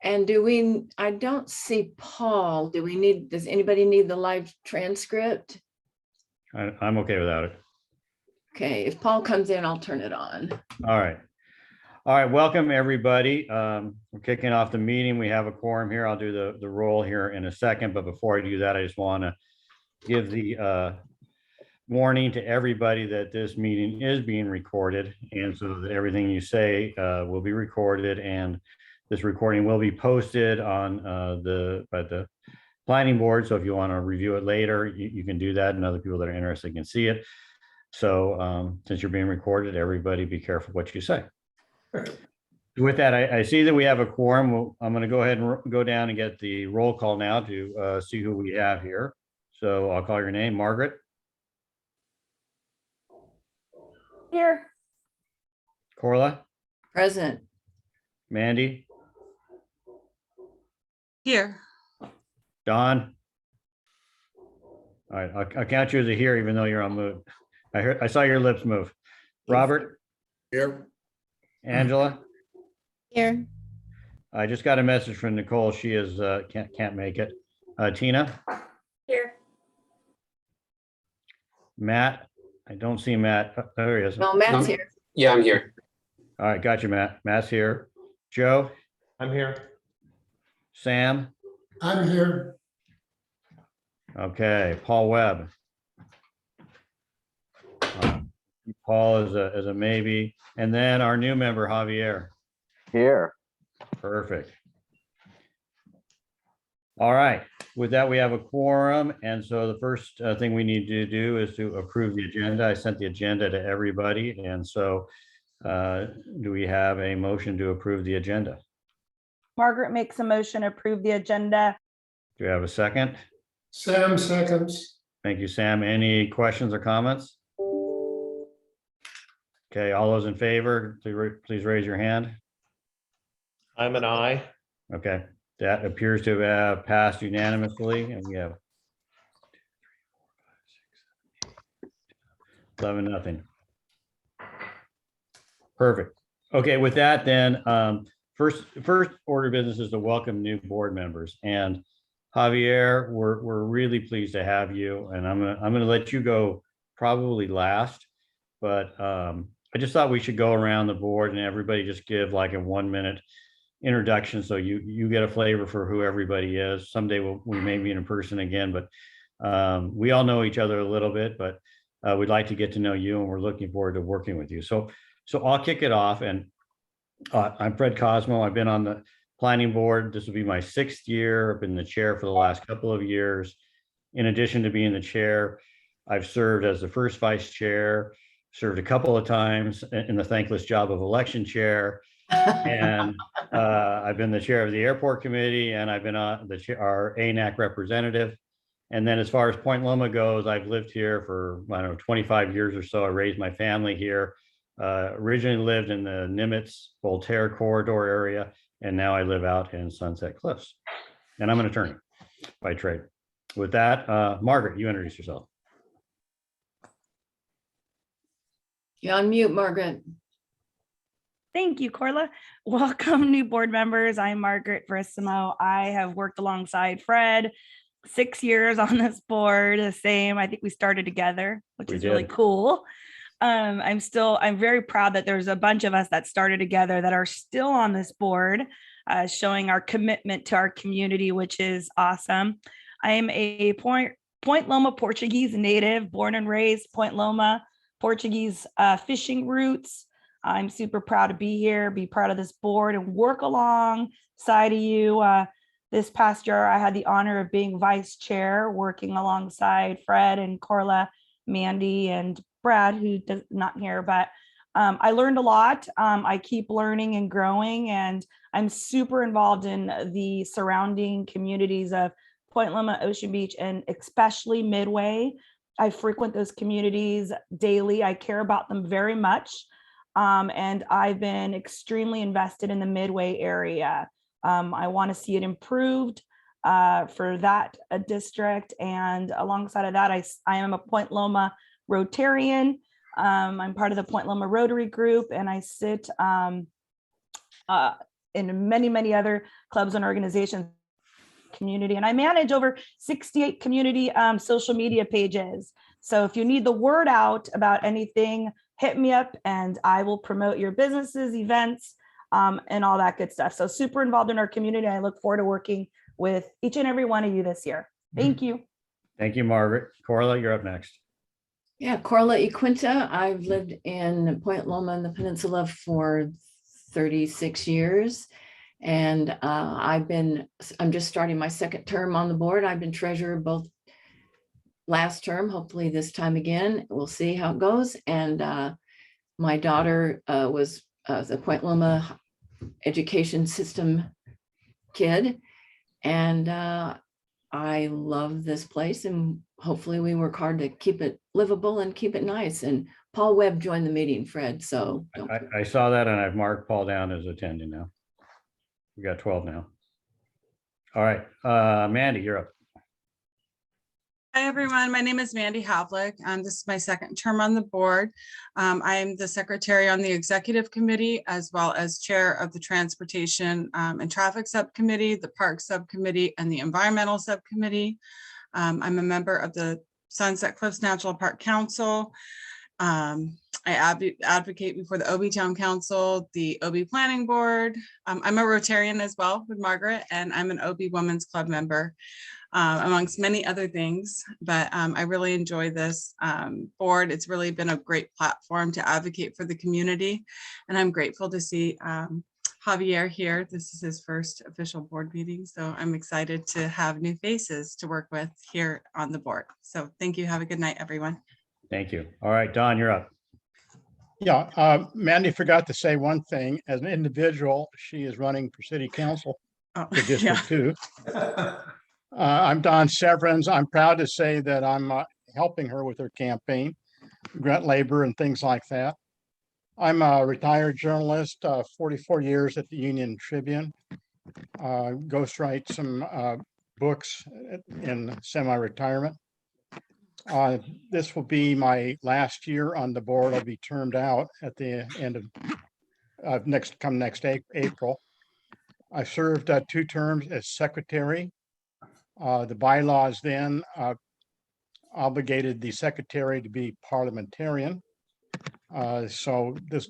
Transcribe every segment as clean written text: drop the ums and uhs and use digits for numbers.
And I don't see Paul. Does anybody need the live transcript? I'm okay without it. Okay, if Paul comes in, I'll turn it on. All right. All right, welcome everybody. We're kicking off the meeting. We have a quorum here. I'll do the roll here in a second, but before I do that, I just want to give the warning to everybody that this meeting is being recorded, and so that everything you say will be recorded, and this recording will be posted on by the planning board. So if you want to review it later, you can do that, and other people that are interested can see it. So since you're being recorded, everybody be careful what you say. With that, I see that we have a quorum. I'm going to go ahead and go down and get the roll call now to see who we have here. So I'll call your name. Margaret? Here. Corla? Present. Mandy? Here. Don? All right, I'll count you as a here, even though you're on mute. I saw your lips move. Robert? Here. Angela? Here. I just got a message from Nicole. She is can't make it. Tina? Here. Matt? I don't see Matt. Oh, there he is. Well, Matt's here. Yeah, I'm here. All right, got you, Matt. Matt's here. Joe? I'm here. Sam? I'm here. Okay, Paul Webb. Paul is a maybe. And then our new member, Javier. Here. Perfect. All right, with that, we have a quorum. And so the first thing we need to do is to approve the agenda. I sent the agenda to everybody. And so do we have a motion to approve the agenda? Margaret makes a motion to approve the agenda. Do we have a second? Sam seconds. Thank you, Sam. Any questions or comments? Okay, all those in favor, please raise your hand. I'm an aye. Okay, that appears to have passed unanimously, and we have 11-0. Perfect. Okay, with that, then first order of business is to welcome new board members. And Javier, we're really pleased to have you, and I'm gonna let you go probably last, but I just thought we should go around the board and everybody just give like a 1-minute introduction, so you get a flavor for who everybody is. Someday we may meet in person again, but we all know each other a little bit, but we'd like to get to know you, and we're looking forward to working with you. So I'll kick it off, and I'm Fred Cosmo. I've been on the planning board. This will be my 6th year. I've been the chair for the last couple of years. In addition to being the chair, I've served as the first vice chair, served a couple of times in the thankless job of election chair. And I've been the chair of the airport committee, and I've been our ANAC representative. And then as far as Point Loma goes, I've lived here for, I don't know, 25 years or so. I raised my family here. Originally lived in the Nimitz Voltaire corridor area, and now I live out in Sunset Cliffs. And I'm an attorney by trade. With that, Margaret, you introduce yourself. You're on mute, Margaret. Thank you, Corla. Welcome, new board members. I'm Margaret Verissimo. I have worked alongside Fred 6 years on this board, the same. I think we started together, which is really cool. I'm very proud that there's a bunch of us that started together that are still on this board, showing our commitment to our community, which is awesome. I am a Point Loma Portuguese native, born and raised Point Loma, Portuguese fishing roots. I'm super proud to be here, be part of this board, and work alongside of you. This past year, I had the honor of being vice chair, working alongside Fred and Corla, Mandy, and Brad, who does not here, but I learned a lot. I keep learning and growing, and I'm super involved in the surrounding communities of Point Loma, Ocean Beach, and especially Midway. I frequent those communities daily. I care about them very much. And I've been extremely invested in the Midway area. I want to see it improved for that district. And alongside of that, I am a Point Loma Rotarian. I'm part of the Point Loma Rotary Group, and I sit in many, many other clubs and organizations community. And I manage over 68 community social media pages. So if you need the word out about anything, hit me up and I will promote your businesses, events, and all that good stuff. So super involved in our community. I look forward to working with each and every one of you this year. Thank you. Thank you, Margaret. Corla, you're up next. Yeah, Corla Equinta. I've lived in Point Loma in the Peninsula for 36 years. And I'm just starting my second term on the board. I've been treasurer both last term, hopefully this time again. We'll see how it goes. And my daughter was the Point Loma education system kid. And I love this place, and hopefully we work hard to keep it livable and keep it nice. And Paul Webb joined the meeting, Fred, so. I saw that and I've marked Paul down as attending now. We got 12 now. All right, Mandy, you're up. Hi, everyone. My name is Mandy Havlick. This is my second term on the board. I am the secretary on the executive committee, as well as chair of the transportation and traffic subcommittee, the park subcommittee, and the environmental subcommittee. I'm a member of the Sunset Cliffs National Park Council. I advocate before the OB Town Council, the OB Planning Board. I'm a Rotarian as well with Margaret, and I'm an OB Women's Club member, amongst many other things. But I really enjoy this board. It's really been a great platform to advocate for the community. And I'm grateful to see Javier here. This is his first official board meeting. So I'm excited to have new faces to work with here on the board. So thank you. Have a good night, everyone. Thank you. All right, Don, you're up. Yeah, Mandy forgot to say one thing. As an individual, she is running for city council Oh, for District yeah. 2. I'm Don Severance. I'm proud to say that I'm helping her with her campaign, grant labor and things like that. I'm a retired journalist, 44 years at the Union Tribune. Ghostwrite some books in semi-retirement. This will be my last year on the board. I'll be termed out at the end of next April. I served 2 terms as secretary. The bylaws then obligated the secretary to be parliamentarian. So this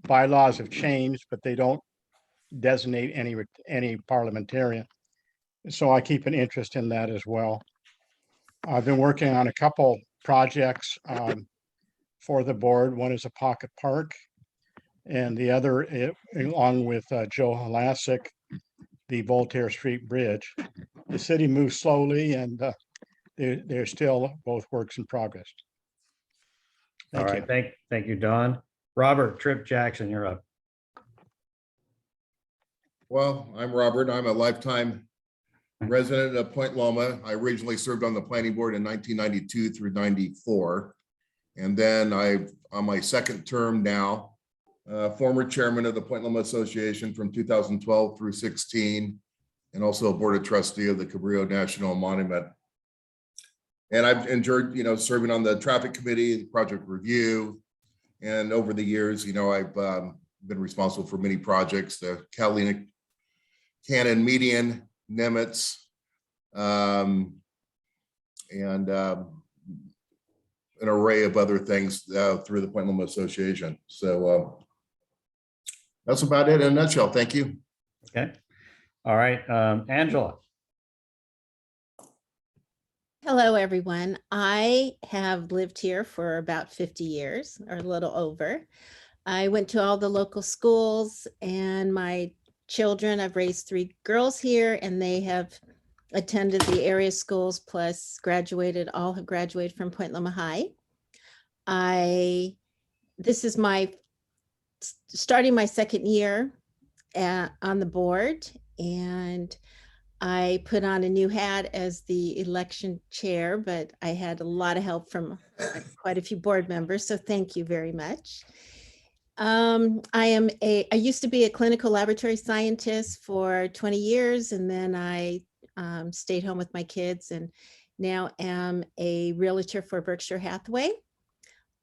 bylaws have changed, but they don't designate any parliamentarian. So I keep an interest in that as well. I've been working on a couple projects for the board. One is a pocket park, and the other, along with Joe Halasic, the Voltaire Street Bridge. The city moves slowly, and they're still both works in progress. All right, thank you, Don. Robert Tripp Jackson, you're up. Well, I'm Robert. I'm a lifetime resident of Point Loma. I originally served on the planning board in 1992 through 94. And then I'm on my second term now, former chairman of the Point Loma Association from 2012 through 16, and also a board of trustee of the Cabrillo National Monument. And I've enjoyed, serving on the traffic committee, the project review. And over the years, I've been responsible for many projects, the Catalina Cannon Median, Nimitz, and an array of other things through the Point Loma Association. So that's about it in a nutshell. Thank you. Okay. All right, Angela. Hello, everyone. I have lived here for about 50 years or a little over. I went to all the local schools, and my children, I've raised 3 girls here, and they have attended the area schools, plus all have graduated from Point Loma High. This is starting my second year on the board, and I put on a new hat as the election chair, but I had a lot of help from quite a few board members, so thank you very much. I used to be a clinical laboratory scientist for 20 years, and then I stayed home with my kids, and now am a realtor for Berkshire Hathaway.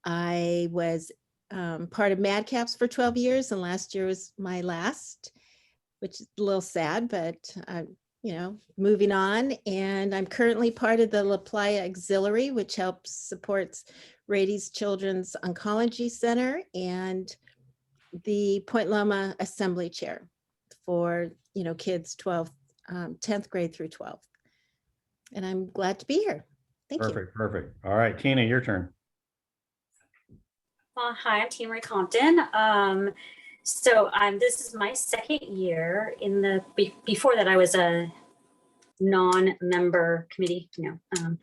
I was part of Madcaps for 12 years, and last year was my last. which is a little sad, but moving on. And I'm currently part of the La Playa Auxiliary, which helps supports Rady's Children's Oncology Center, and the Point Loma Assembly Chair for, kids 10th grade through 12th. And I'm glad to be here. Thank you. Perfect. All right, Tina, your turn. Hi, I'm Tina Marie Compton. This is my second year before that I was a non-member committee,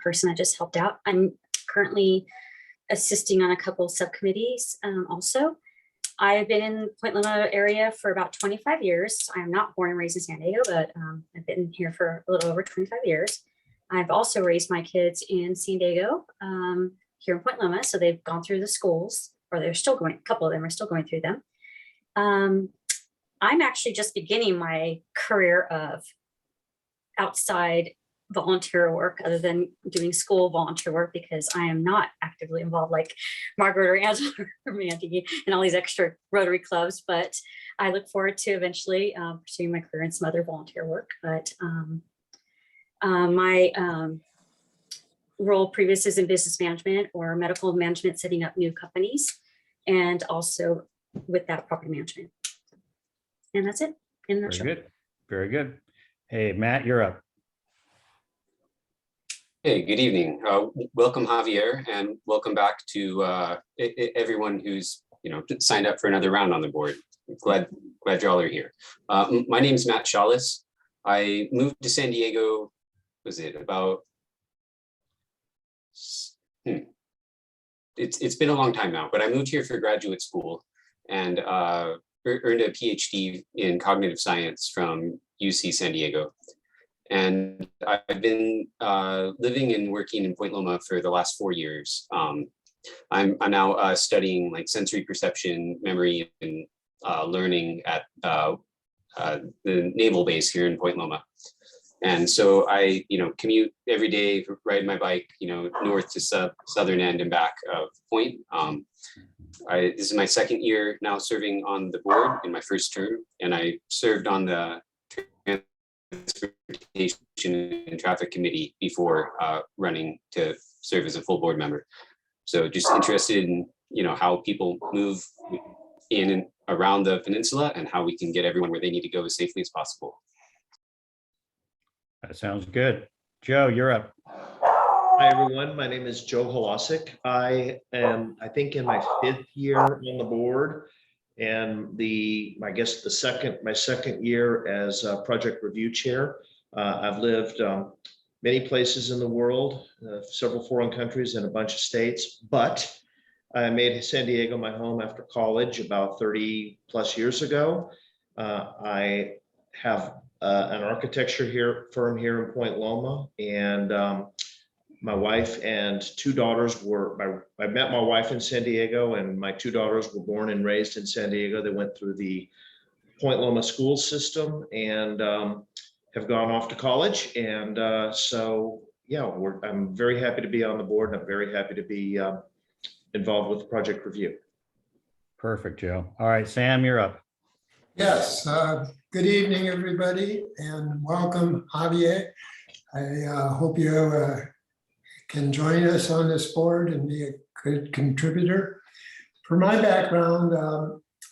person that just helped out. I'm currently assisting on a couple of subcommittees also. I've been in Point Loma area for about 25 years. I'm not born and raised in San Diego, but I've been here for a little over 25 years. I've also raised my kids in San Diego, here in Point Loma. So they've gone through the schools, or they're still going, a couple of them are still going through them. I'm actually just beginning my career of outside volunteer work other than doing school volunteer work, because I am not actively involved like Margaret or Angela or Mandy and all these extra Rotary clubs, but I look forward to eventually pursuing my career in some other volunteer work. But my role previous is in business management or medical management, setting up new companies, and also with that property management. And that's it in a nutshell. Very good. Hey, Matt, you're up. Hey, good evening. Welcome, Javier, and welcome back to everyone who's signed up for another round on the board. Glad y'all are here. My name is Matt Shawless. I moved to San Diego. Was it about? It's been a long time now, but I moved here for graduate school and earned a PhD in cognitive science from UC San Diego. And I've been living and working in Point Loma for the last 4 years. I'm now studying like sensory perception, memory, and learning at the naval base here in Point Loma. And so I, commute every day, ride my bike, north to southern end and back of Point. This is my second year now serving on the board in my first term, and I served on the Transportation and Traffic Committee before running to serve as a full board member. So just interested in, how people move in and around the peninsula and how we can get everyone where they need to go as safely as possible. That sounds good. Joe, you're up. Hi, everyone. My name is Joe Holosic. I am, I think, in my 5th year on the board, and my second year as project review chair. I've lived many places in the world, several foreign countries and a bunch of states, but I made San Diego my home after college about 30 plus years ago. I have an architecture firm here in Point Loma, and my wife and 2 daughters I met my wife in San Diego, and my 2 daughters were born and raised in San Diego. They went through the Point Loma school system and have gone off to college. And I'm very happy to be on the board, and I'm very happy to be involved with Project Review. Perfect, Joe. All right, Sam, you're up. Yes, good evening, everybody, and welcome, Javier. I hope you can join us on this board and be a good contributor. For my background,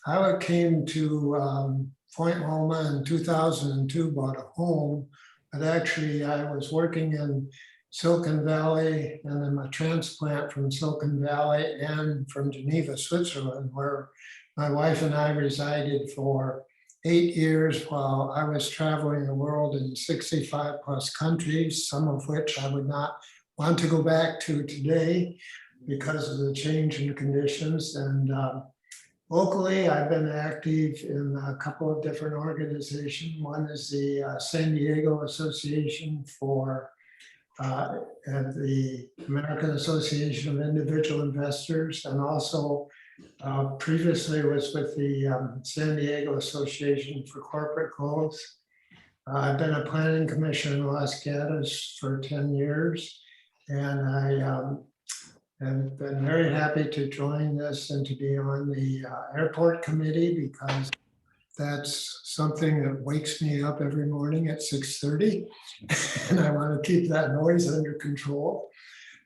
I came to Point Loma in 2002, bought a home, but actually I was working in Silicon Valley, and then my transplant from Silicon Valley and from Geneva, Switzerland, where my wife and I resided for 8 years while I was traveling the world in 65 plus countries, some of which I would not want to go back to today because of the change in conditions. And locally, I've been active in a couple of different organizations. One is the San Diego Association for and the American Association of Individual Investors, and also previously was with the San Diego Association for Corporate Growth. I've been a planning commissioner in Los Gatos for 10 years, and I have been very happy to join this and to be on the airport committee, because That's something that wakes me up every morning at 6:30. And I want to keep that noise under control.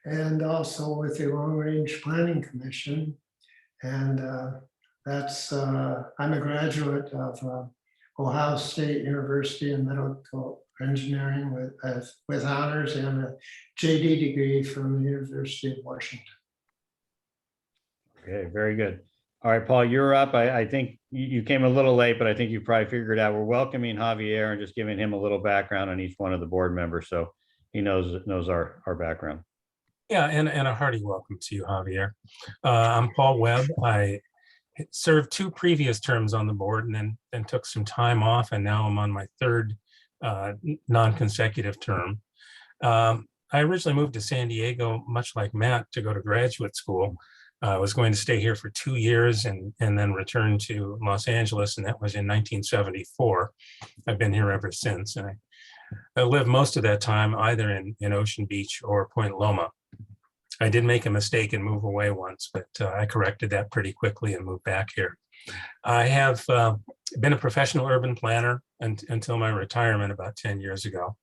And also with the Long Range Planning Commission. And I'm a graduate of Ohio State University in medical engineering with honors and a JD degree from the University of Washington. Okay, very good. All right, Paul, you're up. I think you came a little late, but I think you probably figured out we're welcoming Javier and just giving him a little background on each one of the board members, so he knows our background. Yeah, and a hearty welcome to you, Javier. I'm Paul Webb. I served 2 previous terms on the board and then took some time off, and now I'm on my 3rd non-consecutive term. I originally moved to San Diego, much like Matt, to go to graduate school. I was going to stay here for 2 years and then return to Los Angeles, and that was in 1974. I've been here ever since, and I lived most of that time either in Ocean Beach or Point Loma. I did make a mistake and move away once, but I corrected that pretty quickly and moved back here. I have been a professional urban planner until my retirement about 10 years ago.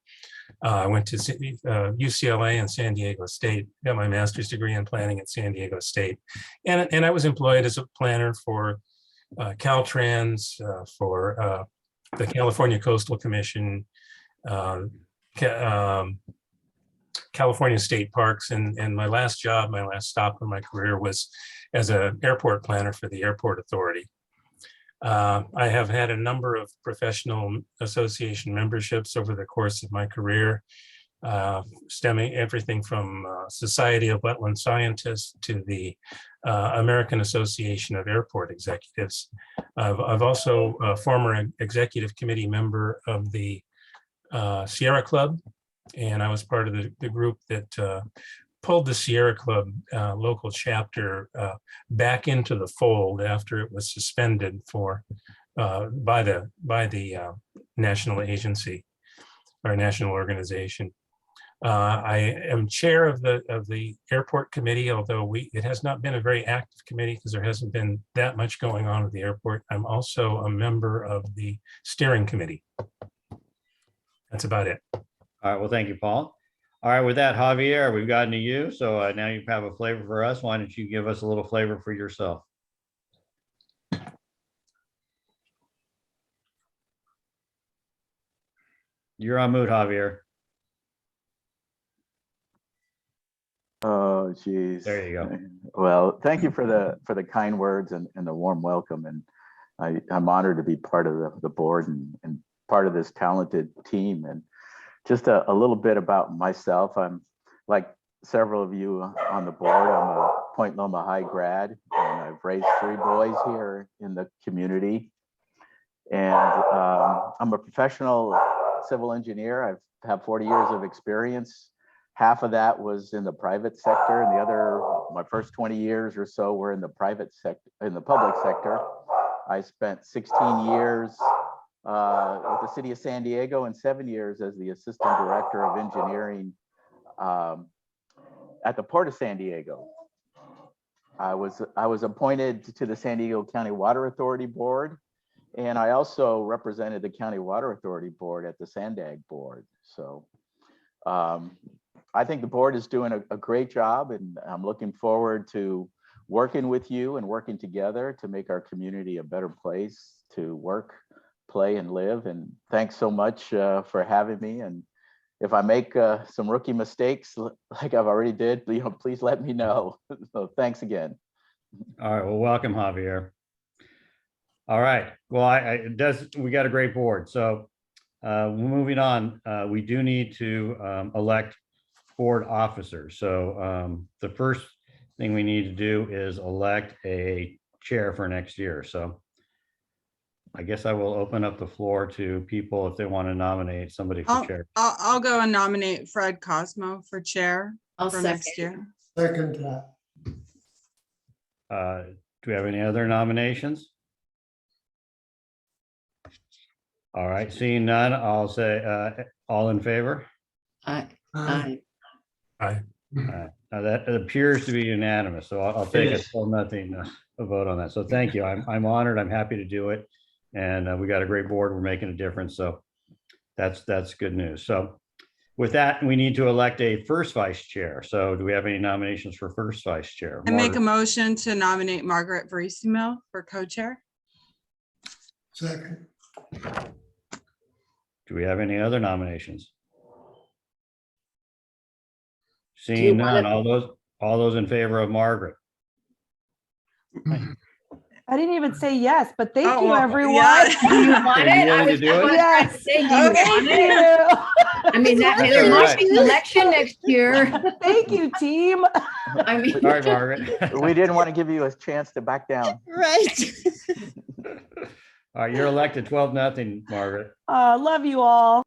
I went to UCLA and San Diego State, got my master's degree in planning at San Diego State. And I was employed as a planner for Caltrans, for the California Coastal Commission, California State Parks, and my last job, my last stop in my career was as an airport planner for the Airport Authority. I have had a number of professional association memberships over the course of my career, stemming everything from Society of Wetland Scientists to the American Association of Airport Executives. I've also a former executive committee member of the Sierra Club, and I was part of the group that pulled the Sierra Club local chapter back into the fold after it was suspended by the national agency or national organization. I am chair of the airport committee, although it has not been a very active committee because there hasn't been that much going on at the airport. I'm also a member of the steering committee. That's about it. All right, well, thank you, Paul. All right, with that, Javier, we've gotten to you. So now you have a flavor for us. Why don't you give us a little flavor for yourself? You're on mute, Javier. Oh, geez. There you go. Well, thank you for the kind words and the warm welcome. And I'm honored to be part of the board and part of this talented team. And just a little bit about myself. I'm like several of you on the board. I'm a Point Loma High grad, and I've raised 3 boys here in the community. And I'm a professional civil engineer. I have 40 years of experience. Half of that was in the private sector, and the other, my first 20 years or so, were in the private sector, in the public sector. I spent 16 years with the city of San Diego and 7 years as the assistant director of engineering at the Port of San Diego. I was appointed to the San Diego County Water Authority Board, and I also represented the County Water Authority Board at the Sandag Board. So I think the board is doing a great job, and I'm looking forward to working with you and working together to make our community a better place to work, play, and live. And thanks so much for having me. And if I make some rookie mistakes, like I've already did, please let me know. So thanks again. All right, well, welcome, Javier. All right, well, we got a great board. So moving on, we do need to elect board officers. So the first thing we need to do is elect a chair for next year. So I guess I will open up the floor to people if they want to nominate somebody for chair. I'll go and nominate Fred Cosmo for chair I'll for next year. Second that. Do we have any other nominations? All right, seeing none, I'll say all in favor. Aye. Aye. Now that appears to be unanimous, so I'll take a full nothing a vote on that. So thank you. I'm honored. I'm happy to do it. And we got a great board. We're making a difference. So that's good news. So with that, we need to elect a first vice chair. So do we have any nominations for first vice chair? I make a Margaret? motion to nominate Margaret Verissimo for co-chair. Second, Do we have any other nominations? you Seeing wanna- none, all those in favor of Margaret? I didn't even say yes, but thank Oh, you, well, everyone. yeah. Do you want Are you it? I willing to was do just it? trying to Yes. say, do you want Thank it? you. I mean, That's there all might right. be an election next year. Thank you, team. I mean, All right, Margaret. We didn't want to give you a chance to back down. Right. All right, you're elected 12-0, Margaret. Love you all.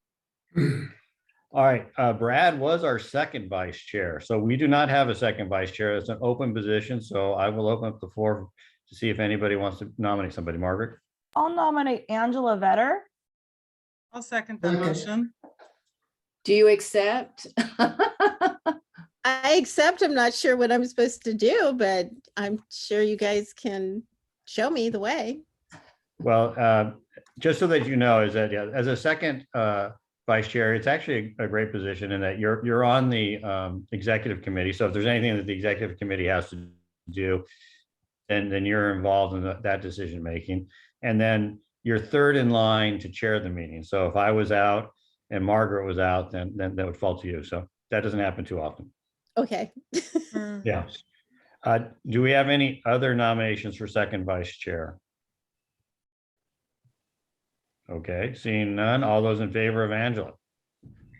All right, Brad was our second vice chair. So we do not have a second vice chair. It's an open position. So I will open up the floor to see if anybody wants to nominate somebody. Margaret? I'll nominate Angela Vetter. I'll second the Okay. motion. do you accept? I accept. I'm not sure what I'm supposed to do, but I'm sure you guys can show me the way. Well, just so that you know, is that yeah, as a second vice chair, it's actually a great position in that you're on the executive committee. So if there's anything that the executive committee has to do, then you're involved in that decision making. And then you're third in line to chair the meeting. So if I was out and Margaret was out, then that would fall to you. So that doesn't happen too often. Okay. Yeah. Do we have any other nominations for second vice chair? Okay, seeing none. All those in favor of Angela?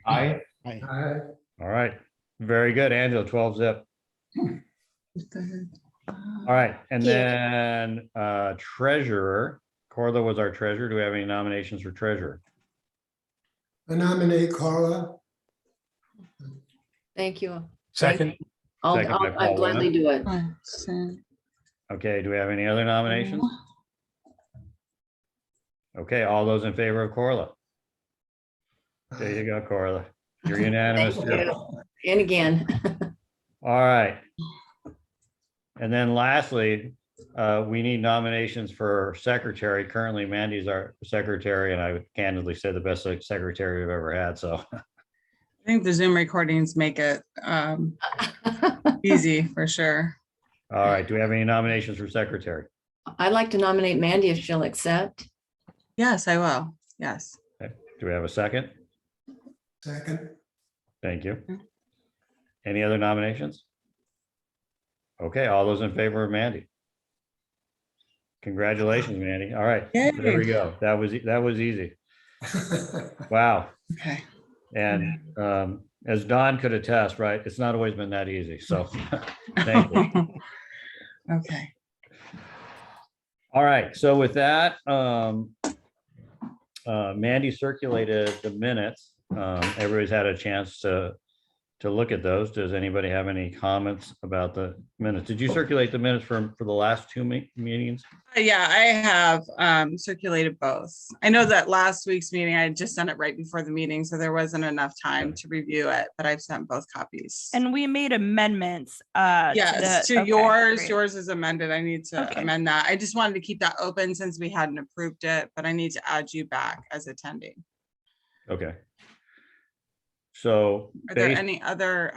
Aye. aye. All right, very good, Angela, 12-0. All right, and Thank you. then treasurer, Corla was our treasurer. Do we have any nominations for treasurer? I nominate Carla. Thank you. Second, Second by I'll gladly do it. Okay, do we have any other nominations? Okay, all those in favor of Corla? There you go, Corla. You're unanimous. Thank too. you. And again, All right. And then lastly, we need nominations for secretary. Currently, Mandy's our secretary, and I would candidly say the best secretary we've ever had, so. I think the Zoom recordings make it easy for sure. All right, do we have any nominations for secretary? I'd like to nominate Mandy if she'll accept. Yes, I will. Yes. Do we have a second? Second, Thank you. Any other nominations? Okay, all those in favor of Mandy? Congratulations, Mandy. All right, Yay. there we go. That was easy. Wow. Okay. And as Don could attest, right, it's not always been that easy. So thank you. Okay. All right. So with that, Mandy circulated the minutes. Everybody's had a chance to look at those. Does anybody have any comments about the minutes? Did you circulate the minutes for the last two meetings? Yeah, I have circulated both. I know that last week's meeting, I had just sent it right before the meeting, so there wasn't enough time to review it, but I've sent both copies. And we made amendments. Yes, to okay, yours. great. Yours is amended. I need to Okay. amend that. I just wanted to keep that open since we hadn't approved it, but I need to add you back as attending. Okay. So Are there based- any other,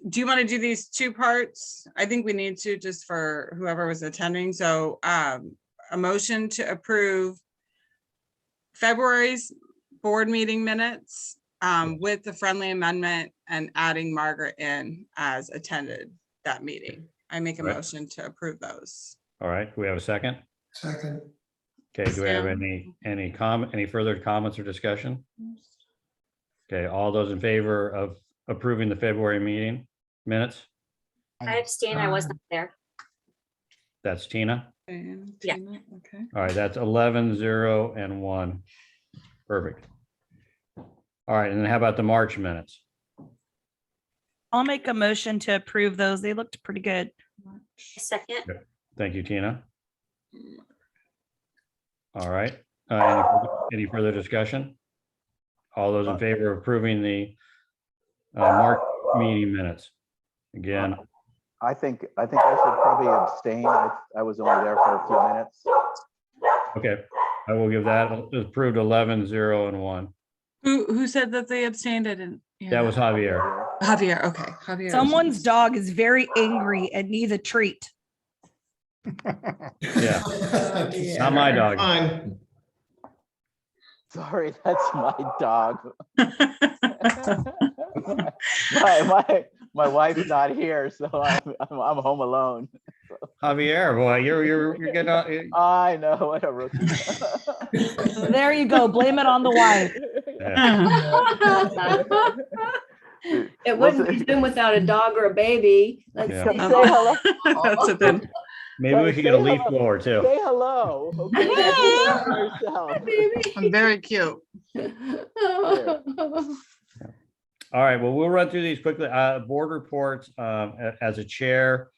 do you want to do these two parts? I think we need to just for whoever was attending. So a motion to approve February's board meeting minutes with the friendly amendment and adding Margaret in as attended that meeting. I make a Right. motion to approve those. all right, do we have a second? second, Okay, do we have Sam? any further comments or discussion? Okay, all those in favor of approving the February meeting minutes? I abstain. I was not there. That's Tina. And Yeah. Tina, okay. All right, that's 11, 0, and 1. Perfect. All right, and then how about the March minutes? I'll make a motion to approve those. They looked pretty good. Second, Thank you, Tina. All right, any further discussion? All those in favor of approving the March meeting minutes? Again, I think I should probably abstain. I was only there for a few minutes. Okay, I will give that approved 11, 0, and 1. Who said that they abstained? I didn't hear That was Javier. Javier. Okay, Javier. Someone's dog is very angry and needs a treat. Yeah, not my dog. Fine. Sorry, that's my dog. My wife's not here, so I'm home alone. Javier, boy, you're getting out. I know, what a rookie. There you go. Blame it on the wife. It wouldn't be Zoom without a dog or a baby. Let's Yeah. see. Say hello. That's a good. Maybe we could get a leaf blower too. Say hello. Okay? Yourself. I'm very cute. All right, well, we'll run through these quickly. Board reports, as a chair.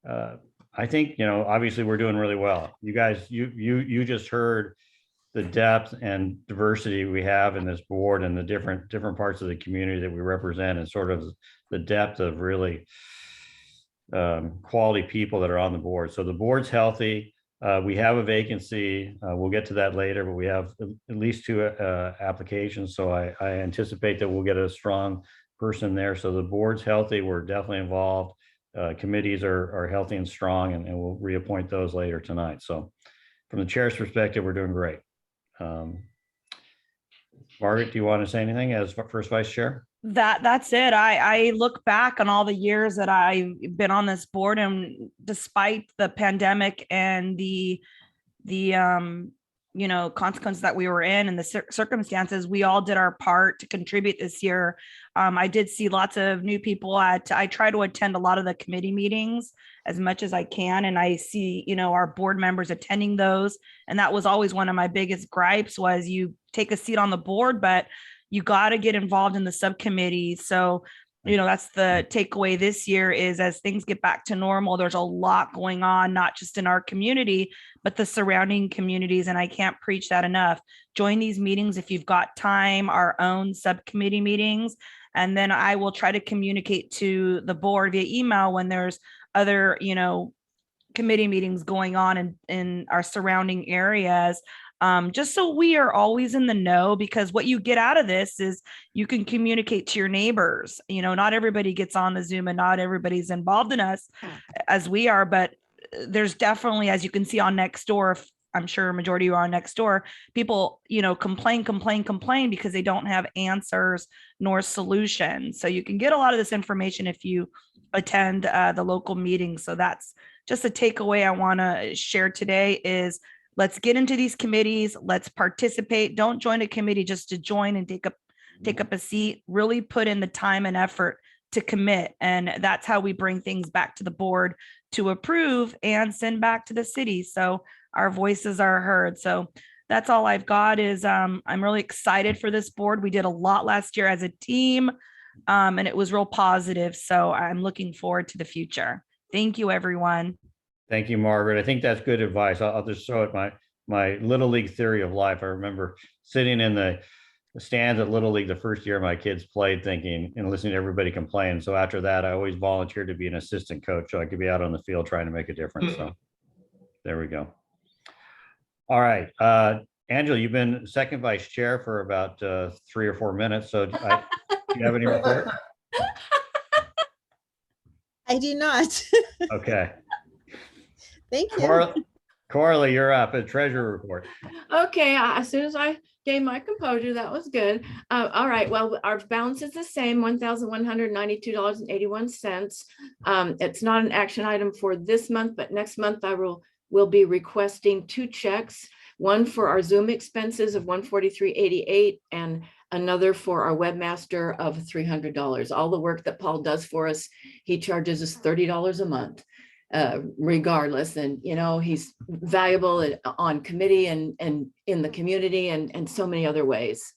I think, obviously we're doing really well. You guys, you just heard the depth and diversity we have in this board and the different parts of the community that we represent, and sort of the depth of really quality people that are on the board. So the board's healthy. We have a vacancy. We'll get to that later, but we have at least 2 applications. So I anticipate that we'll get a strong person there. So the board's healthy. We're definitely involved. Committees are healthy and strong, and we'll reappoint those later tonight. So from the chair's perspective, we're doing great. Margaret, do you want to say anything as first vice chair? That's it. I look back on all the years that I've been on this board, and despite the pandemic and the consequences that we were in and the circumstances, we all did our part to contribute this year. I did see lots of new people I try to attend a lot of the committee meetings as much as I can. And I see, our board members attending those. And that was always one of my biggest gripes, was you take a seat on the board, but you got to get involved in the subcommittee. So, that's the takeaway this year, is as things get back to normal, there's a lot going on, not just in our community, but the surrounding communities. And I can't preach that enough. Join these meetings if you've got time, our own subcommittee meetings. And then I will try to communicate to the board via email when there's other, committee meetings going on in our surrounding areas. Just so we are always in the know, because what you get out of this is you can communicate to your neighbors. Not everybody gets on the Zoom and not everybody's involved in us as we are, but there's definitely, as you can see on Nextdoor, I'm sure a majority are on Nextdoor, people, complain because they don't have answers nor solutions. So you can get a lot of this information if you attend the local meetings. So that's just a takeaway I want to share today is, let's get into these committees. Let's participate. Don't join a committee just to join and take up a seat. Really put in the time and effort to commit. And that's how we bring things back to the board to approve and send back to the city. So our voices are heard. So that's all I've got. Is I'm really excited for this board. We did a lot last year as a team, and it was real positive. So I'm looking forward to the future. Thank you, everyone. Thank you, Margaret. I think that's good advice. I'll just throw it my Little League theory of life. I remember sitting in the stands at Little League the first year my kids played, thinking and listening to everybody complain. So after that, I always volunteered to be an assistant coach, so I could be out on the field trying to make a difference. So there we go. All right. Angela, you've been second vice chair for about 3 or 4 minutes. So do you have any report? I do not. Okay. Thank you. Corla, you're up. A treasurer report. Okay, as soon as I gained my composure, that was good. All right, well, our balance is the same, $1,192.81. It's not an action item for this month, but next month I will be requesting 2 checks, one for our Zoom expenses of $143.88 and another for our webmaster of $300. All the work that Paul does for us, he charges us $30 a month. Regardless, and he's valuable on committee and in the community and so many other ways.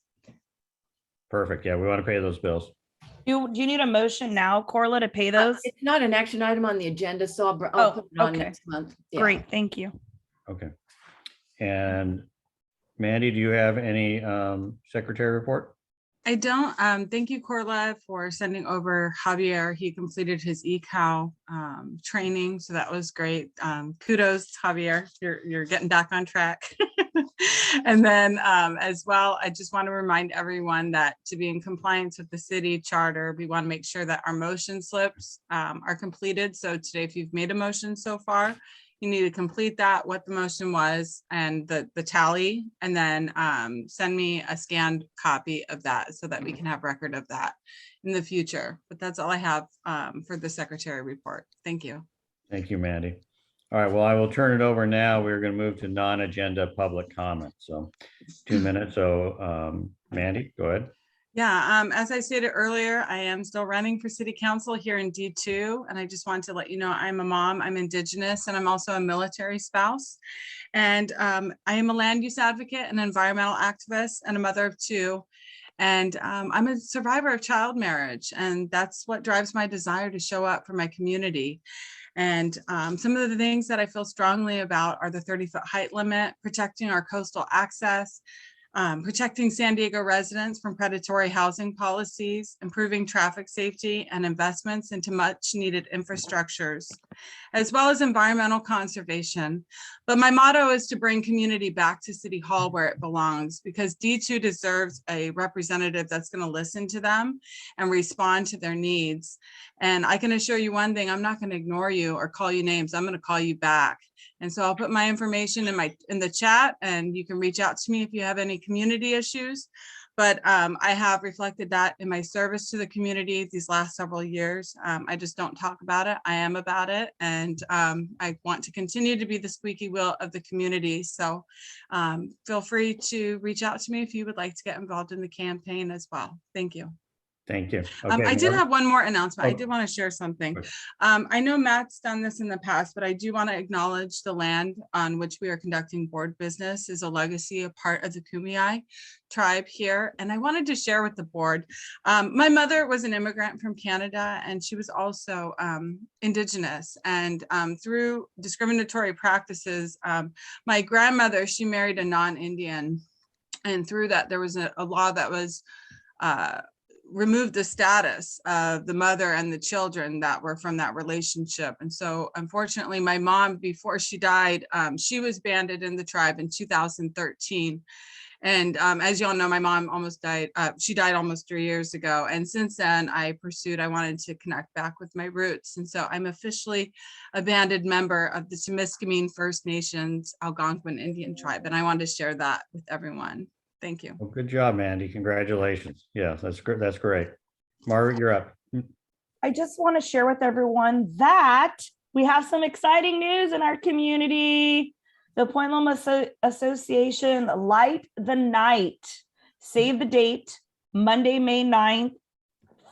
Perfect. Yeah, we want to pay those bills. Do you need a motion now, Corla, to pay those? It's not an action item on the agenda, so I'll put it on okay. next month. Yeah. Great, thank you. Okay. And Mandy, do you have any secretary report? I don't. Thank you, Corla, for sending over Javier. He completed his ECOW training, so that was great. Kudos, Javier. You're getting back on track. And then as well, I just want to remind everyone that to be in compliance with the city charter, we want to make sure that our motion slips are completed. So today, if you've made a motion so far, you need to complete that, what the motion was and the tally, and then send me a scanned copy of that so that we can have record of that in the future. But that's all I have for the secretary report. Thank you. Thank you, Mandy. All right, well, I will turn it over now. We're going to move to non-agenda public comment. So 2 minutes. So Mandy, go ahead. Yeah, as I stated earlier, I am still running for city council here in D2. And I just want to let you know, I'm a mom, I'm Indigenous, and I'm also a military spouse. And I am a land use advocate, an environmental activist, and a mother of 2. And I'm a survivor of child marriage. And that's what drives my desire to show up for my community. And some of the things that I feel strongly about are the 30-foot height limit, protecting our coastal access, protecting San Diego residents from predatory housing policies, improving traffic safety, and investments into much needed infrastructures, as well as environmental conservation. But my motto is to bring community back to City Hall where it belongs, because D2 deserves a representative that's going to listen to them and respond to their needs. And I can assure you one thing, I'm not going to ignore you or call you names. I'm going to call you back. And so I'll put my information in the chat, and you can reach out to me if you have any community issues. But I have reflected that in my service to the community these last several years. I just don't talk about it. I am about it. And I want to continue to be the squeaky wheel of the community. So feel free to reach out to me if you would like to get involved in the campaign as well. Thank you. Thank you. I did have one more announcement. I did want to share something. Okay. I know Matt's done this in the past, but I do want to acknowledge the land on which we are conducting board business is a legacy, a part of the Kumeyaay tribe here. And I wanted to share with the board. My mother was an immigrant from Canada, and she was also Indigenous. And through discriminatory practices, my grandmother, she married a non-Indian. And through that, there was a law that was removed the status of the mother and the children that were from that relationship. And so unfortunately, my mom, before she died, she was banded in the tribe in 2013. And as y'all know, my mom almost died. She died almost 3 years ago. And since then, I wanted to connect back with my roots. And so I'm officially a banded member of the Temiskaming First Nations Algonquin Indian tribe. And I wanted to share that with everyone. Thank you. Well, good job, Mandy. Congratulations. Yeah, that's great. That's great. Margaret, you're up. I just want to share with everyone that we have some exciting news in our community. The Point Loma Association Light the Night, save the date, Monday, May 9th,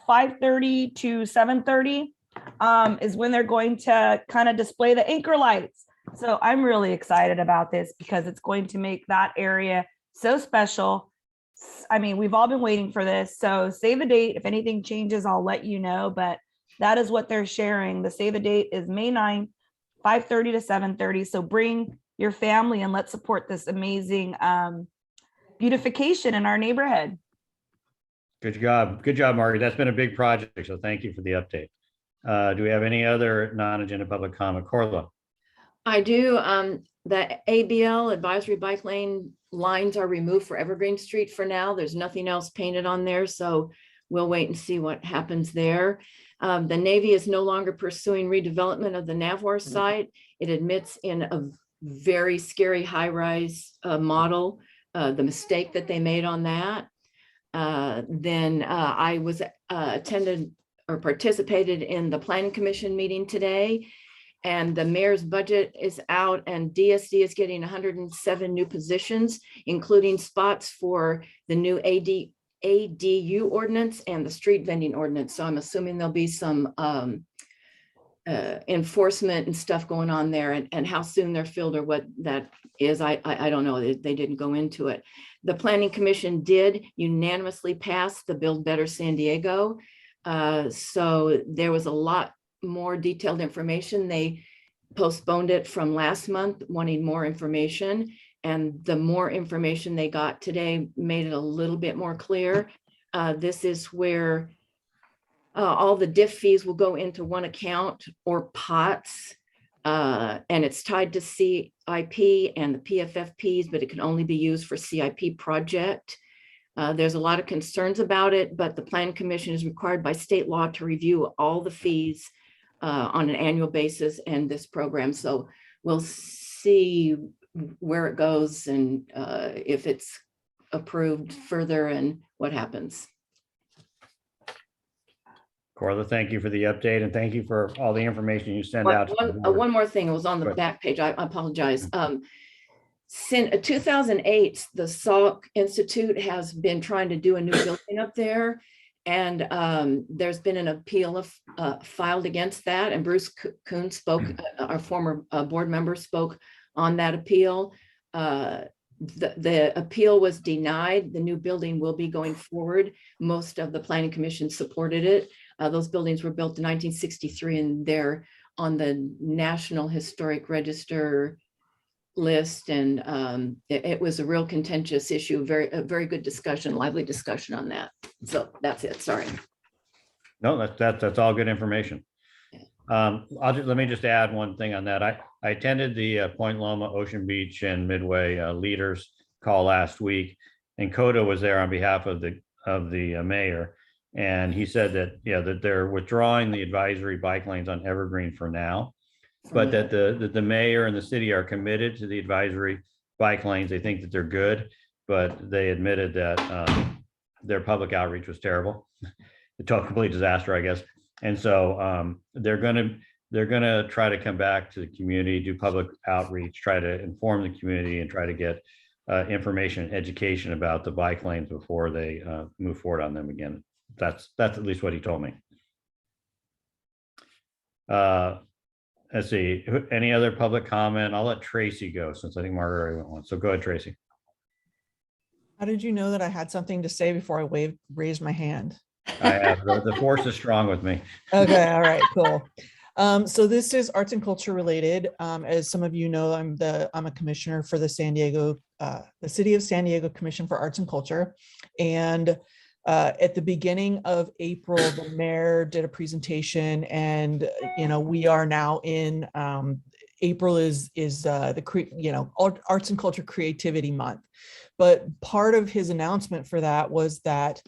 5:30 to 7:30 is when they're going to kind of display the anchor lights. So I'm really excited about this because it's going to make that area so special. I mean, we've all been waiting for this. So save the date. If anything changes, I'll let you know. But that is what they're sharing. The save the date is May 9th, 5:30 to 7:30. So bring your family and let's support this amazing beautification in our neighborhood. Good job. Good job, Margaret. That's been a big project. So thank you for the update. Do we have any other non-agenda public comment? Corla? I do. The ABL advisory bike lane lines are removed for Evergreen Street for now. There's nothing else painted on there, so we'll wait and see what happens there. The Navy is no longer pursuing redevelopment of the Navwar site. It admits in a very scary high-rise model the mistake that they made on that. Then I was attended or participated in the Planning Commission meeting today. And the mayor's budget is out, and DSD is getting 107 new positions, including spots for the new ADU ordinance and the street vending ordinance. So I'm assuming there'll be some enforcement and stuff going on there, and how soon they're filled or what that is, I don't know. They didn't go into it. The Planning Commission did unanimously pass the Build Better San Diego. So there was a lot more detailed information. They postponed it from last month, wanting more information. And the more information they got today made it a little bit more clear. This is where all the diff fees will go into one account or pots. And it's tied to CIP and the PFFPs, but it can only be used for CIP project. There's a lot of concerns about it, but the Plan Commission is required by state law to review all the fees on an annual basis and this program. So we'll see where it goes and if it's approved further and what happens. Corla, thank you for the update and thank you for all the information you send out. One more thing, it was on the Right. back page. I apologize. Since 2008, the Salk Institute has been trying to do a new building up there. And there's been an appeal filed against that. And Bruce Kuhn spoke, our former board member spoke on that appeal. The appeal was denied. The new building will be going forward. Most of the Planning Commission supported it. Those buildings were built in 1963 and they're on the National Historic Register list. And it was a real contentious issue, a very good discussion, lively discussion on that. So that's it, sorry. No, that's all good information. Let me just add one thing on that. I attended the Point Loma, Ocean Beach and Midway leaders call last week, and Coda was there on behalf of the mayor. And he said that, that they're withdrawing the advisory bike lanes on Evergreen for now, but that the mayor and the city are committed to the advisory bike lanes. They think that they're good, but they admitted that their public outreach was terrible. A complete disaster, I guess. And so they're gonna try to come back to the community, do public outreach, try to inform the community and try to get information and education about the bike lanes before they move forward on them again. That's at least what he told me. Let's see, any other public comment? I'll let Tracy go since I think Margaret already went once. So go ahead, Tracy. How did you know that I had something to say before I raised my hand? I have the force is strong with me. Okay, all right, cool. So this is arts and culture related. As some of you know, I'm a commissioner for the City of San Diego Commission for Arts and Culture. And at the beginning of April, the mayor did a presentation, and we are now in April is Arts and Culture Creativity Month. But part of his announcement for that was that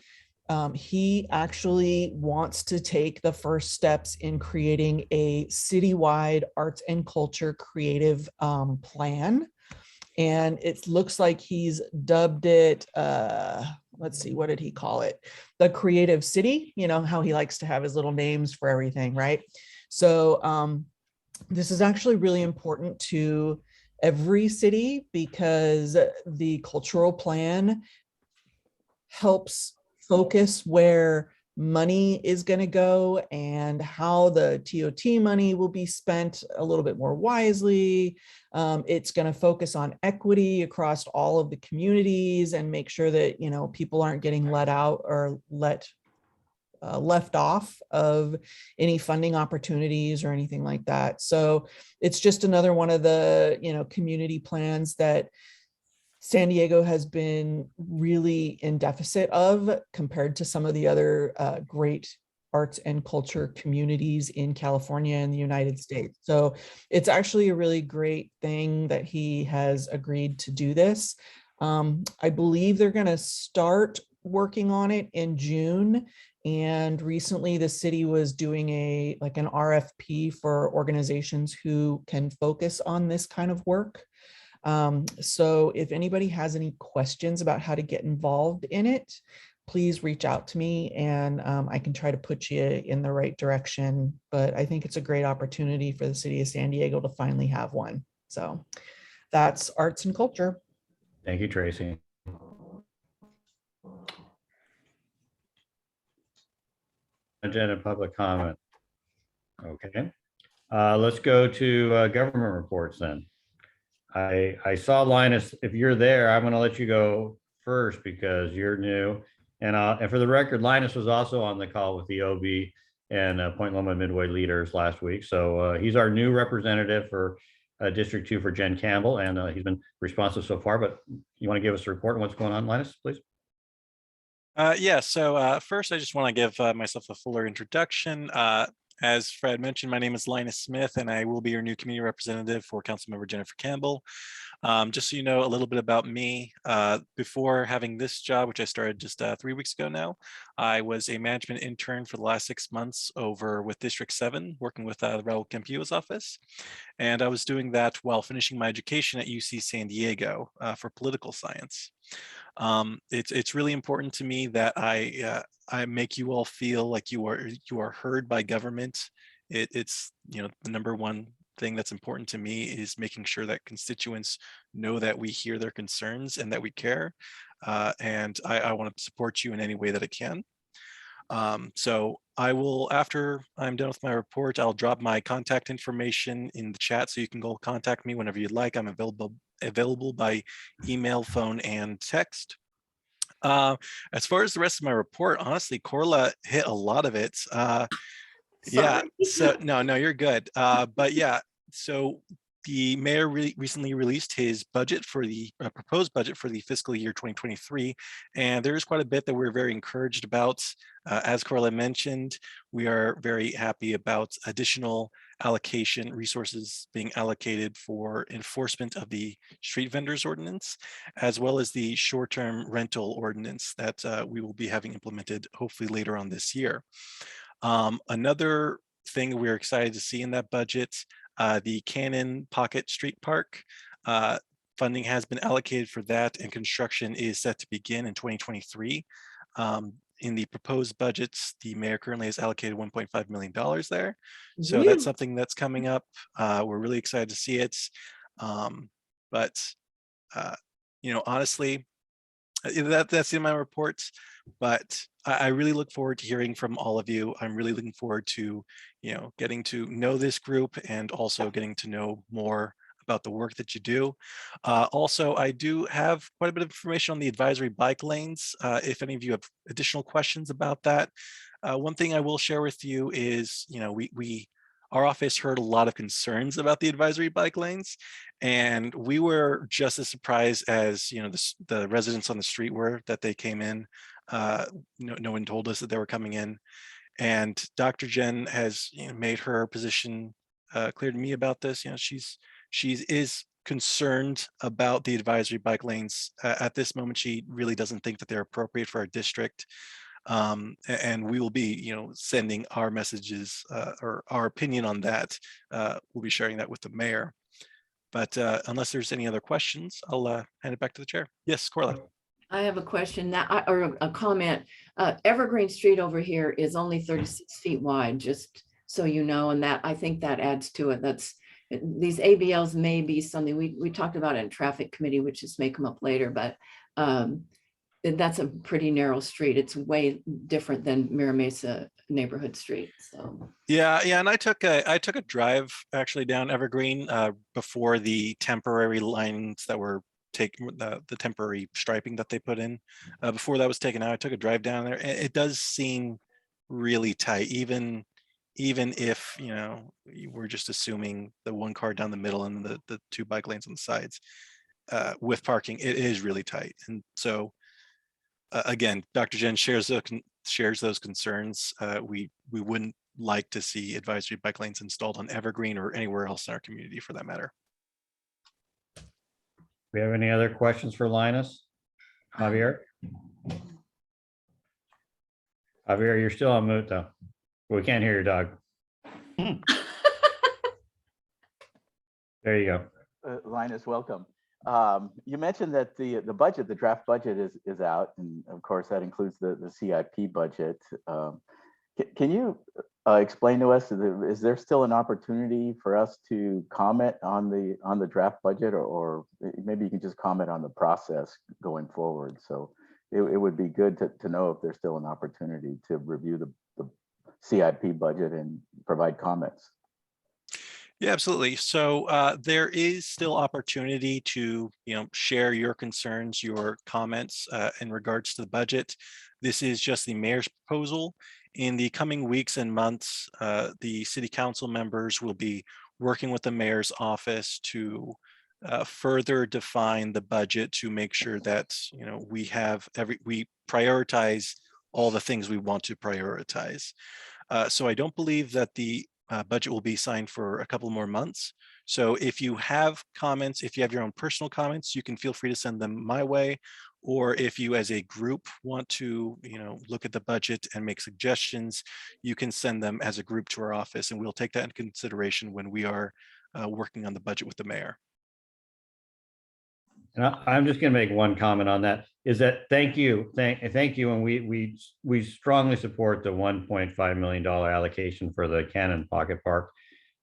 he actually wants to take the first steps in creating a citywide arts and culture creative plan. And it looks like he's dubbed it, let's see, what did he call it? The Creative City, how he likes to have his little names for everything, right? So this is actually really important to every city because the cultural plan helps focus where money is going to go and how the TOT money will be spent a little bit more wisely. It's going to focus on equity across all of the communities and make sure that, people aren't getting let out or left off of any funding opportunities or anything like that. So it's just another one of the, community plans that San Diego has been really in deficit of compared to some of the other great arts and culture communities in California and the United States. So it's actually a really great thing that he has agreed to do this. I believe they're going to start working on it in June. And recently the city was doing an RFP for organizations who can focus on this kind of work. So if anybody has any questions about how to get involved in it, please reach out to me and I can try to put you in the right direction. But I think it's a great opportunity for the city of San Diego to finally have one. So that's arts and culture. Thank you, Tracy. Agenda public comment. Okay. Let's go to government reports then. I saw Linus, if you're there, I'm going to let you go first because you're new. And for the record, Linus was also on the call with the OB and Point Loma Midway leaders last week. So he's our new representative for District 2 for Jen Campbell, and he's been responsive so far. But you want to give us a report on what's going on, Linus, please? Yeah, so first I just want to give myself a fuller introduction. As Fred mentioned, my name is Linus Smith, and I will be your new community representative for Councilmember Jennifer Campbell. Just so you know a little bit about me, before having this job, which I started just 3 weeks ago now, I was a management intern for the last 6 months over with District 7, working with Raul Campillo's office. And I was doing that while finishing my education at UC San Diego for political science. It's really important to me that I make you all feel like you are heard by government. It's the number one thing that's important to me is making sure that constituents know that we hear their concerns and that we care. And I want to support you in any way that I can. So I will, after I'm done with my report, I'll drop my contact information in the chat so you can go contact me whenever you'd like. I'm available by email, phone, and text. As far as the rest of my report, honestly, Corla hit a lot of it. Yeah, so no, you're good. But yeah, so the mayor recently released his budget for the proposed budget for the fiscal year 2023, and there is quite a bit that we're very encouraged about. As Corla mentioned, we are very happy about additional allocation resources being allocated for enforcement of the street vendors ordinance, as well as the short-term rental ordinance that we will be having implemented hopefully later on this year. Another thing we're excited to see in that budget, the Cannon Pocket Street Park, funding has been allocated for that, and construction is set to begin in 2023. In the proposed budgets, the mayor currently has allocated $1.5 million there. So that's something that's coming up. We're really excited to see it. Honestly, that's in my report, but I really look forward to hearing from all of you. I'm really looking forward to, getting to know this group and also getting to know more about the work that you do. Also, I do have quite a bit of information on the advisory bike lanes. If any of you have additional questions about that, one thing I will share with you is, our office heard a lot of concerns about the advisory bike lanes, and we were just as surprised as the residents on the street were that they came in. No one told us that they were coming in, and Dr. Jen has made her position clear to me about this. She is concerned about the advisory bike lanes. At this moment, she really doesn't think that they're appropriate for our district. And we will be, sending our messages or our opinion on that. We'll be sharing that with the mayor. But unless there's any other questions, I'll hand it back to the chair. Yes, Corla. I have a question now, or a comment. Evergreen Street over here is only 36 feet wide, just so you know, and that I think that adds to it. These ABLs may be something we talked about in traffic committee, which is may come up later, but that's a pretty narrow street. It's way different than Mira Mesa neighborhood street. So yeah, and I took a drive actually down Evergreen before the temporary lines that were the temporary striping that they put in. Before that was taken out, I took a drive down there. It does seem really tight, even if we're just assuming the one car down the middle and the two bike lanes on the sides with parking. It is really tight, and so again, Dr. Jen shares those concerns. We wouldn't like to see advisory bike lanes installed on Evergreen or anywhere else in our community for that matter. We have any other questions for Linus? Javier? Javier, you're still on mute though. We can't hear your dog. There you go. Linus, welcome. You mentioned that the budget, the draft budget is out, and of course that includes the CIP budget. Can you explain to us, is there still an opportunity for us to comment on the draft budget, or maybe you can just comment on the process going forward? So it would be good to know if there's still an opportunity to review the CIP budget and provide comments. Yeah, absolutely. So there is still opportunity to share your concerns, your comments in regards to the budget. This is just the mayor's proposal. In the coming weeks and months, the city council members will be working with the mayor's office to further define the budget to make sure that we prioritize all the things we want to prioritize. So I don't believe that the budget will be signed for a couple more months. So if you have comments, if you have your own personal comments, you can feel free to send them my way. Or if you as a group want to, look at the budget and make suggestions, you can send them as a group to our office, and we'll take that into consideration when we are working on the budget with the mayor. And I'm just going to make one comment on that, is that thank you. And we strongly support the $1.5 million allocation for the Cannon Pocket Park.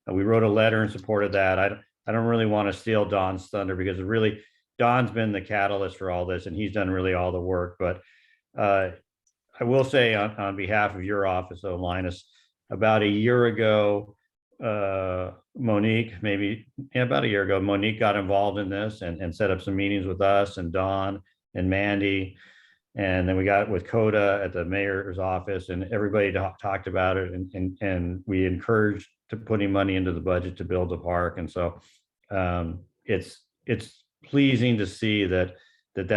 We wrote a letter in support of that. I don't really want to steal Don's thunder, because really Don's been the catalyst for all this, and he's done really all the work. But I will say on behalf of your office, though, Linus, about a year ago, Monique, about a year ago, Monique got involved in this and set up some meetings with us and Don and Mandy. And then we got with Coda at the mayor's office, and everybody talked about it, and we encouraged to putting money into the budget to build the park. And so it's pleasing to see that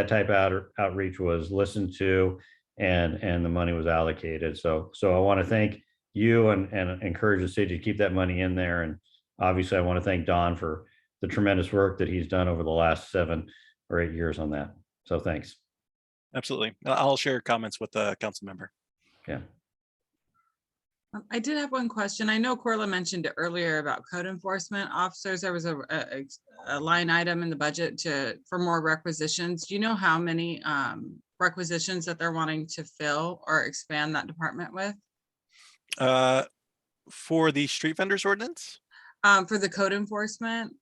type of outreach was listened to and the money was allocated. So I want to thank you and encourage the city to keep that money in there. And obviously I want to thank Don for the tremendous work that he's done over the last 7 or 8 years on that. So thanks. Absolutely. I'll share comments with the council member. Yeah. I did have one question. I know Corla mentioned it earlier about code enforcement officers. There was a line item in the budget for more requisitions. Do you know how many requisitions that they're wanting to fill or expand that department with? For the street vendors ordinance? For the code enforcement?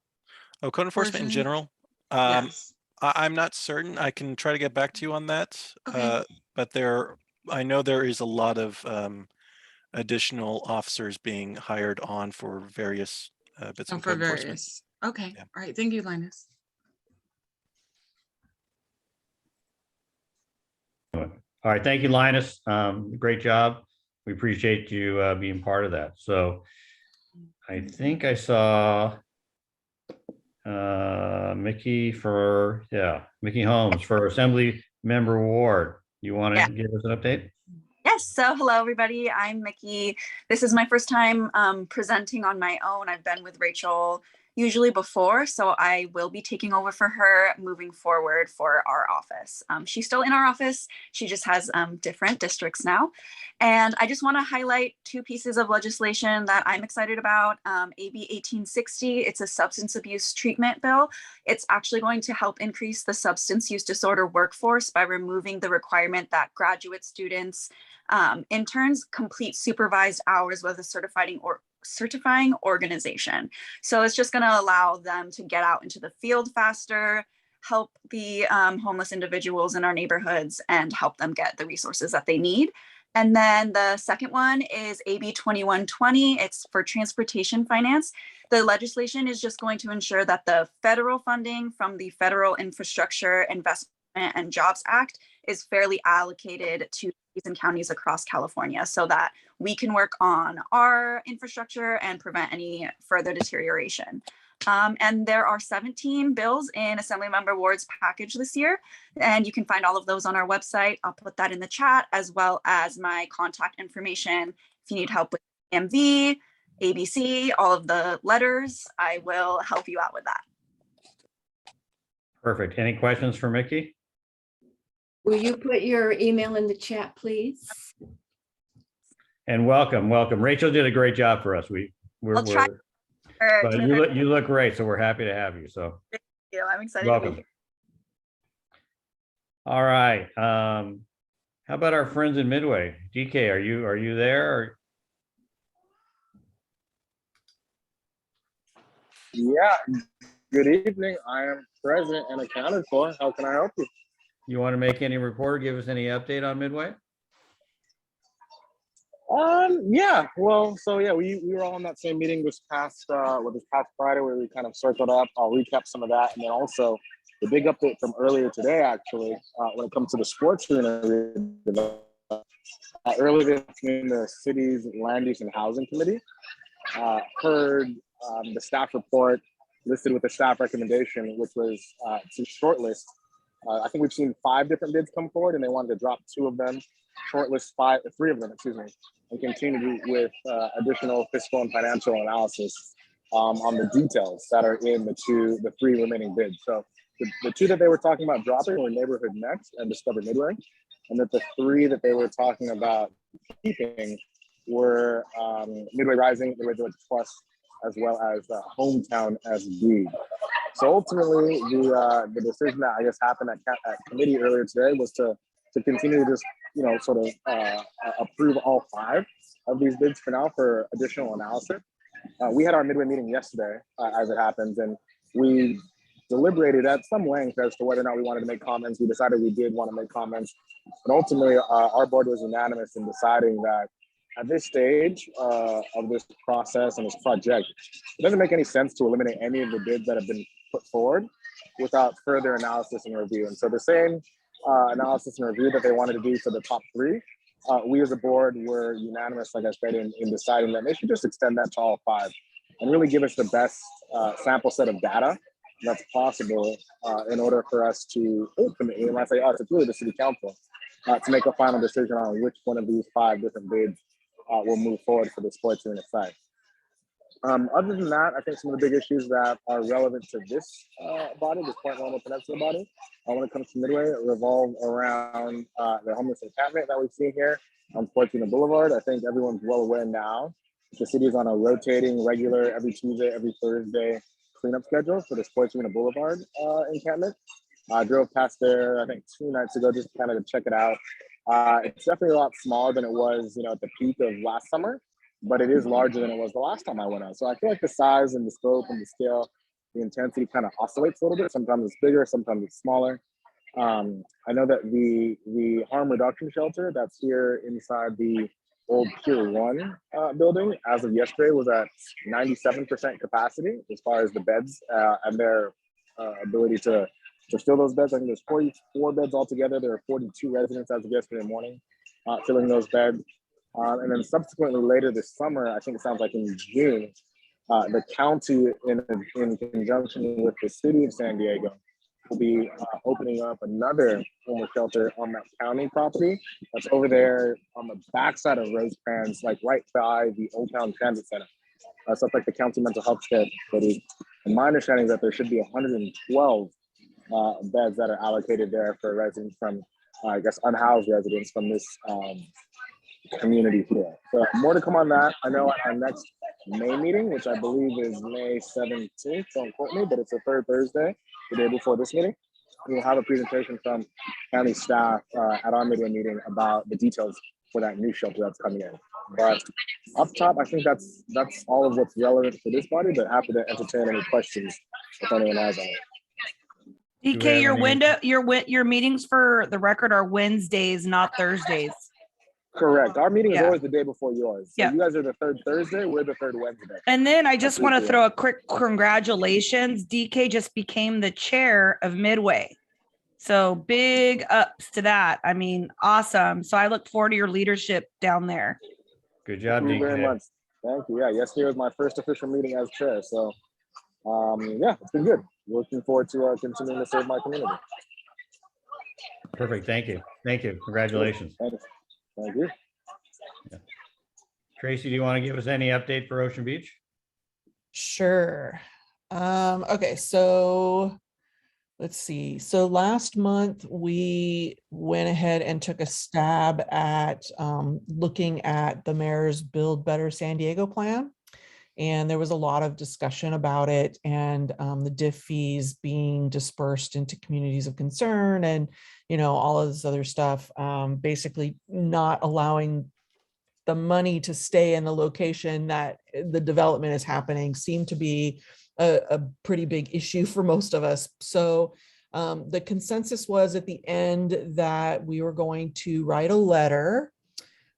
Oh, code enforcement in portion? general? Yes. I'm not certain. I can try to get back to you on that. Okay. But I know there is a lot of additional officers being hired on for various bits of For code enforcement. various. Okay. Yeah. All right. Thank you, Linus. All right. Thank you, Linus. Great job. We appreciate you being part of that. So I think I saw Mickey Holmes for Assembly Member Ward. You want to give us an update? Yes, so hello everybody, I'm Mickey. This is my first time presenting on my own. I've been with Rachel usually before, so I will be taking over for her moving forward for our office. She's still in our office, she just has different districts now. And I just want to highlight 2 pieces of legislation that I'm excited about. AB 1860, it's a substance abuse treatment bill. It's actually going to help increase the substance use disorder workforce by removing the requirement that graduate students, interns complete supervised hours with a certifying organization. So it's just going to allow them to get out into the field faster, help the homeless individuals in our neighborhoods, and help them get the resources that they need. And then the second one is AB 2120. It's for transportation finance. The legislation is just going to ensure that the federal funding from the Federal Infrastructure Investment and Jobs Act is fairly allocated to cities and counties across California, so that we can work on our infrastructure and prevent any further deterioration. And there are 17 bills in Assemblymember Ward's package this year, and you can find all of those on our website. I'll put that in the chat, as well as my contact information. If you need help with MV, ABC, all of the letters, I will help you out with that. Perfect. Any questions for Mickey? Will you put your email in the chat, please? And welcome. Rachel did a great job for us. I'll try. But you look great, so we're happy to have you. So thank you. I'm excited welcome. to be here. All right. How about our friends in Midway? DK, are you there? Yeah. Good evening. I am present and accounted for. How can I help you? You want to make any report? Give us any update on Midway? Yeah. Well, so yeah, we were all in that same meeting this past Friday where we kind of circled up. I'll recap some of that, and then also the big update from earlier today, actually, when it comes to the sports arena. Earlier this afternoon, the city's Land Use and Housing Committee heard the staff report listed with the staff recommendation, which was to shortlist I think we've seen 5 different bids come forward, and they wanted to drop 2 of them, shortlist 3 of them, excuse me, and continue with additional fiscal and financial analysis on the details that are in the 3 remaining bids. So the 2 that they were talking about dropping were Neighborhood Next and Discover Midway, and that the 3 that they were talking about keeping were Midway Rising, Midway Village Plus, as well as Hometown SD. So ultimately, the decision that I guess happened at committee earlier today was to continue to just sort of approve all 5 of these bids for now for additional analysis. We had our midway meeting yesterday, as it happens, and we deliberated at some length as to whether or not we wanted to make comments. We decided we did want to make comments, but ultimately our board was unanimous in deciding that at this stage of this process and this project, it doesn't make any sense to eliminate any of the bids that have been put forward without further analysis and review. And so the same analysis and review that they wanted to do for the top 3, we as a board were unanimous, like I said, in deciding that they should just extend that to all 5 and really give us the best sample set of data that's possible in order for us to ultimately, and when I say us, it's really the city council, to make a final decision on which one of these 5 different bids will move forward for the sports arena site. Other than that, I think some of the big issues that are relevant to this body, this Point Loma Peninsula body, when it comes to Midway, revolve around the homeless encampment that we've seen here on Sports Arena Boulevard. I think everyone's well aware now the city is on a rotating, regular, every Tuesday, every Thursday cleanup schedule for the Sports Arena Boulevard encampment. I drove past there, I think 2 nights ago, just kind of to check it out. It's definitely a lot smaller than it was, at the peak of last summer, but it is larger than it was the last time I went out. So I feel like the size and the scope and the scale, the intensity kind of oscillates a little bit. Sometimes it's bigger, sometimes it's smaller. I know that the harm reduction shelter that's here inside the old Pier 1 building, as of yesterday, was at 97% capacity as far as the beds and their ability to fill those beds. I think there's 44 beds altogether. There are 42 residents as of yesterday morning filling those beds. And then subsequently later this summer, I think it sounds like in June, the county in conjunction with the city of San Diego will be opening up another homeless shelter on that county property that's over there on the backside of Rosecrans, like right by the Old Town Transit Center. So it's like the county mental health care facility. And my understanding is that there should be 112 beds that are allocated there for residents from, I guess, unhoused residents from this community here. So more to come on that. I know at our next May meeting, which I believe is May 17th, don't quote me, but it's the 3rd Thursday, the day before this meeting, we'll have a presentation from county staff at our midway meeting about the details for that new shelter that's coming in. But up top, I think that's all of what's relevant for this body, but happy to entertain any questions if anyone has any. DK, your meetings for the record are Wednesdays, not Thursdays. Correct. Our meeting is always the day before yours. So you guys are the 3rd Thursday, we're the 3rd Wednesday. And then I just want to throw a quick congratulations. DK just became the chair of Midway. So big ups to that. I mean, awesome. So I look forward to your leadership down there. Good job, Thank you very DK. much. Thank you. Yeah, yesterday was my first official meeting as chair. So yeah, it's been good. Looking forward to continuing to serve my community. Perfect. Thank you. Thank you. Congratulations. Thank you. Yeah. Tracy, do you want to give us any update for Ocean Beach? Sure. Okay, so let's see. So last month we went ahead and took a stab at looking at the mayor's Build Better San Diego plan. And there was a lot of discussion about it and the DIF fees being dispersed into communities of concern and, all of this other stuff, basically not allowing the money to stay in the location that the development is happening seemed to be a pretty big issue for most of us. So the consensus was at the end that we were going to write a letter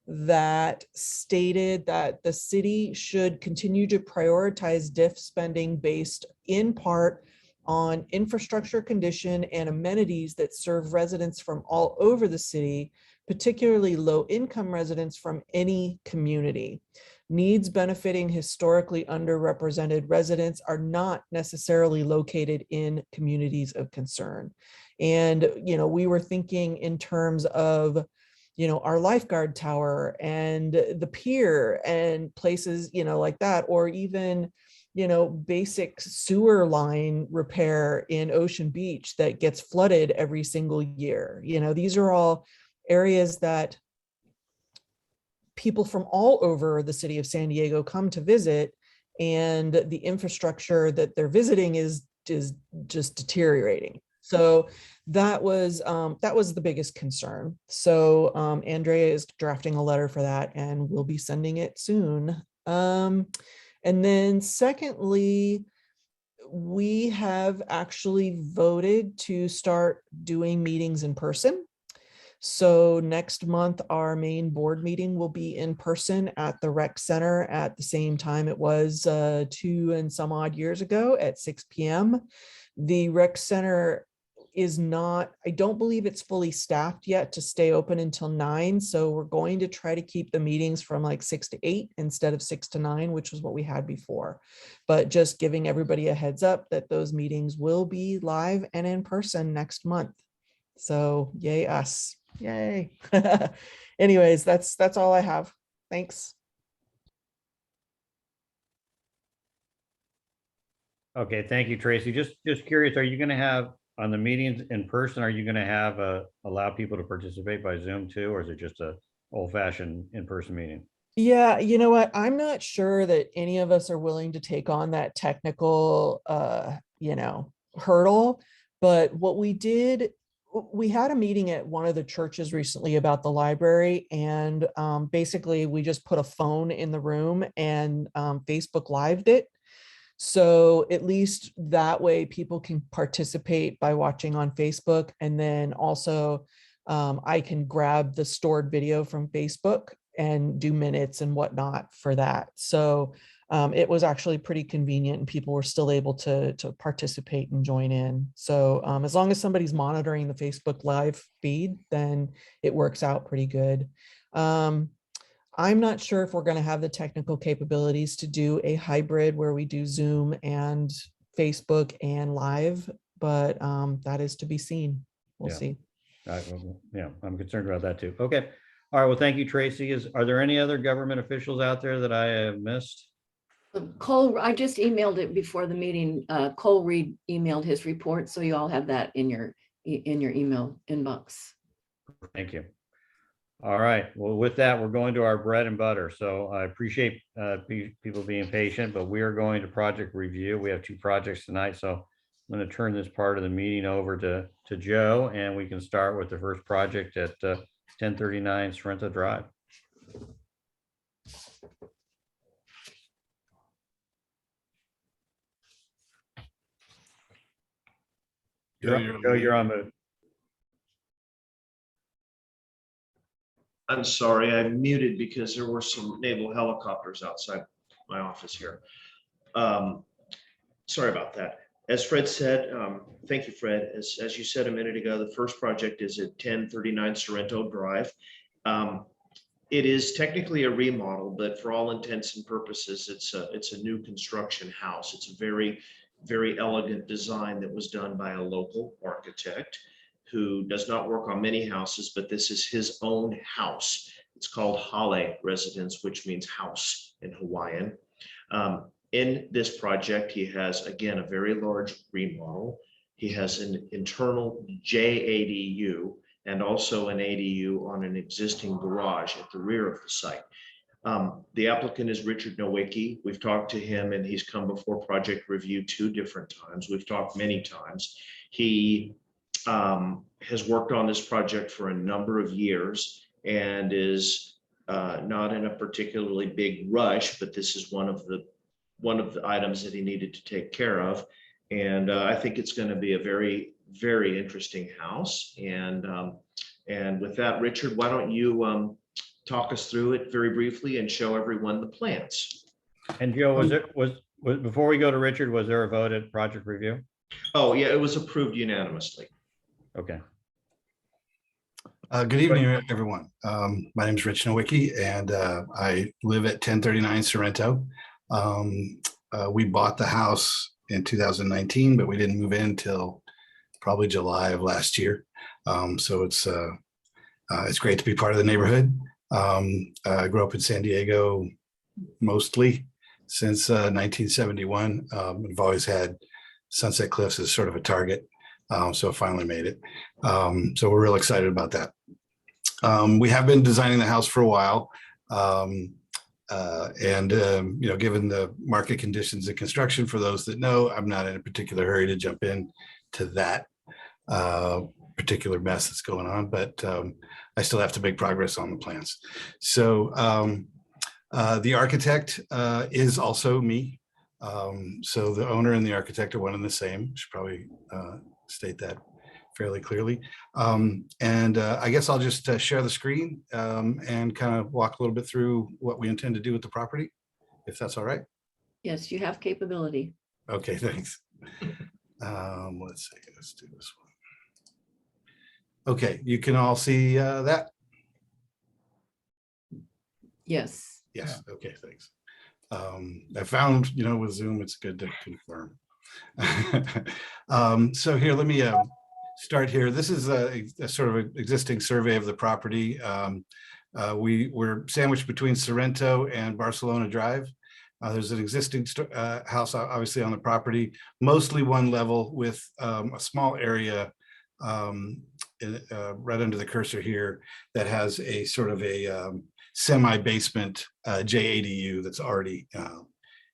that stated that the city should continue to prioritize DIF spending based in part on infrastructure condition and amenities that serve residents from all over the city, particularly low-income residents from any community. needs benefiting historically underrepresented residents are not necessarily located in communities of concern. And, we were thinking in terms of, our lifeguard tower and the pier and places, like that, or even, basic sewer line repair in Ocean Beach that gets flooded every single year. These are all areas that people from all over the city of San Diego come to visit, and the infrastructure that they're visiting is just deteriorating. So that was the biggest concern. So Andrea is drafting a letter for that, and we'll be sending it soon. And then secondly, we have actually voted to start doing meetings in person. So next month, our main board meeting will be in person at the rec center at the same time it was 2 and some odd years ago at 6 p.m. The rec center is not, I don't believe it's fully staffed yet to stay open until 9. So we're going to try to keep the meetings from like 6 to 8 instead of 6 to 9, which was what we had before. But just giving everybody a heads up that those meetings will be live and in person next month. So yay us. Yay. Anyways, that's all I have. Thanks. Okay, thank you, Tracy. Just curious, are you going to have on the meetings in person, are you going to have allow people to participate by Zoom too, or is it just a old-fashioned in-person meeting? Yeah, you know what? I'm not sure that any of us are willing to take on that technical hurdle. But what we did, we had a meeting at one of the churches recently about the library, and basically we just put a phone in the room and Facebook Lived it. So at least that way people can participate by watching on Facebook. And then also I can grab the stored video from Facebook and do minutes and whatnot for that. So it was actually pretty convenient, and people were still able to participate and join in. So as long as somebody's monitoring the Facebook Live feed, then it works out pretty good. I'm not sure if we're going to have the technical capabilities to do a hybrid where we do Zoom and Facebook and live, but that is to be seen. We'll see. Yeah, I'm concerned about that too. Okay. All right. Well, thank you, Tracy. Are there any other government officials out there that I have missed? Cole, I just emailed it before the meeting. Cole Reed emailed his report, so you all have that in your email inbox. Thank you. All right. Well, with that, we're going to our bread and butter. So I appreciate people being patient, but we are going to project review. We have 2 projects tonight, so I'm going to turn this part of the meeting over to Joe, and we can start with the first project at 1039 Sorrento Drive. Joe, you're on mute. I'm sorry, I muted because there were some naval helicopters outside my office here. Sorry about that. As Fred said, thank you, Fred. As you said a minute ago, the first project is at 1039 Sorrento Drive. It is technically a remodel, but for all intents and purposes, it's a new construction house. It's a very, very elegant design that was done by a local architect who does not work on many houses, but this is his own house. It's called Hale Residence, which means house in Hawaiian. In this project, he has, again, a very large remodel. He has an internal JADU and also an ADU on an existing garage at the rear of the site. The applicant is Richard Nowicki. We've talked to him, and he's come before project review 2 different times. We've talked many times. He has worked on this project for a number of years and is not in a particularly big rush, but this is one of the items that he needed to take care of. And I think it's going to be a very, very interesting house. And with that, Richard, why don't you talk us through it very briefly and show everyone the plans. And Joe, was before we go to Richard, was there a vote at project review? Oh, yeah, it was approved unanimously. Okay. Good evening, everyone. My name is Rich Nowicki, and I live at 1039 Sorrento. We bought the house in 2019, but we didn't move in till probably July of last year. So it's great to be part of the neighborhood. I grew up in San Diego mostly since 1971. We've always had Sunset Cliffs as sort of a target. So I finally made it. So we're real excited about that. We have been designing the house for a while. Given the market conditions and construction, for those that know, I'm not in a particular hurry to jump in to that particular mess that's going on, but I still have to make progress on the plans. So the architect is also me. So the owner and the architect are one and the same. Should probably state that fairly clearly. I guess I'll just share the screen and kind of walk a little bit through what we intend to do with the property, if that's all right. Yes, you have capability. Okay, thanks. Let's see, let's do this one. Okay, you can all see that? Yes. Yes, okay, thanks. I found, with Zoom, it's good to confirm. So here, let me start here. This is a sort of an existing survey of the property. We're sandwiched between Sorrento and Barcelona Drive. There's an existing house, obviously, on the property, mostly one level with a small area right under the cursor here that has a sort of a semi-basement JADU that's already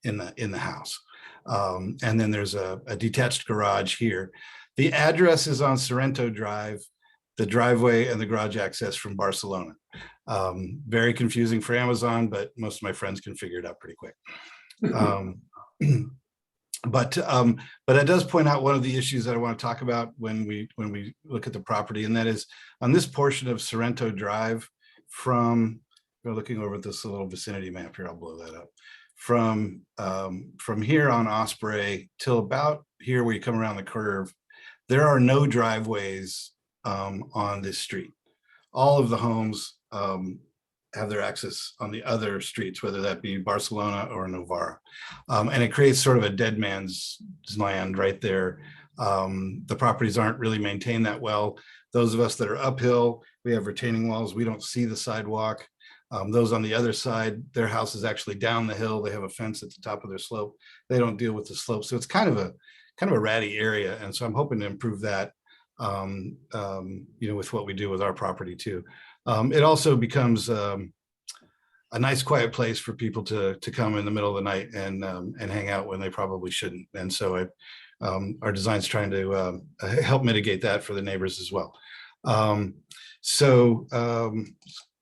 in the house. And then there's a detached garage here. The address is on Sorrento Drive, the driveway and the garage access from Barcelona. Very confusing for Amazon, but most of my friends can figure it out pretty quick. But it does point out one of the issues that I want to talk about when we look at the property, and that is on this portion of Sorrento Drive from, we're looking over at this little vicinity map here, I'll blow that up. From here on Osprey till about here where you come around the curve, there are no driveways on this street. All of the homes have their access on the other streets, whether that be Barcelona or Novara. And it creates sort of a dead man's land right there. The properties aren't really maintained that well. Those of us that are uphill, we have retaining walls. We don't see the sidewalk. Those on the other side, their house is actually down the hill. They have a fence at the top of their slope. They don't deal with the slope. So it's kind of a ratty area. And so I'm hoping to improve that, with what we do with our property too. It also becomes a nice quiet place for people to come in the middle of the night and hang out when they probably shouldn't. And so our design's trying to help mitigate that for the neighbors as well.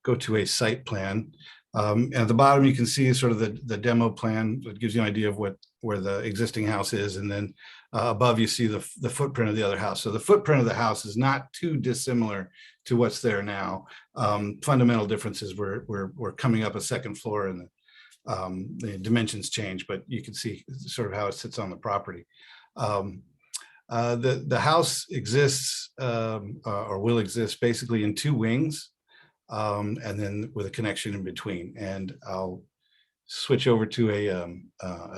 Go to a site plan. At the bottom, you can see sort of the demo plan that gives you an idea of where the existing house is. And then above, you see the footprint of the other house. So the footprint of the house is not too dissimilar to what's there now. Fundamental differences, we're coming up a second floor and the dimensions change, but you can see sort of how it sits on the property. The house exists or will exist basically in two wings. And then with a connection in between. And I'll switch over to a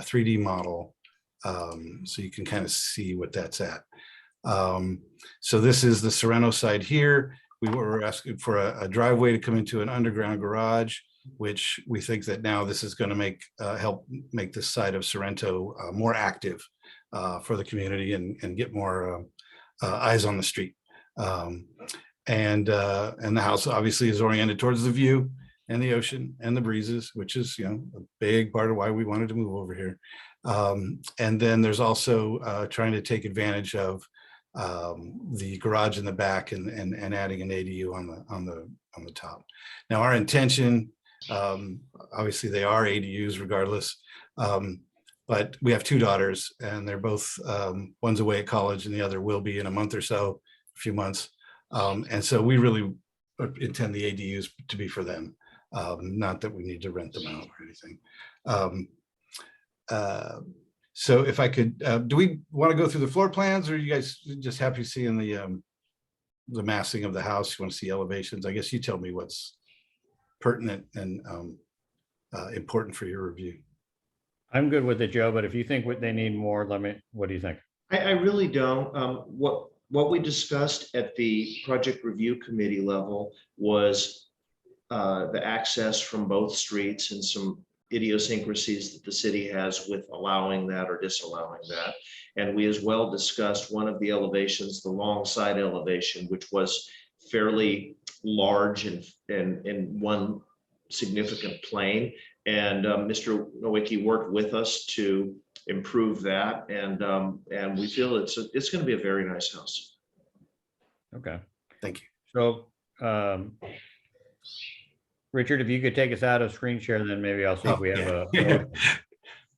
3D model so you can kind of see what that's at. So this is the Sorrento side here. We were asking for a driveway to come into an underground garage, which we think that now this is going to help make this side of Sorrento more active for the community and get more eyes on the street. And the house obviously is oriented towards the view and the ocean and the breezes, which is, a big part of why we wanted to move over here. And then there's also trying to take advantage of the garage in the back and adding an ADU on the top. Now our intention, obviously they are ADUs regardless, but we have two daughters and they're both, one's away at college and the other will be in a month or so, a few months. And so we really intend the ADUs to be for them, not that we need to rent them out or anything. So if I could, do we want to go through the floor plans or are you guys just happy seeing the the massing of the house, you want to see elevations. I guess you tell me what's pertinent and important for your review. I'm good with it, Joe, but if you think they need more, what do you think? I really don't. What we discussed at the project review committee level was the access from both streets and some idiosyncrasies that the city has with allowing that or disallowing that. And we as well discussed one of the elevations, the long side elevation, which was fairly large and in one significant plane. And Mr. Nowicki worked with us to improve that. And we feel it's going to be a very nice house. Okay. Thank you. So, Richard, if you could take us out of screen share, then maybe I'll see if we have a.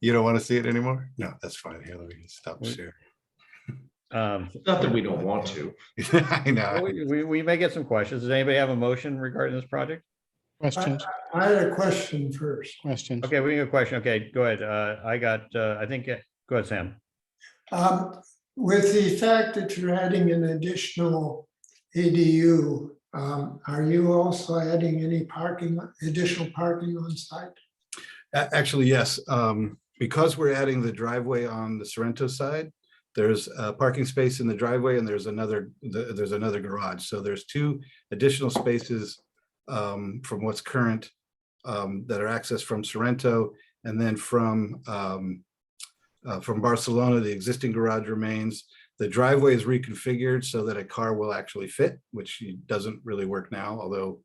You don't want to see it anymore? No, that's fine. Here, let me stop share. Not that we don't want to. I know. We may get some questions. Does anybody have a motion regarding this project? Questions? I had a question first. Questions? Okay, we got a question. Okay, go ahead. I think, go ahead, Sam. With the fact that you're adding an additional ADU, are you also adding any additional parking on site? Actually, yes. Because we're adding the driveway on the Sorrento side, there's a parking space in the driveway and there's another garage. So there's 2 additional spaces from what's current that are accessed from Sorrento, and then from Barcelona, the existing garage remains. The driveway is reconfigured so that a car will actually fit, which doesn't really work now, although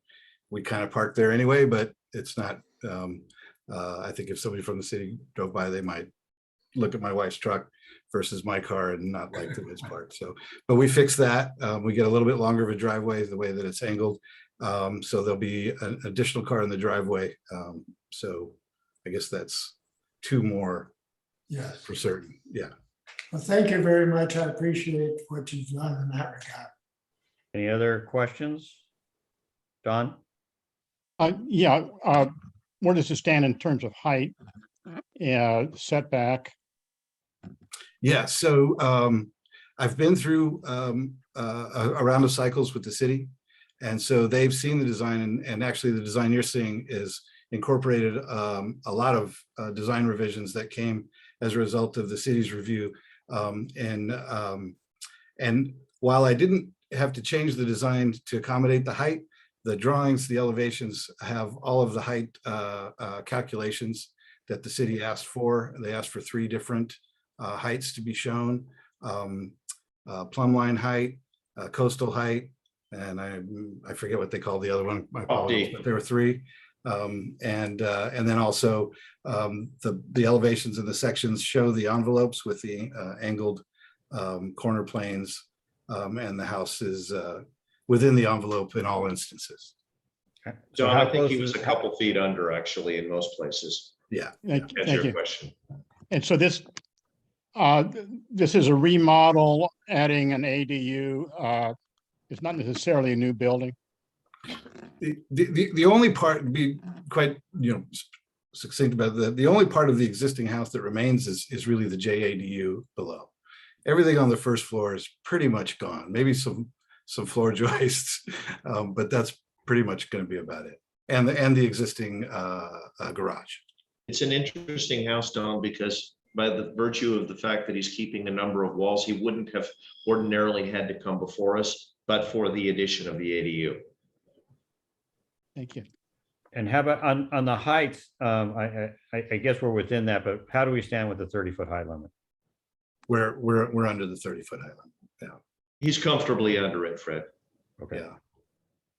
we kind of park there anyway, but it's not, I think if somebody from the city drove by, they might look at my wife's truck versus my car and not like the way it's parked. So, but we fixed that. We get a little bit longer of a driveway the way that it's angled. So there'll be an additional car in the driveway. So I guess that's 2 more. Yes. For certain. Yeah. Well, thank you very much. I appreciate what you've done in that regard. Any other questions? Don? Yeah, where does it stand in terms of height, setback? Yeah, so I've been through a round of cycles with the city. And so they've seen the design, and actually the design you're seeing is incorporated a lot of design revisions that came as a result of the city's review. And while I didn't have to change the design to accommodate the height, the drawings, the elevations have all of the height calculations that the city asked for. They asked for 3 different heights to be shown: plumb line height, coastal height, and I forget what they call the other one. My apologies, but there were 3. And then also the elevations in the sections show the envelopes with the angled corner planes, and the house is within the envelope in all instances. So I think he was a couple feet under actually in most places. Yeah. Thank That's your you. question. And so this is a remodel, adding an ADU. It's not necessarily a new building. The only part, to be quite succinct about that, the only part of the existing house that remains is really the JADU below. Everything on the first floor is pretty much gone. Maybe some floor joists, but that's pretty much going to be about it. And the existing garage. It's an interesting house, Don, because by the virtue of the fact that he's keeping a number of walls, he wouldn't have ordinarily had to come before us, but for the addition of the ADU. Thank you. And how about on the heights? I guess we're within that, but how do we stand with the 30-foot height limit? We're under the 30-foot height limit. Yeah. He's comfortably under it, Fred. Okay.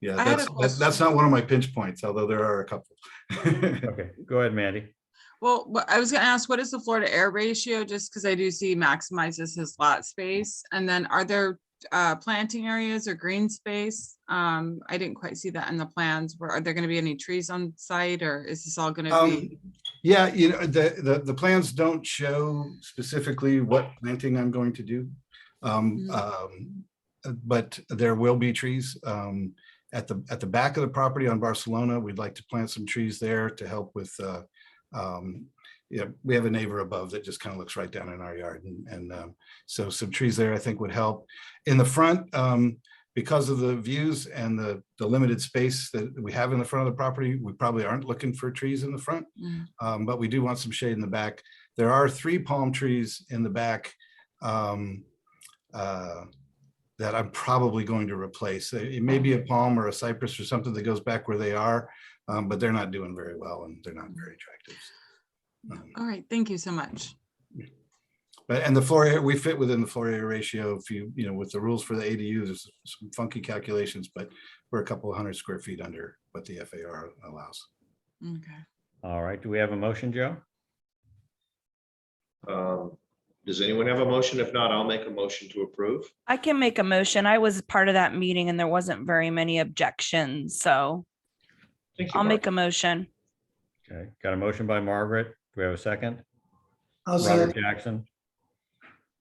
Yeah. That's not one of my pinch points, although there are a couple. Okay, go ahead, Mandy. Well, I was going to ask, what is the floor to air ratio? Just because I do see maximizes his lot space. And then are there planting areas or green space? I didn't quite see that in the plans. Are there going to be any trees on site, or is this all going to be? Yeah, the plans don't show specifically what planting I'm going to do. But there will be trees at the back of the property on Barcelona. We'd like to plant some trees there to help with we have a neighbor above that just kind of looks right down in our yard, and so some trees there I think would help. In the front, because of the views and the limited space that we have in the front of the property, we probably aren't looking for trees in the front. But we do want some shade in the back. There are 3 palm trees in the back that I'm probably going to replace. It may be a palm or a cypress or something that goes back where they are, but they're not doing very well and they're not very attractive. All right, thank you so much. And the floor area, we fit within the floor area ratio. If you know, with the rules for the ADU, there's some funky calculations, but we're a couple of 100 square feet under what the FAR allows. Okay. All right, do we have a motion, Joe? Does anyone have a motion? If not, I'll make a motion to approve. I can make a motion. I was part of that meeting and there wasn't very many objections, so Thank you, I'll make Mark. a motion. Okay, got a motion by Margaret. Do we have a second? I'll Robert second. Jackson.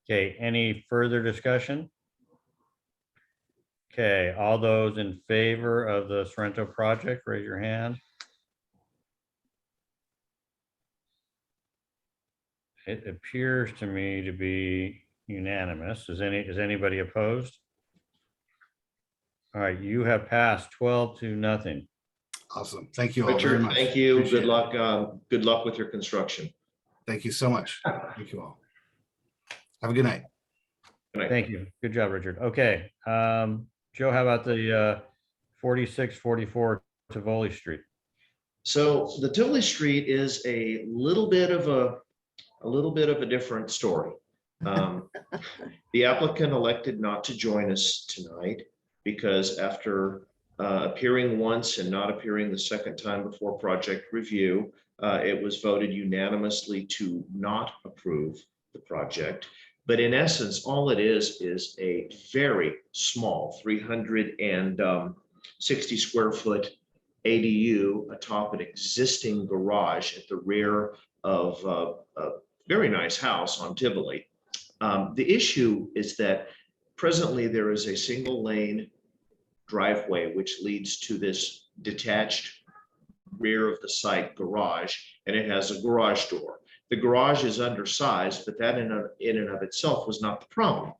Okay, any further discussion? Okay, all those in favor of the Sorrento project, raise your hand. It appears to me to be unanimous. Is anybody opposed? All right, you have passed 12-0. Awesome. Thank you all very Richard, much. thank you. Appreciate Good it. luck. Good luck with your construction. Thank you so much. Thank you all. Have a good night. Good night. Thank you. Good job, Richard. Okay, Joe, how about the 4644 Tivoli Street? So the Tivoli Street is a little bit of a different story. The applicant elected not to join us tonight because after appearing once and not appearing the second time before project review, it was voted unanimously to not approve the project. But in essence, all it is a very small 360 square foot ADU atop an existing garage at the rear of a very nice house on Tivoli. The issue is that presently there is a single lane driveway which leads to this detached rear of the site garage, and it has a garage door. The garage is undersized, but that in and of itself was not the problem.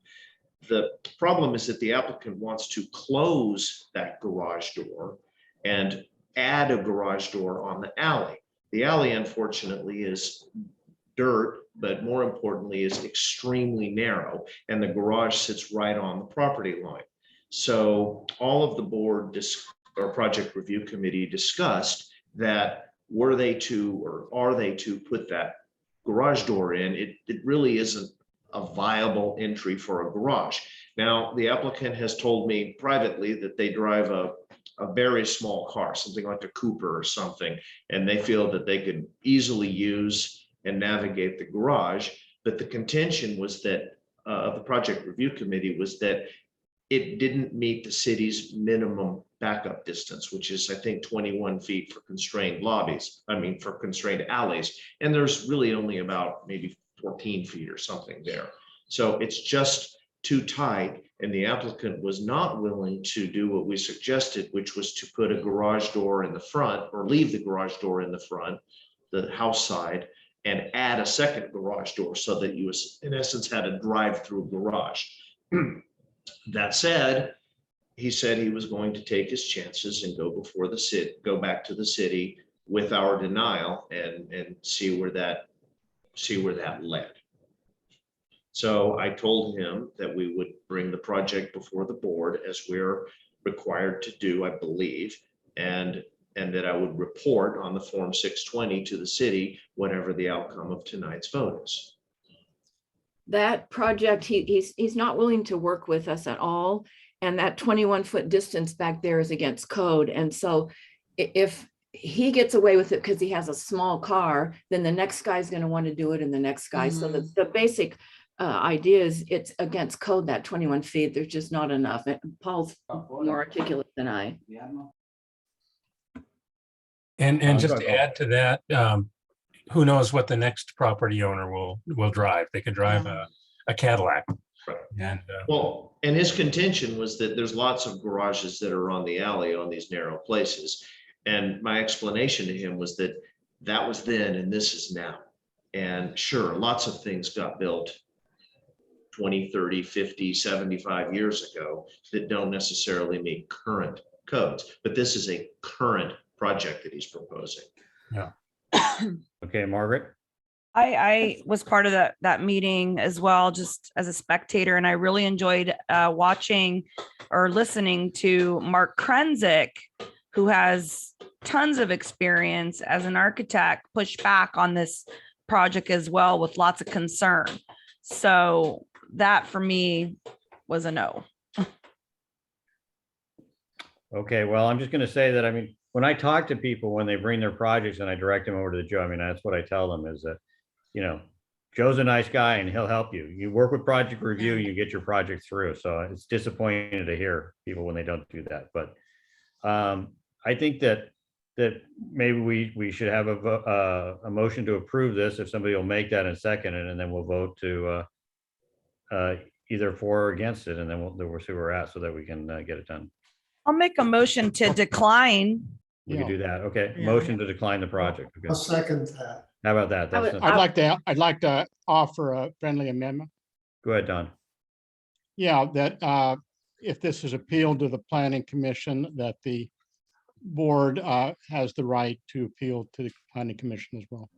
The problem is that the applicant wants to close that garage door and add a garage door on the alley. The alley, unfortunately, is dirt, but more importantly, is extremely narrow, and the garage sits right on the property line. So all of the board or project review committee discussed that were they to, or are they to put that garage door in, it really isn't a viable entry for a garage. Now, the applicant has told me privately that they drive a very small car, something like a Cooper or something, and they feel that they could easily use and navigate the garage. But the contention was that of the project review committee was that it didn't meet the city's minimum backup distance, which is, I think, 21 feet for constrained for constrained alleys. And there's really only about maybe 14 feet or something there. So it's just too tight. And the applicant was not willing to do what we suggested, which was to put a garage door in the front or leave the garage door in the front, the house side, and add a second garage door so that you, in essence, had a drive-through garage. That said, he said he was going to take his chances and go back to the city with our denial and see where that led. So I told him that we would bring the project before the board as we're required to do, I believe, and that I would report on the Form 620 to the city, whatever the outcome of tonight's vote is. That project, he's not willing to work with us at all. And that 21-foot distance back there is against code. And so if he gets away with it because he has a small car, then the next guy's going to want to do it and the next guy. So the basic idea is it's against code, that 21 feet. There's just not enough. Paul's more articulate than I. And just to add to that, who knows what the next property owner will drive? They could drive a Cadillac. And and his contention was that there's lots of garages that are on the alley on these narrow places. And my explanation to him was that was then and this is now. And sure, lots of things got built 20, 30, 50, 75 years ago that don't necessarily meet current codes. But this is a current project that he's proposing. Yeah. Okay, Margaret? I was part of that meeting as well, just as a spectator, and I really enjoyed watching or listening to Mark Krenzik, who has tons of experience as an architect, push back on this project as well with lots of concern. So that for me was a no. Okay, well, I'm just gonna say that, I mean, when I talk to people, when they bring their projects and I direct them over to Joe, I mean, that's what I tell them is that, you know, Joe's a nice guy and he'll help you. You work with project review, you get your project through. So it's disappointing to hear people when they don't do that. But I think that maybe we should have a motion to approve this. If somebody will make that and second it, and then we'll vote to either for or against it, and then we'll see where we're at so that we can get it done. I'll make a motion to decline. We can do that. Okay, Yeah. motion to decline the project. Okay. I'll second that. How about that? I would- That's I'd like to offer a friendly amendment. go ahead, Don. Yeah, that if this is appealed to the planning commission, that the board has the right to appeal to the planning commission as well.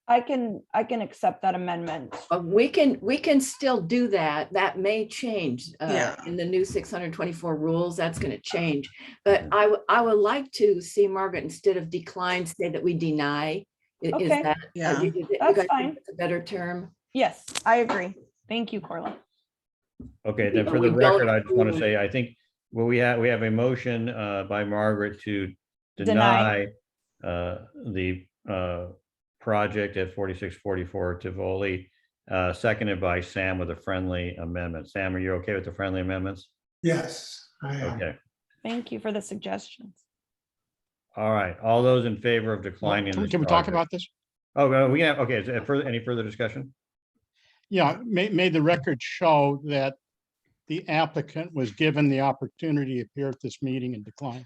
I can accept that amendment. We can still do that. That may change Yeah. in the new 624 rules. That's going to change. But I would like to see Margaret, instead of decline, say that we deny. Is Okay. that? Yeah. you That's guys think fine. it's a better term? Yes, I agree. Thank you, Corla. Okay, then But for the we don't record, I just want to approve- say, I think, well, we have a motion by Margaret to Deny. deny the project at 4644 Tivoli, seconded by Sam with a friendly amendment. Sam, are you okay with the friendly amendments? Yes, I am. Okay, Thank you for the suggestions. all right. All those in favor of declining Can this can we talk project? about this? Oh, no, we have, okay, is there any further discussion? Yeah, may the record show that the applicant was given the opportunity to appear at this meeting and decline.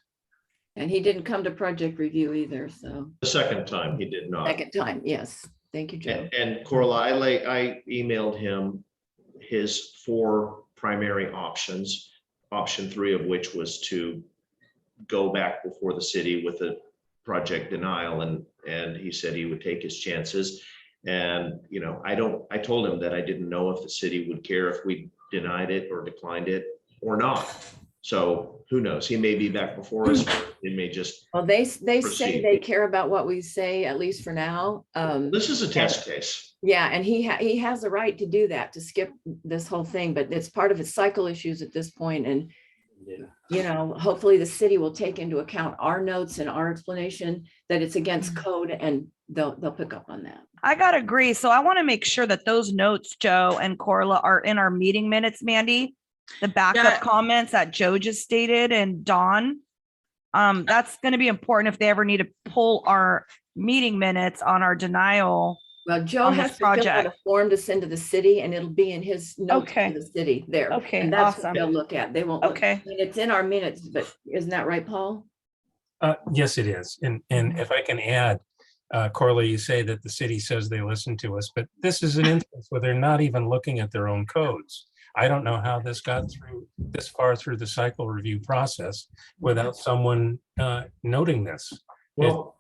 And he didn't come to project review either, so The second time he did not. second time, yes. Thank you, Joe. And Corla, I emailed him his 4 primary options, option 3 of which was to go back before the city with a project denial, and he said he would take his chances. And, you know, I told him that I didn't know if the city would care if we denied it or declined it or not. So who knows? He may be back before us. It may just, Well, they say proceed. they care about what we say, at least for now. this is a test case. Yeah, and he has the right to do that, to skip this whole thing, but it's part of his cycle issues at this point. And, you know, hopefully the city will take into account our notes and our explanation that it's against code, and they'll pick up on that. I gotta agree. So I want to make sure that those notes, Joe and Corla, are in our meeting minutes, Mandy. The backup Yeah. comments that Joe just stated and Dawn. That's going to be important if they ever need to pull our meeting minutes on our denial. Well, Joe On this has to fill out a project. form to send to the city, and it'll be in his notes Okay. to the city there. Okay, And that's what awesome. they'll look at. They won't. Okay. I mean, it's in our minutes, but isn't that right, Paul? Yes, it is. And if I can add, Corley, you say that the city says they listen to us, but this is an instance where they're not even looking at their own codes. I don't know how this got through this far through the cycle review process without someone noting this. Well,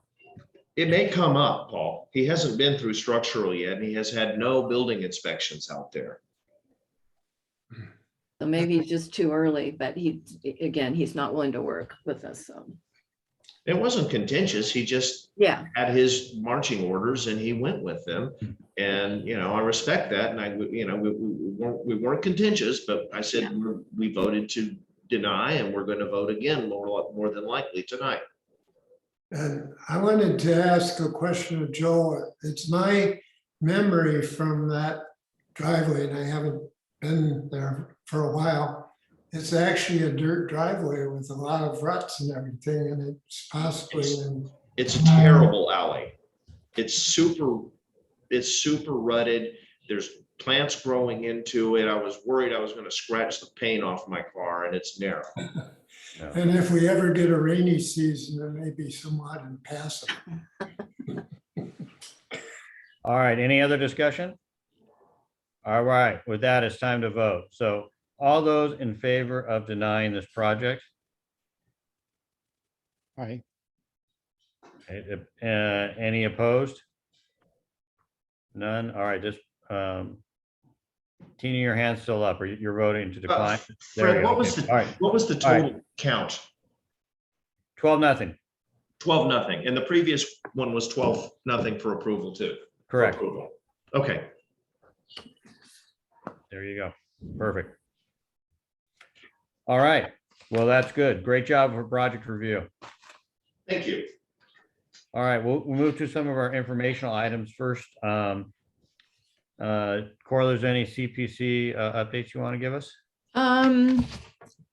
it may come up, Paul. He hasn't been through structural yet, and he has had no building inspections out there. So maybe it's just too early, but he's not willing to work with us, so. It wasn't contentious. He just Yeah, had his marching orders and he went with them. And, you know, I respect that. And we weren't contentious, but I said, we voted to deny, and we're going to vote again more than likely tonight. And I wanted to ask a question of Joe. It's my memory from that driveway, and I haven't been there for a while. It's actually a dirt driveway with a lot of ruts and everything, and it's possibly It's a terrible alley. It's super rutted. There's plants growing into it. I was worried I was going to scratch the paint off my car, and it's narrow. And if we ever get a rainy season, it may be somewhat impassable. All right, any other discussion? All right, with that, it's time to vote. So all those in favor of denying this project? Aye. Any opposed? None. All right, just Tina, your hand's still up, or you're voting to decline? There you Fred, go. what was Okay. the, All right. what was the All right. total count? 12-0. 12-0. And the previous one was 12-0 for approval too. For Correct. approval. Okay. There you go. Perfect. All right. Well, that's good. Great job for project review. Thank you. All right, we'll move to some of our informational items first. Cora, is any CPC updates you want to give us?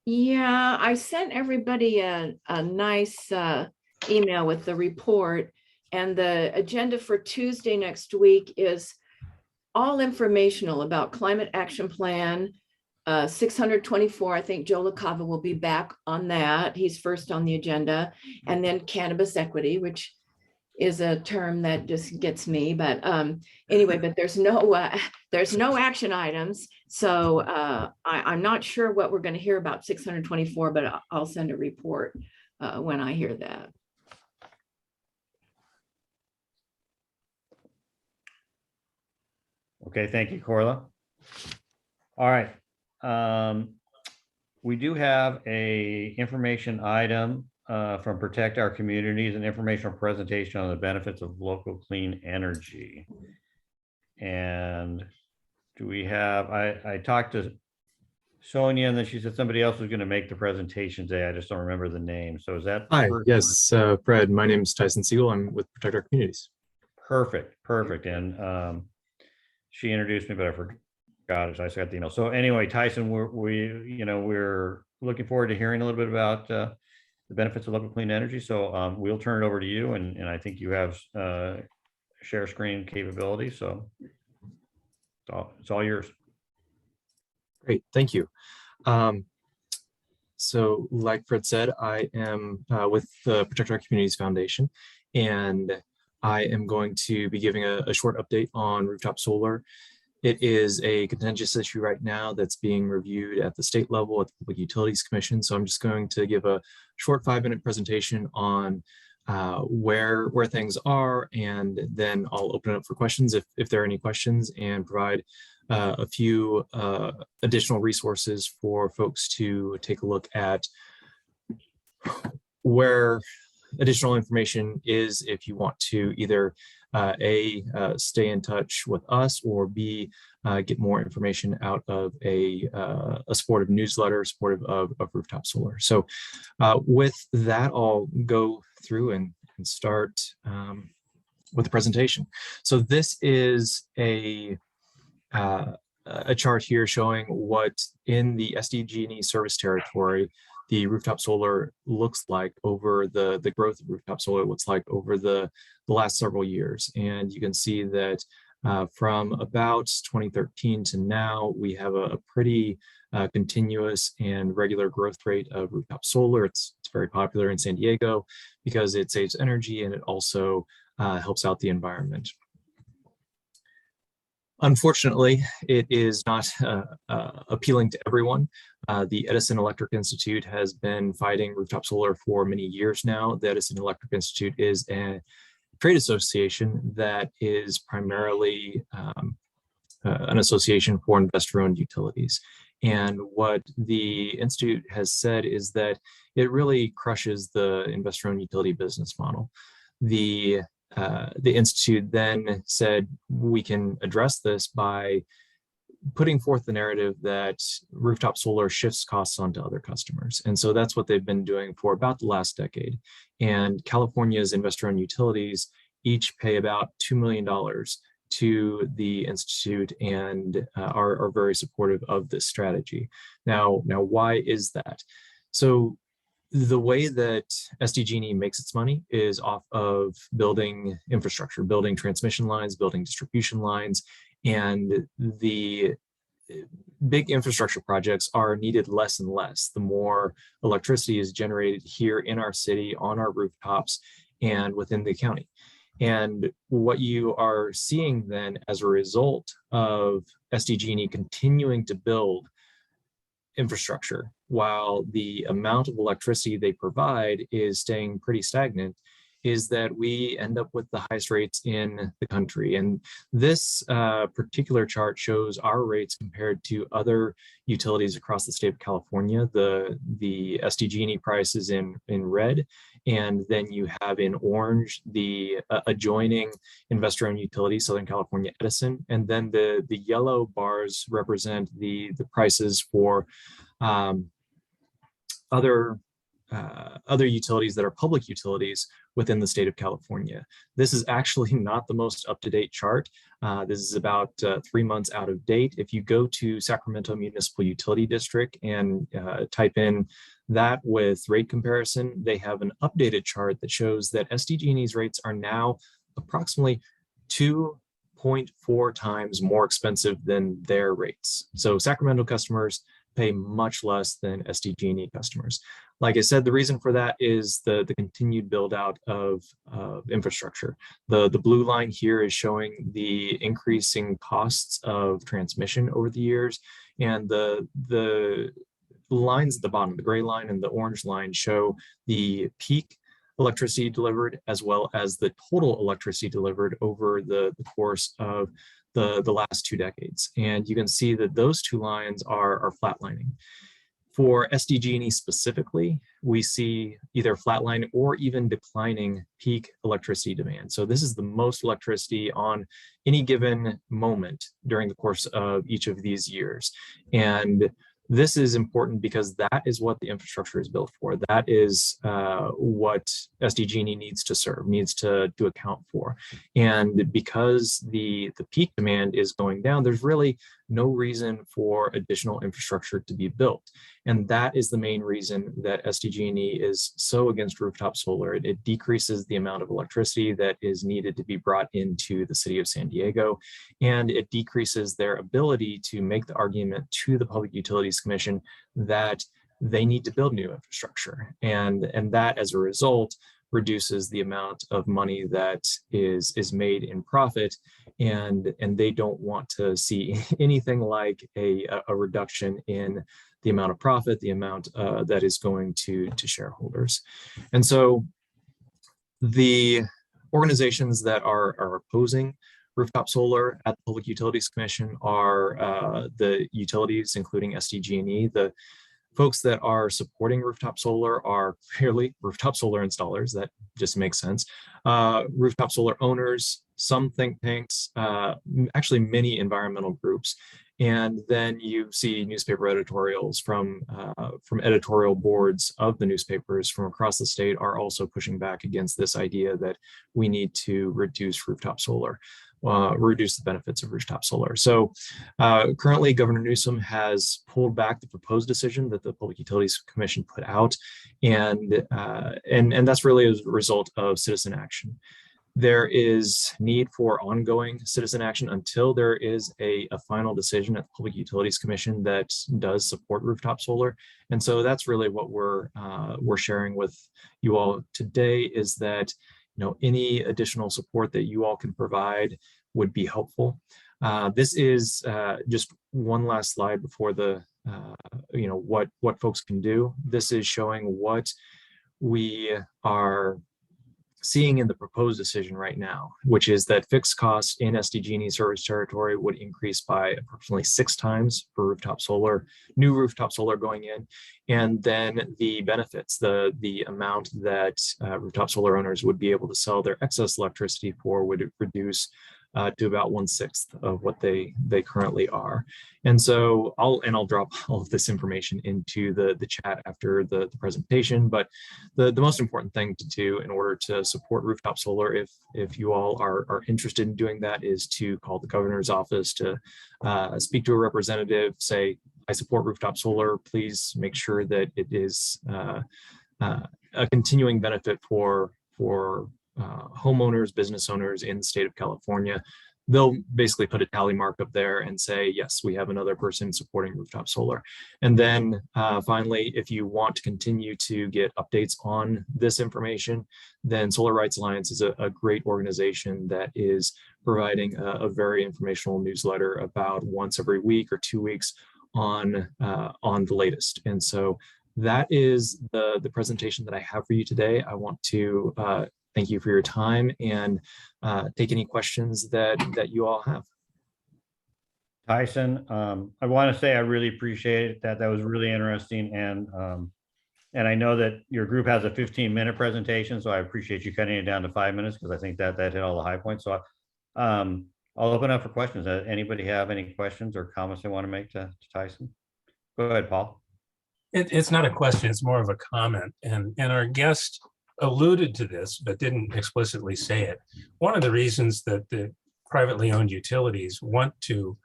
Yeah, I sent everybody a nice email with the report, and the agenda for Tuesday next week is all informational about climate action plan 624. I think Joe LaCava will be back on that. He's first on the agenda, and then cannabis equity, which is a term that just gets me, but anyway, but there's no action items. So I'm not sure what we're going to hear about 624, but I'll send a report when I hear that. Okay, thank you, Corla. All right. We do have a information item from Protect Our Communities, an informational presentation on the benefits of local clean energy. And do we have, I talked to Sonia, and then she said somebody else was going to make the presentation today. I just don't remember the name. So is that? Hi, yes, Fred, my name is Tyson Siegel. I'm with Protect Our Communities. Perfect, perfect. And she introduced me, but I forgot it. So I got the email. So anyway, Tyson, we're looking forward to hearing a little bit about the benefits of local clean energy. So we'll turn it over to you, and I think you have share screen capability. So it's all yours. Great, thank you. So like Fred said, I am with the Protect Our Communities Foundation, and I am going to be giving a short update on rooftop solar. It is a contentious issue right now that's being reviewed at the state level at the Public Utilities Commission. So I'm just going to give a short 5-minute presentation on where things are, and then I'll open it up for questions if there are any questions, and provide a few additional resources for folks to take a look at where additional information is if you want to either stay in touch with us, or B, get more information out of a supportive newsletter, supportive of rooftop solar. So with that, I'll go through and start with the presentation. So this is a chart here showing what in the SDG&E service territory the rooftop solar looks like over the growth of rooftop solar looks like over the last several years. And you can see that from about 2013 to now, we have a pretty continuous and regular growth rate of rooftop solar. It's very popular in San Diego because it saves energy, and it also helps out the environment. Unfortunately, it is not appealing to everyone. The Edison Electric Institute has been fighting rooftop solar for many years now. The Edison Electric Institute is a trade association that is primarily an association for investor-owned utilities. And what the Institute has said is that it really crushes the investor-owned utility business model. The Institute then said we can address this by putting forth the narrative that rooftop solar shifts costs onto other customers. And so that's what they've been doing for about the last decade. And California's investor-owned utilities each pay about $2 million to the Institute, and are very supportive of this strategy. Now, why is that? So the way that SDG&E makes its money is off of building infrastructure, building transmission lines, building distribution lines, and the big infrastructure projects are needed less and less. The more electricity is generated here in our city, on our rooftops, and within the county. And what you are seeing then as a result of SDG&E continuing to build infrastructure while the amount of electricity they provide is staying pretty stagnant, is that we end up with the highest rates in the country. And this particular chart shows our rates compared to other utilities across the state of California. The SDG&E price is in red, and then you have in orange the adjoining investor-owned utility, Southern California Edison, and then the yellow bars represent the prices for other utilities that are public utilities within the state of California. This is actually not the most up-to-date chart. This is about 3 months out of date. If you go to Sacramento Municipal Utility District and type in that with rate comparison, they have an updated chart that shows that SDG&E's rates are now approximately 2.4 times more expensive than their rates. So Sacramento customers pay much less than SDG&E customers. Like I said, the reason for that is the continued build out of infrastructure. The blue line here is showing the increasing costs of transmission over the years, and the lines at the bottom, the gray line and the orange line, show the peak electricity delivered as well as the total electricity delivered over the course of the last 2 decades. And you can see that those two lines are flatlining. For SDG&E specifically, we see either flatline or even declining peak electricity demand. So this is the most electricity on any given moment during the course of each of these years. And this is important because that is what the infrastructure is built for. That is what SDG&E needs to serve, needs to account for. And because the peak demand is going down, there's really no reason for additional infrastructure to be built. And that is the main reason that SDG&E is so against rooftop solar. It decreases the amount of electricity that is needed to be brought into the city of San Diego, and it decreases their ability to make the argument to the Public Utilities Commission that they need to build new infrastructure. And that, as a result, reduces the amount of money that is made in profit, and they don't want to see anything like a reduction in the amount of profit, the amount that is going to shareholders. And so the organizations that are opposing rooftop solar at the Public Utilities Commission are the utilities, including SDG&E. The folks that are supporting rooftop solar are clearly rooftop solar installers. That just makes sense. Rooftop solar owners, some think tanks, actually many environmental groups. And then you see newspaper editorials from editorial boards of the newspapers from across the state are also pushing back against this idea that we need to reduce rooftop solar. Reduce the benefits of rooftop solar. So currently, Governor Newsom has pulled back the proposed decision that the Public Utilities Commission put out, and that's really as a result of citizen action. There is need for ongoing citizen action until there is a final decision at the Public Utilities Commission that does support rooftop solar. And so that's really what we're sharing with you all today, is that any additional support that you all can provide would be helpful. This is just one last slide before the, what folks can do. This is showing what we are seeing in the proposed decision right now, which is that fixed costs in SDG&E service territory would increase by approximately 6 times for rooftop solar, new rooftop solar going in. And then the benefits, the amount that rooftop solar owners would be able to sell their excess electricity for would reduce to about 1/6 of what they currently are. And so I'll drop all of this information into the chat after the presentation. But the most important thing to do in order to support rooftop solar, if you all are interested in doing that, is to call the governor's office, to speak to a representative, say, I support rooftop solar. Please make sure that it is a continuing benefit for homeowners, business owners in the state of California. they'll basically put a tally mark up there and say, yes, we have another person supporting rooftop solar. And then finally, if you want to continue to get updates on this information, then Solar Rights Alliance is a great organization that is providing a very informational newsletter about once every week or 2 weeks on the latest. And so that is the presentation that I have for you today. I want to thank you for your time and take any questions that you all have. Tyson, I want to say I really appreciate that. That was really interesting. And I know that your group has a 15-minute presentation, so I appreciate you cutting it down to 5 minutes because I think that hit all the high points. So I'll open up for questions. Anybody have any questions or comments they want to make to Tyson? Go ahead, Paul. It's not a question, it's more of a comment. And our guest alluded to this, but didn't explicitly say it. One of the reasons that the privately owned utilities want to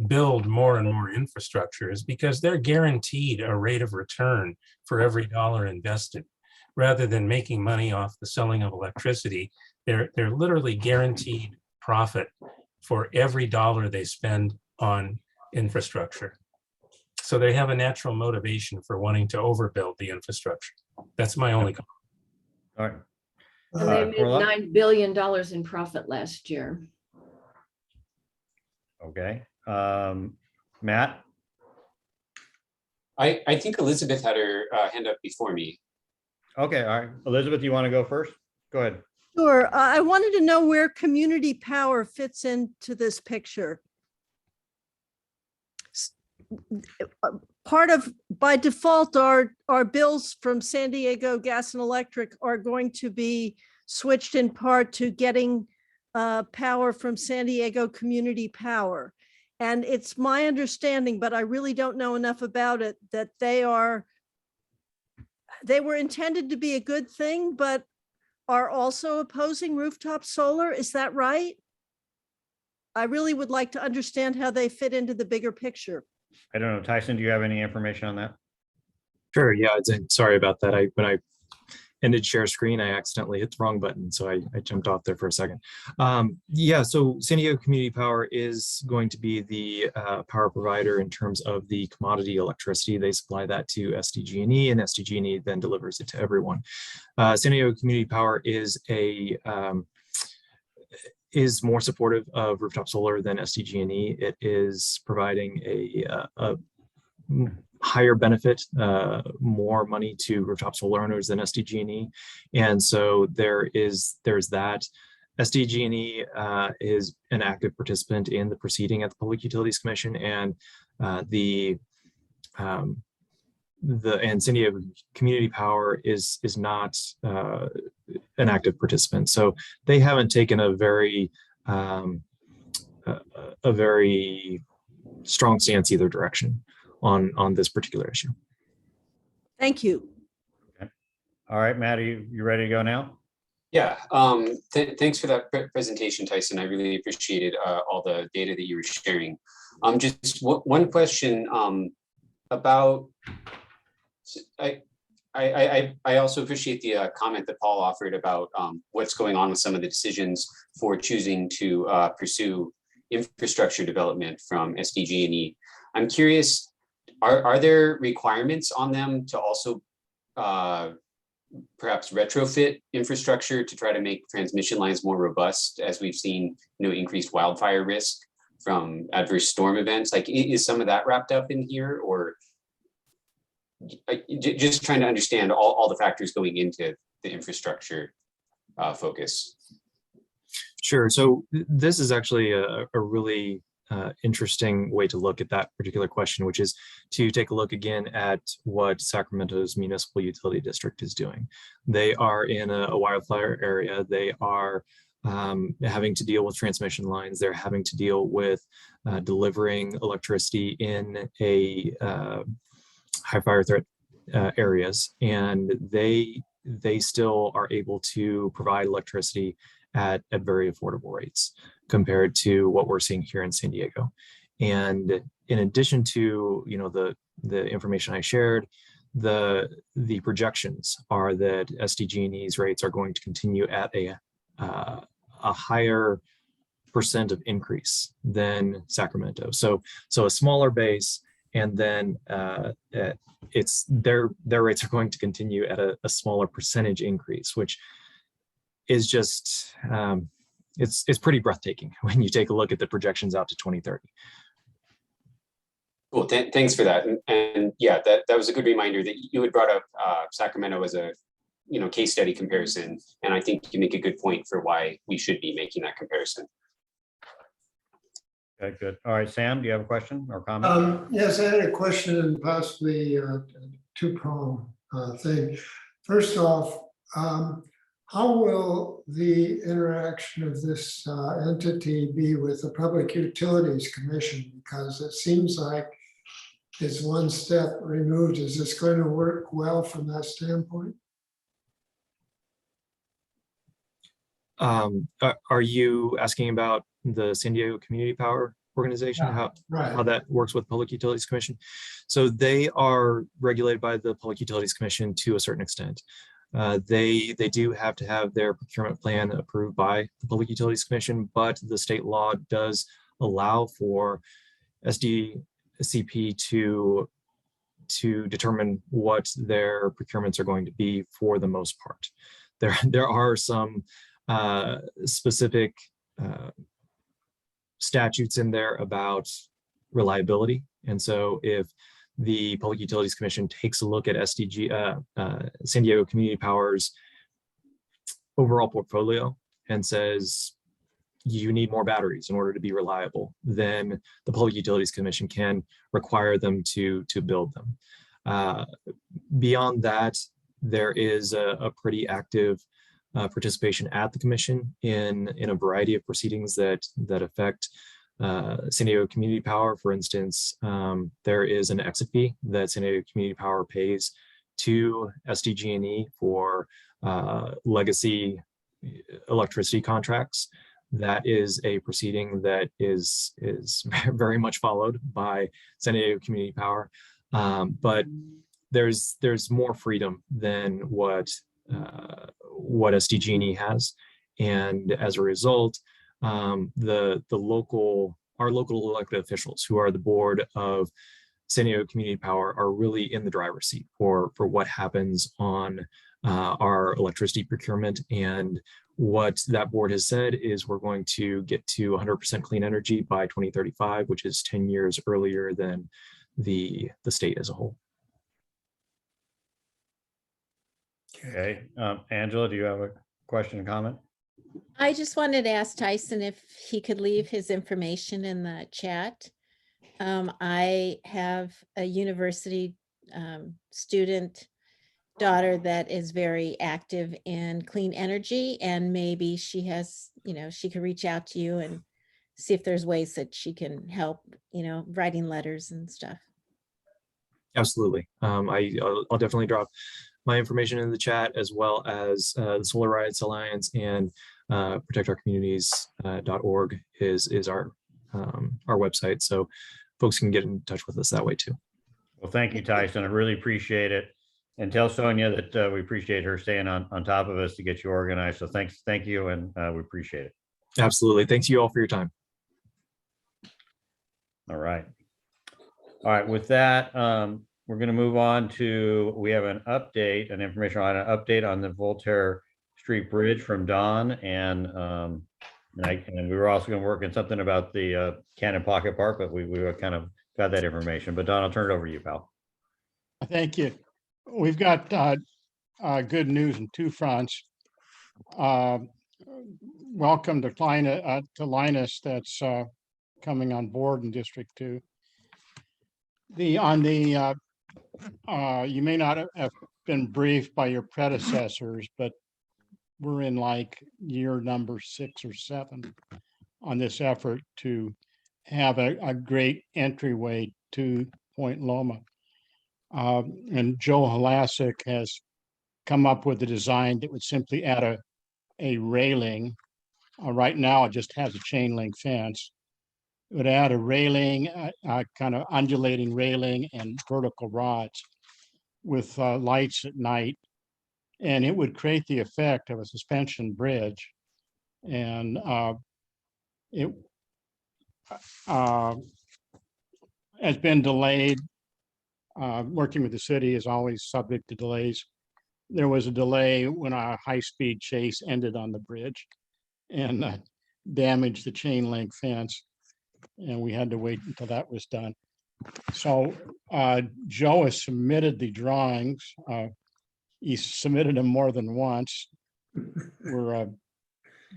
build more and more infrastructure is because they're guaranteed a rate of return for every dollar invested. Rather than making money off the selling of electricity, they're literally guaranteed profit for every dollar they spend on infrastructure. So they have a natural motivation for wanting to overbuild the infrastructure. That's my only comment. All right. And they made Corla? $9 billion in profit last year. Okay. Matt? I think Elizabeth had her hand up before me. Okay, all right. Elizabeth, you want to go first? Go ahead. Sure. I wanted to know where community power fits into this picture. By default, our bills from San Diego Gas and Electric are going to be switched in part to getting power from San Diego Community Power. And it's my understanding, but I really don't know enough about it, that they were intended to be a good thing, but are also opposing rooftop solar. Is that right? I really would like to understand how they fit into the bigger picture. I don't know. Tyson, do you have any information on that? Sure. Yeah. Sorry about that. When I ended share screen, I accidentally hit the wrong button. So I jumped off there for a second. Yeah. So San Diego Community Power is going to be the power provider in terms of the commodity electricity. They supply that to SDG&E, and SDG&E then delivers it to everyone. San Diego Community Power is more supportive of rooftop solar than SDG&E. It is providing a higher benefit, more money to rooftop solar owners than SDG&E. And so there's that. SDG&E is an active participant in the proceeding at the Public Utilities Commission, and San Diego Community Power is not an active participant. So they haven't taken a very strong stance either direction on this particular issue. Thank you. Okay. All right, Matt, are you ready to go now? Yeah, thanks for that presentation, Tyson. I really appreciated all the data that you were sharing. Just one question about, I also appreciate the comment that Paul offered about what's going on with some of the decisions for choosing to pursue infrastructure development from SDG&E. I'm curious, are there requirements on them to also perhaps retrofit infrastructure to try to make transmission lines more robust, as we've seen, increased wildfire risk from adverse storm events? Like, is some of that wrapped up in here, or just trying to understand all the factors going into the infrastructure focus? Sure. So this is actually a really interesting way to look at that particular question, which is to take a look again at what Sacramento's municipal utility district is doing. They are in a wildfire area. They are having to deal with transmission lines. They're having to deal with delivering electricity in a high fire threat areas, and they still are able to provide electricity at very affordable rates compared to what we're seeing here in San Diego. And in addition to the information I shared, the projections are that SDG&E's rates are going to continue at a higher percent of increase than Sacramento. So a smaller base, and then it's their rates are going to continue at a smaller percentage increase, which is just it's pretty breathtaking when you take a look at the projections out to 2030. Cool, thanks for that. And yeah, that was a good reminder that you had brought up Sacramento as a case study comparison. And I think you make a good point for why we should be making that comparison. Okay, good. All right, Sam, do you have a question or comment? Yes, I had a question and possibly a two-prong thing. First off, how will the interaction of this entity be with the Public Utilities Commission? Because it seems like it's one step removed. Is this going to work well from that standpoint? Are you asking about the San Diego Community Power Organization, how that works with Public Utilities Commission? So they are regulated by the Public Utilities Commission to a certain extent. They do have to have their procurement plan approved by the Public Utilities Commission, but the state law does allow for SDCP to determine what their procurements are going to be for the most part. There are some specific statutes in there about reliability. And so if the Public Utilities Commission takes a look at San Diego Community Power's overall portfolio and says, you need more batteries in order to be reliable, then the Public Utilities Commission can require them to build them. Beyond that, there is a pretty active participation at the commission in a variety of proceedings that affect San Diego Community Power. For instance, there is an exit fee that San Diego Community Power pays to SDG&E for legacy electricity contracts. That is a proceeding that is very much followed by San Diego Community Power, but there's more freedom than what SDG&E has, and as a result, our local elected officials, who are the board of San Diego Community Power, are really in the driver's seat for what happens on our electricity procurement. And what that board has said is we're going to get to 100% clean energy by 2035, which is 10 years earlier than the state as a whole. Okay, Angela, do you have a question or comment? I just wanted to ask Tyson if he could leave his information in the chat. I have a university student daughter that is very active in clean energy, and maybe she has, she could reach out to you and see if there's ways that she can help, writing letters and stuff. Absolutely. I'll definitely drop my information in the chat, as well as the Solar Rights Alliance and protectourcommunities.org is our website. So folks can get in touch with us that way too. Well, thank you, Tyson. I really appreciate it. And tell Sonia that we appreciate her staying on top of us to get you organized. So thank you, and we appreciate it. Absolutely. Thanks you all for your time. All right. With that, we're going to move on to, we have an update, an information on an update on the Voltaire Street Bridge from Don, and we were also going to work on something about the Cannon Pocket Park, but we kind of got that information. But Don, I'll turn it over to you, pal. Thank you. We've got good news on two fronts. Welcome to Linus, that's coming on board in District 2. You may not have been briefed by your predecessors, but we're in like year number 6 or 7 on this effort to have a great entryway to Point Loma. And Joe Halasic has come up with a design that would simply add a railing. Right now, it just has a chain link fence. It would add a railing, a kind of undulating railing and vertical rods with lights at night. And it would create the effect of a suspension bridge. And it uh, has been delayed. Working with the city is always subject to delays. There was a delay when a high-speed chase ended on the bridge and damaged the chain link fence. And we had to wait until that was done. So Joe has submitted the drawings. He submitted them more than once. We're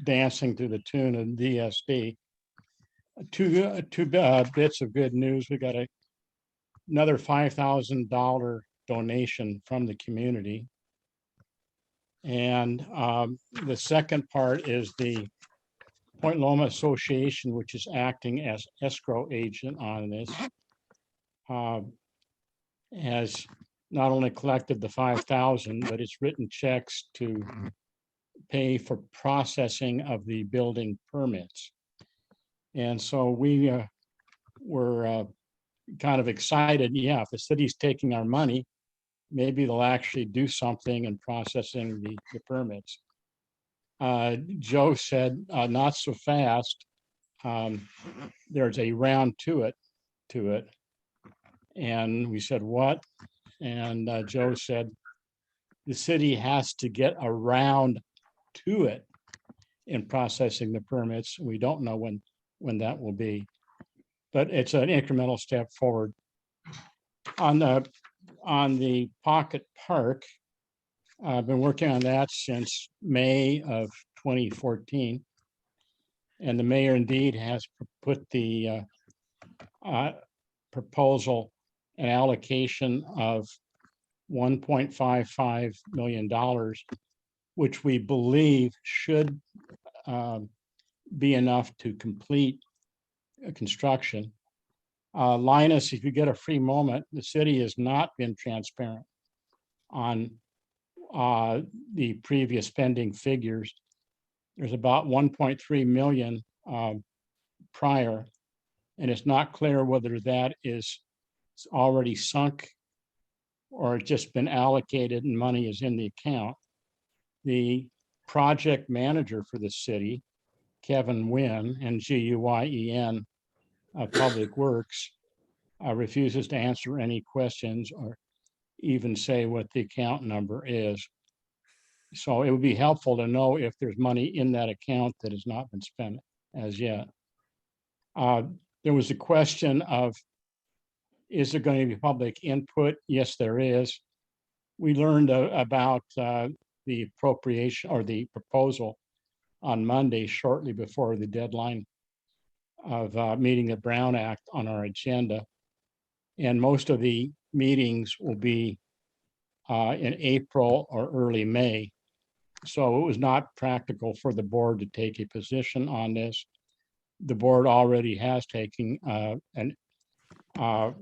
dancing to the tune of DSD. Two bits of good news. We got another $5,000 donation from the community. And the second part is the Point Loma Association, which is acting as escrow agent on this, has not only collected the 5,000, but it's written checks to pay for processing of the building permits. And so we were kind of excited. Yeah, if the city's taking our money, maybe they'll actually do something in processing the permits. Joe said, not so fast. There's a round to it. And we said, what? And Joe said, the city has to get around to it in processing the permits. We don't know when that will be, but it's an incremental step forward. On the Pocket Park, I've been working on that since May of 2014. And the mayor indeed has put the proposal an allocation of $1.55 million, which we believe should be enough to complete construction. Linus, if you get a free moment, the city has not been transparent on the previous spending figures. There's about 1.3 million prior, and it's not clear whether that is already sunk or just been allocated and money is in the account. The project manager for the city, Kevin Nguyen, Nguyen, Public Works, refuses to answer any questions or even say what the account number is. So it would be helpful to know if there's money in that account that has not been spent as yet. There was a question of, is there going to be public input? Yes, there is. We learned about the appropriation or the proposal on Monday, shortly before the deadline of meeting the Brown Act on our agenda. And most of the meetings will be in April or early May. So it was not practical for the board to take a position on this. The board already has taken a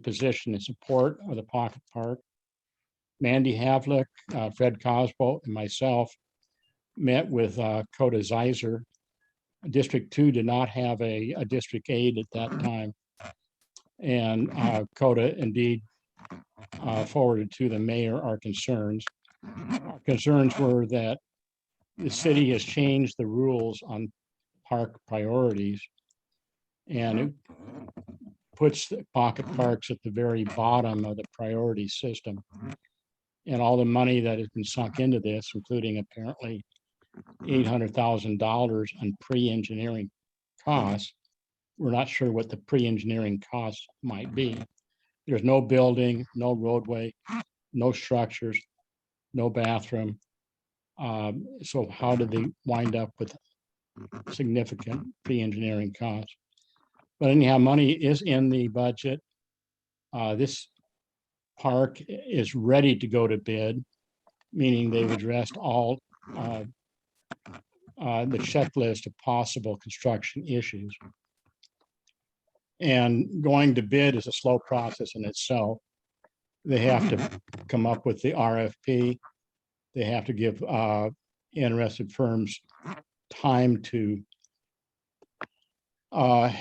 position in support of the Pocket Park. Mandy Havlick, Fred Cosbo, and myself met with Coda Zeiser. District 2 did not have a district aide at that time. And Coda indeed forwarded to the mayor our concerns. Our concerns were that the city has changed the rules on park priorities, and it puts the pocket parks at the very bottom of the priority system. And all the money that has been sunk into this, including apparently $800,000 on pre-engineering costs, we're not sure what the pre-engineering costs might be. There's no building, no roadway, no structures, no bathroom. So how did they wind up with significant pre-engineering costs? But anyhow, money is in the budget. This park is ready to go to bid, meaning they've addressed all the checklist of possible construction issues. And going to bid is a slow process in itself. They have to come up with the RFP. They have to give interested firms time to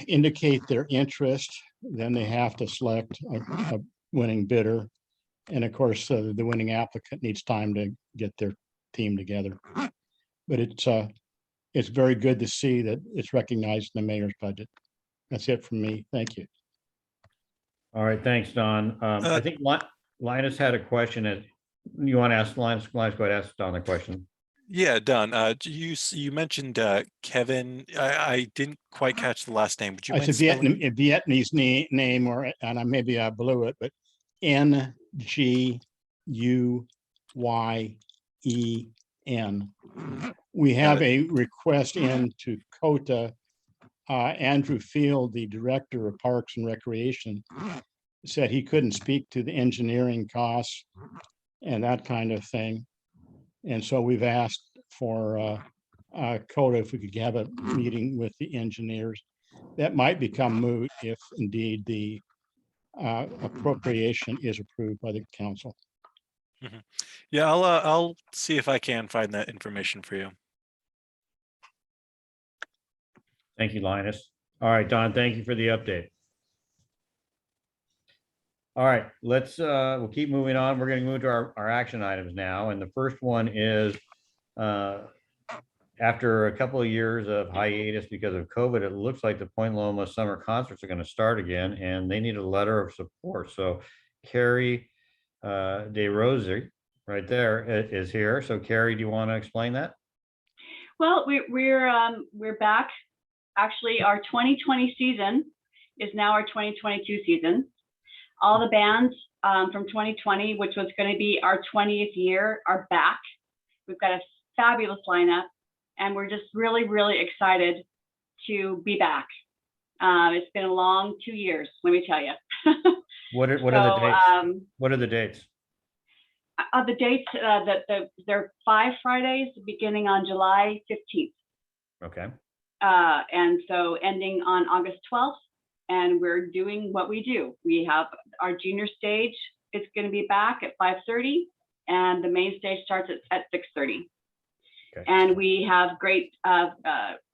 indicate their interest. Then they have to select a winning bidder. And of course, the winning applicant needs time to get their team together. But it's it's very good to see that it's recognized in the mayor's budget. That's it from me. Thank you. All right, thanks, Don. I think Linus had a question that you want to ask Linus. Linus, go ahead, ask Don a question. Yeah, Don, you mentioned Kevin. I didn't quite catch the last name. Would you mind It's a spelling? Vietnamese name, or and maybe I blew it, but Nguyen. We have a request into COTA. Andrew Field, the director of Parks and Recreation, said he couldn't speak to the engineering costs and that kind of thing. And so we've asked for COTA if we could have a meeting with the engineers. That might become moot if indeed the appropriation is approved by the council. Mhm. Yeah, I'll see if I can find that information for you. Thank you, Linus. All right, Don, thank you for the update. All right, we'll keep moving on. We're going to move to our action items now. And the first one is after a couple of years of hiatus because of COVID, it looks like the Point Loma summer concerts are going to start again, and they need a letter of support. So Carrie DeRosie right there is here. So Carrie, do you want to explain that? Well, we're back. Actually, our 2020 season is now our 2022 season. All the bands from 2020, which was going to be our 20th year, are back. We've got a fabulous lineup, and we're just really, really excited to be back. It's been a long 2 years, let me tell you. What are the dates? What are the dates? The dates, there are 5 Fridays beginning on July 15th. Okay. And so ending on August 12th, and we're doing what we do. We have our junior stage. It's going to be back at 5:30, and the main stage starts at 6:30. Okay. And we have great,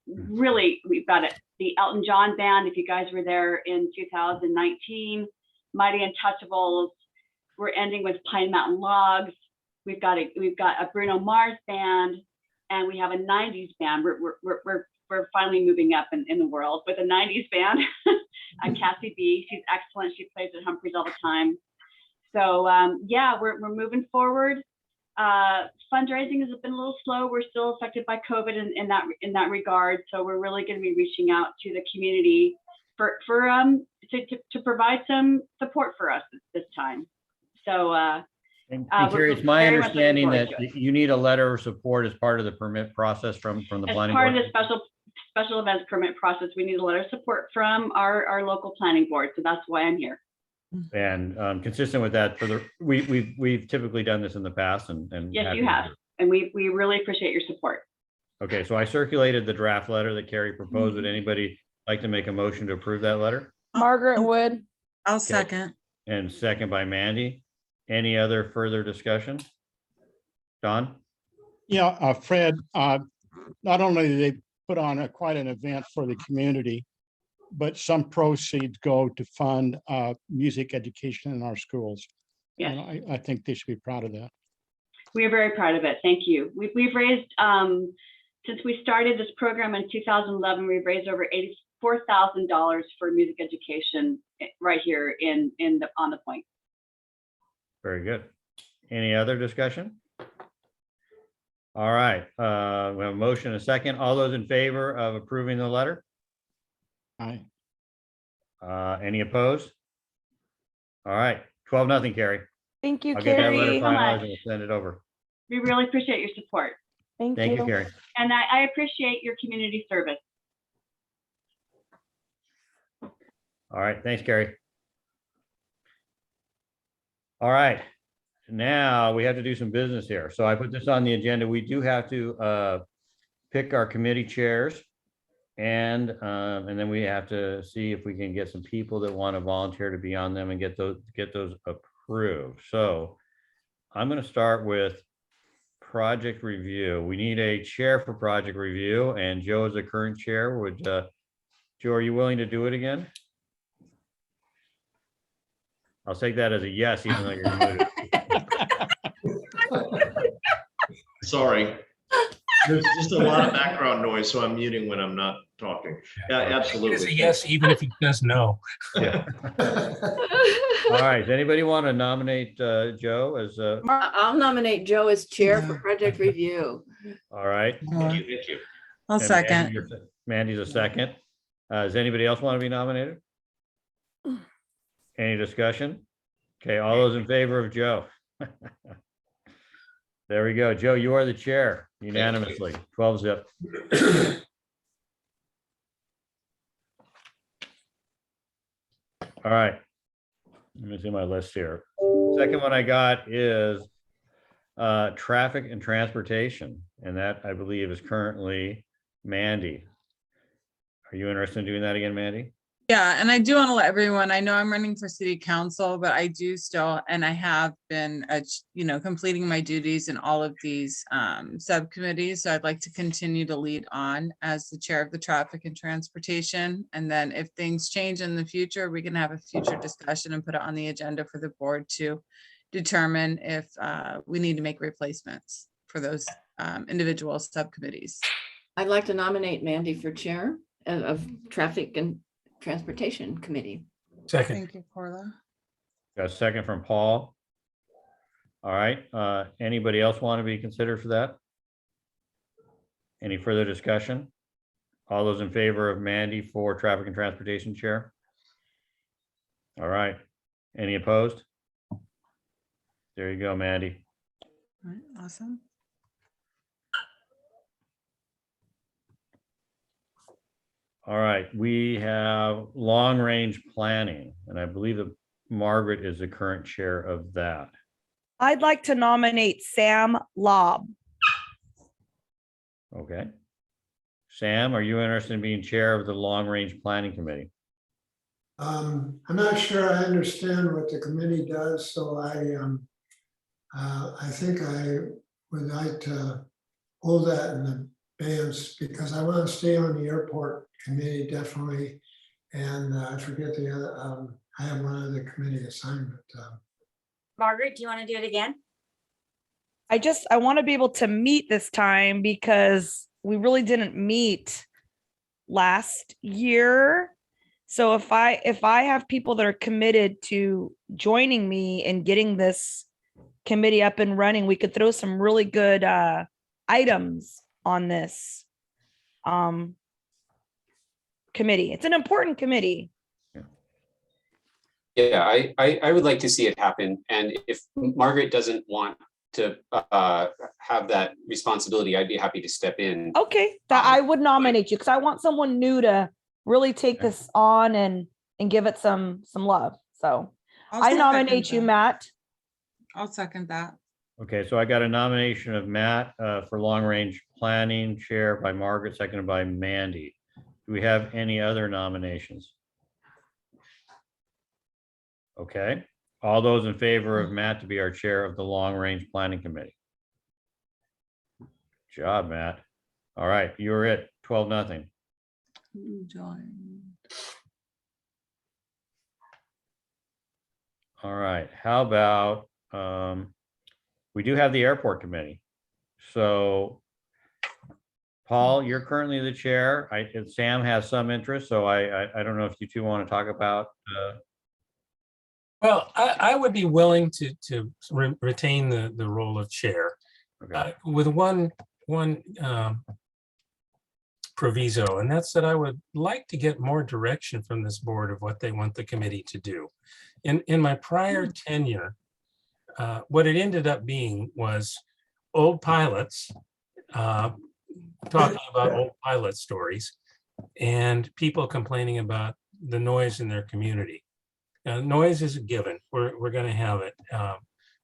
really, we've got the Elton John band. If you guys were there in 2019, Mighty Untouchables. We're ending with Pine Mountain Logs. We've got a Bruno Mars band, and we have a 90s band. We're finally moving up in the world with a 90s band. Cassie B, she's excellent. She plays at Humphreys all the time. So yeah, we're moving forward. Fundraising has been a little slow. We're still affected by COVID in that regard. So we're really going to be reaching out to the community to provide some support for us this time. So Carrie, it's my understanding that you need a letter of support as part of the permit process from the planning board. As part of the special events permit process, we need a letter of support from our local planning board. So that's why I'm here. And consistent with that, we've typically done this in the past, and yes, you have, and we really appreciate your support. Okay, so I circulated the draft letter that Carrie proposed. Would anybody like to make a motion to approve that letter? Margaret would. I'll Okay. second. And second by Mandy. Any other further discussion? Don? Yeah, Fred, not only do they put on quite an event for the community, but some proceeds go to fund music education in our schools. Yes. And I think they should be proud of that. We are very proud of it. Thank you. We've raised, since we started this program in 2011, we've raised over $84,000 for music education right here on the Point. Very good. Any other discussion? All right, we have a motion, a second. All those in favor of approving the letter? Aye. Any opposed? All right, 12-0, Carrie. Thank you, I'll get that letter Carrie. finalized and we'll send it over. We really appreciate your support. Thank you, Carrie. And I appreciate your community service. All right, thanks, Carrie. All right, now we have to do some business here. So I put this on the agenda. We do have to pick our committee chairs, and then we have to see if we can get some people that want to volunteer to be on them and get those approved. So I'm going to start with project review. We need a chair for project review, and Joe is the current chair. Joe, are you willing to do it again? I'll take that as a yes, even though you're muted. Sorry. There's just a lot of background noise, so I'm muting when I'm not talking. Yeah, It's a absolutely. yes, even if he says no. Yeah. All right. Does anybody want to nominate Joe as a? I'll nominate Joe as chair for project review. All right. Thank you, thank you. I'll And second. Mandy's a second. Does anybody else want to be nominated? Any discussion? Okay, all those in favor of Joe? There we go. Joe, you are the chair unanimously, 12-0. All right. Let me see my list here. Second one I got is traffic and transportation. And that, I believe, is currently Mandy. Are you interested in doing that again, Mandy? Yeah, and I do want to let everyone, I know I'm running for city council, but I do still, and I have been, completing my duties in all of these subcommittees. So I'd like to continue to lead on as the chair of the traffic and transportation. And then if things change in the future, we can have a future discussion and put it on the agenda for the board to determine if we need to make replacements for those individual subcommittees. I'd like to nominate Mandy for chair of traffic and transportation committee. Second. Thank you, Corla. Got a second from Paul. All right. Anybody else want to be considered for that? Any further discussion? All those in favor of Mandy for traffic and transportation chair? All right. Any opposed? There you go, Mandy. All right, awesome. All right, we have long-range planning, and I believe that Margaret is the current chair of that. I'd like to nominate Sam Lobb. Okay. Sam, are you interested in being chair of the long-range planning committee? I'm not sure I understand what the committee does, so I think I would like to hold that in advance because I want to stay on the airport committee definitely. And I forget the other, I have one other committee assignment. Margaret, do you want to do it again? I want to be able to meet this time because we really didn't meet last year. So if I have people that are committed to joining me and getting this committee up and running, we could throw some really good items on this committee. It's an important committee. Yeah, I would like to see it happen. And if Margaret doesn't want to have that responsibility, I'd be happy to step in. Okay, I would nominate you because I want someone new to really take this on and give it some love. So I nominate you, Matt. I'll second that. Okay, so I got a nomination of Matt for long-range planning chair by Margaret, seconded by Mandy. Do we have any other nominations? Okay, all those in favor of Matt to be our chair of the long-range planning committee? Good job, Matt. All right, you're it, 12-0. All right, how about, we do have the airport committee. So Paul, you're currently the chair. Sam has some interest, so I don't know if you two want to talk about. Well, I would be willing to retain the role of chair, with one proviso, and that's that I would like to get more direction from this board of what they want the committee to do. In my prior tenure, what it ended up being was old pilots talking about old pilot stories and people complaining about the noise in their community. Noise is a given. We're going to have it.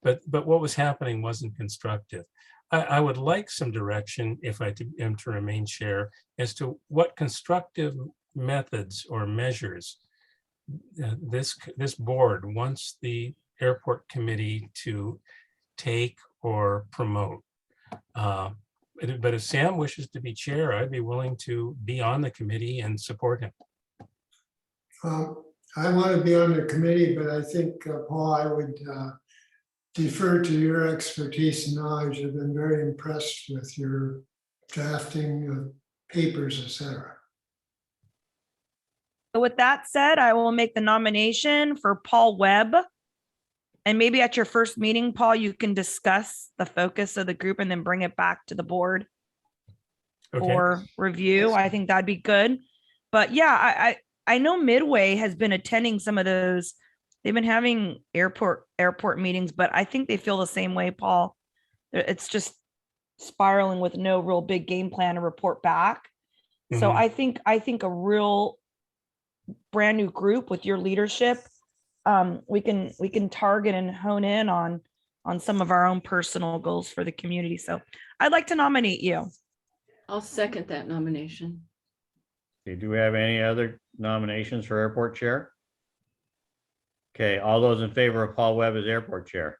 But what was happening wasn't constructive. I would like some direction, if I am to remain chair, as to what constructive methods or measures this board wants the airport committee to take or promote. But if Sam wishes to be chair, I'd be willing to be on the committee and support him. I want to be on the committee, but I think, Paul, I would defer to your expertise and knowledge. I've been very impressed with your drafting of papers, etc. So with that said, I will make the nomination for Paul Webb. And maybe at your first meeting, Paul, you can discuss the focus of the group and then bring it back to the board Okay. for review. I think that'd be good. But yeah, I know Midway has been attending some of those. They've been having airport meetings, but I think they feel the same way, Paul. It's just spiraling with no real big game plan to report back. So Mhm. I think a real brand new group with your leadership, we can target and hone in on some of our own personal goals for the community. So I'd like to nominate you. I'll second that nomination. Okay, do we have any other nominations for airport chair? Okay, all those in favor of Paul Webb as airport chair?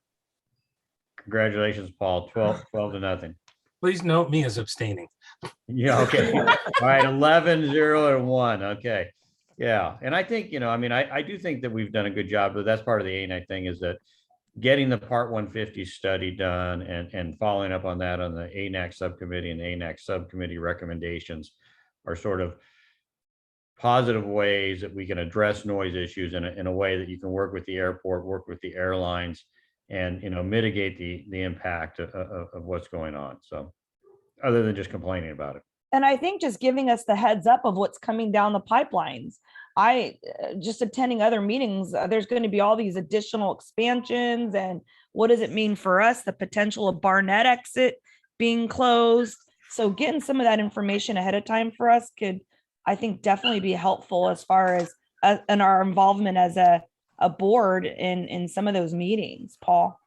Congratulations, Paul, 12-0. Please note me as abstaining. Yeah, okay. All right, 11-0-1. Okay. Yeah. And I think, I mean, I do think that we've done a good job, but that's part of the ANAC thing, is that getting the Part 150 study done and following up on that on the ANAC subcommittee, and the ANAC subcommittee recommendations are sort of positive ways that we can address noise issues in a way that you can work with the airport, work with the airlines, and mitigate the impact of what's going on. So other than just complaining about it. And I think just giving us the heads up of what's coming down the pipelines. Just attending other meetings, there's going to be all these additional expansions, and what does it mean for us? The potential of Barnett exit being closed. So getting some of that information ahead of time for us could, I think, definitely be helpful as far as in our involvement as a board in some of those meetings, Paul.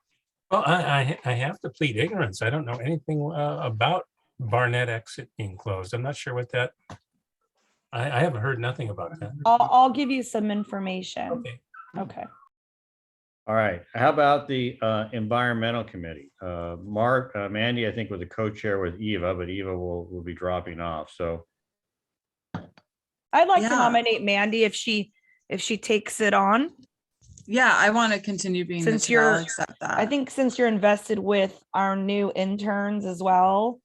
Well, I have to plead ignorance. I don't know anything about Barnett exit being closed. I'm not sure what that, I haven't heard nothing about that. I'll give you some information. Okay. Okay. All right. How about the environmental committee? Mandy, I think, was a co-chair with Eva, but Eva will be dropping off. So I'd like to Yeah. nominate Mandy if she takes it on. Yeah, I want to continue being the Since chair. I'll you're, accept that. I think since you're invested with our new interns as well.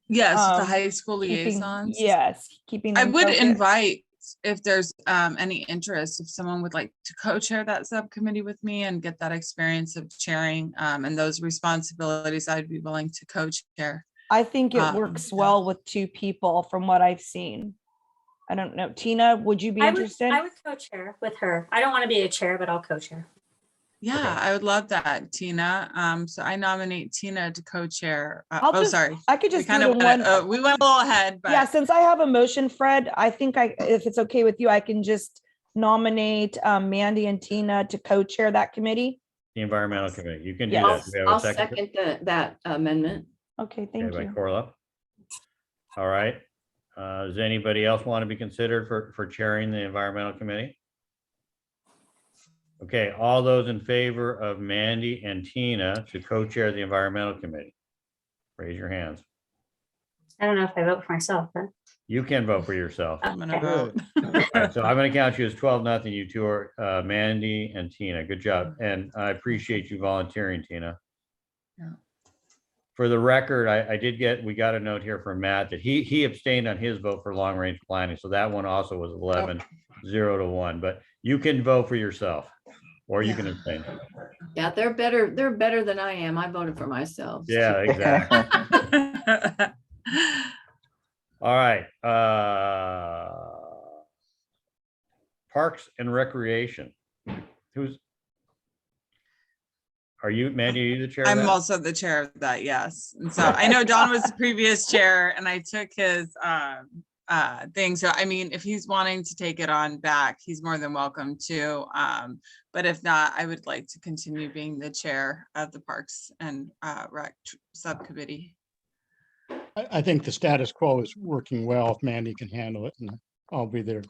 Yes, the high school keeping- liaisons. Yes, keeping. I them would focused. invite, if there's any interest, if someone would like to co-chair that subcommittee with me and get that experience of chairing and those responsibilities, I'd be willing to co-chair. I think it works well with two people from what I've seen. I don't know. Tina, would you be interested? I would co-chair with her. I don't want to be a chair, but I'll co-chair. Yeah, I would love that, Tina. So I nominate Tina to co-chair. Sorry. I could just We kind do of it in one. we went a little ahead, but Yeah, since I have a motion, Fred, I think if it's okay with you, I can just nominate Mandy and Tina to co-chair that committee. the environmental committee, you can do I'll that. Do we have a I'll second that amendment. Okay, thank Okay, by you. Corla. All right. Does anybody else want to be considered for chairing the environmental committee? Okay, all those in favor of Mandy and Tina to co-chair the environmental committee, raise your hands. I don't know if I vote for myself, but You can vote for yourself. I'm gonna Okay. vote. All right, so I'm going to count you as 12-0. You two are Mandy and Tina. Good job. And I appreciate you volunteering, Tina. Yeah. For the record, we got a note here from Matt that he abstained on his vote for long range planning. So that one also was 11-0-1, but you can vote for yourself or you can abstain. Yeah, they're better than I am. I voted for myself. Yeah, exactly. All right. Parks and Recreation. Are you, Mandy, are you the chair of I'm that? also the chair of that, yes. And so I know Don was the previous chair and I took his thing. So I mean, if he's wanting to take it on back, he's more than welcome to. But if not, I would like to continue being the chair of the Parks and Rec subcommittee. I think the status quo is working well if Mandy can handle it, and I'll be there.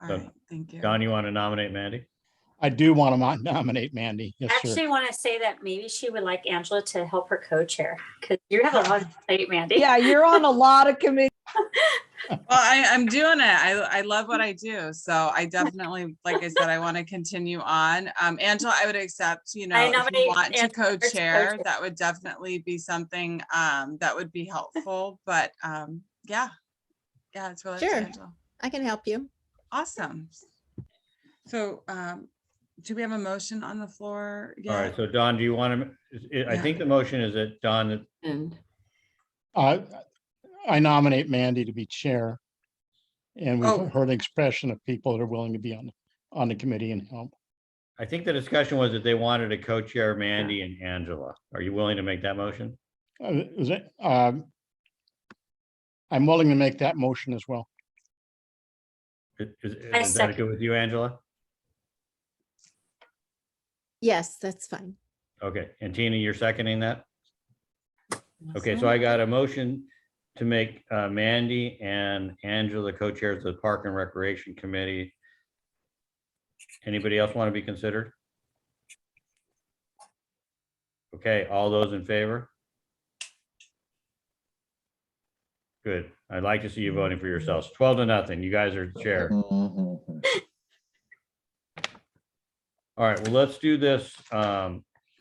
All So, right, thank you. Don, you want to nominate Mandy? I do want to nominate Mandy. Yes, I sir. actually want to say that maybe she would like Angela to help her co-chair because you have a lot of plate, Mandy. Yeah, you're on a lot of committees. Well, I'm doing it. I love what I do. So I definitely, like I said, I want to continue on. Angela, I would accept, you know, I if you nominate want to Angela to co-chair, co-chair. that would definitely be something that would be helpful. But yeah, it's really up to Sure, Angela. I can help you. Awesome. So do we have a motion on the floor? All right, so Don, do you want to, I think the motion is that Don, And I nominate Mandy to be chair. And we've Oh. heard an expression of people that are willing to be on the committee and help. I think the discussion was that they wanted to co-chair Mandy and Angela. Are you willing to make that motion? I'm willing to make that motion as well. Is that good with you, Angela? Yes, that's fine. Okay, and Tina, you're seconding that? Okay, so I got a motion to make Mandy and Angela co-chairs of the Park and Recreation Committee. Anybody else want to be considered? Okay, all those in favor? Good. I'd like to see you voting for yourselves. 12-0. You guys are chair. All right, well, let's do this.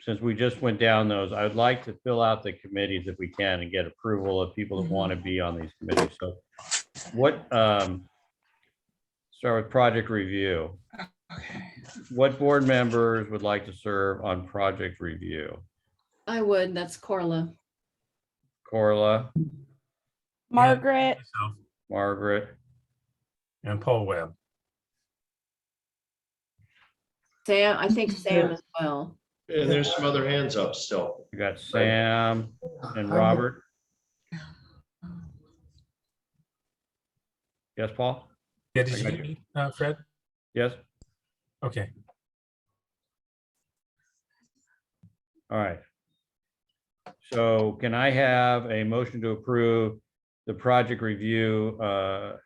Since we just went down those, I would like to fill out the committees if we can and get approval of people that want to be on these committees. So what, start with project review. What board members would like to serve on project review? I would, that's Corla. Corla, Margaret, Margaret, And Paul Webb. Sam, I think Sam as well. And there's some other hands up still. you got Sam and Robert. Yes, Paul? Yeah, did you get me, Fred? Yes. Okay. All right. So can I have a motion to approve the project review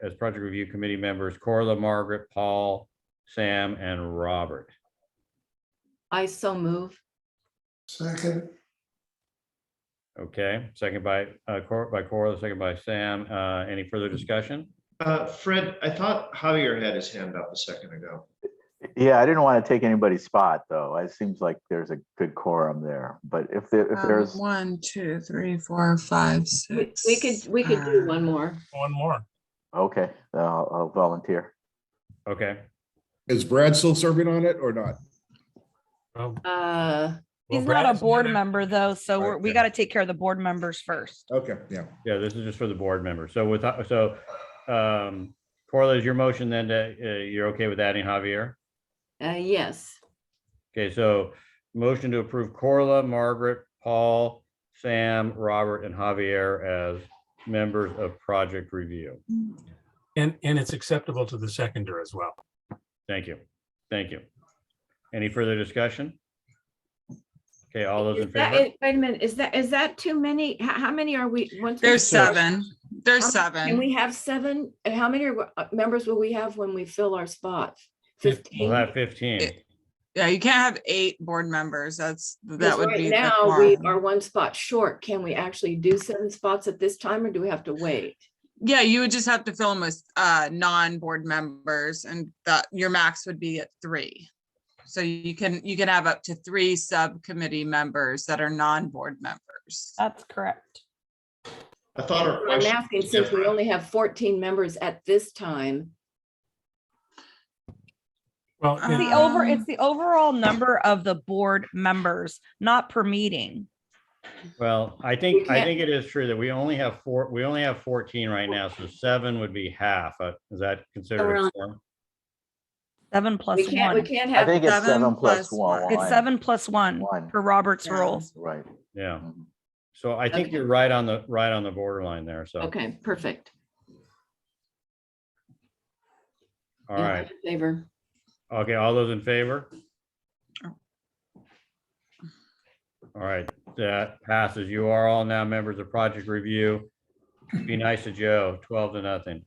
as project review committee members, Corla, Margaret, Paul, Sam, and Robert? I so move. Second, Okay, second by Corla, second by Sam. Any further discussion? Fred, I thought Javier had his hand up a second ago. Yeah, I didn't want to take anybody's spot, though. It seems like there's a good quorum there. But if there's 1, 2, 3, 4, 5, 6. We could do one more. One more. okay, I'll volunteer. Okay. Is Brad still serving on it or not? Well, he's Brad not a is board gonna- member though, so we Okay. got to take care of the board members first. Okay, yeah. Yeah, this is just for the board members. So Corla, is your motion then that you're okay with adding Javier? Yes. Okay, so motion to approve Corla, Margaret, Paul, Sam, Robert, and Javier as members of project review. And it's acceptable to the seconder as well. Thank you. Thank you. Any further discussion? Okay, all those in favor? Wait a minute, is that too many? How many are we? There's 7. There's Can 7. we have 7? And how many members will we have when we fill our spots? 15? We'll have 15. Yeah, you can't have 8 board members. That Because would right be the now we quorum. are 1 spot short. Can we actually do 7 spots at this time or do we have to wait? Yeah, you would just have to fill them with non-board members, and that your max would be at 3. So you can have up to 3 subcommittee members that are non-board members. That's correct. I thought our I'm question asking was since we different. only have 14 members at this time. Well, It's the overall number of the board members, not per meeting. Well, I think can't- it is true that we only have 14 right now, so 7 would be half. Is that considered a quorum? 7 plus We can't 1. have. I think it's 7 7 plus plus 1. It's 7 plus 1 for Robert's rule. Right. Yeah. So I think you're right on the borderline there. So, Okay, perfect. all Yeah, right. I'm in favor. Okay, all those in favor? All right, that passes. You are all now members of project review. Be nice to Joe, 12-0.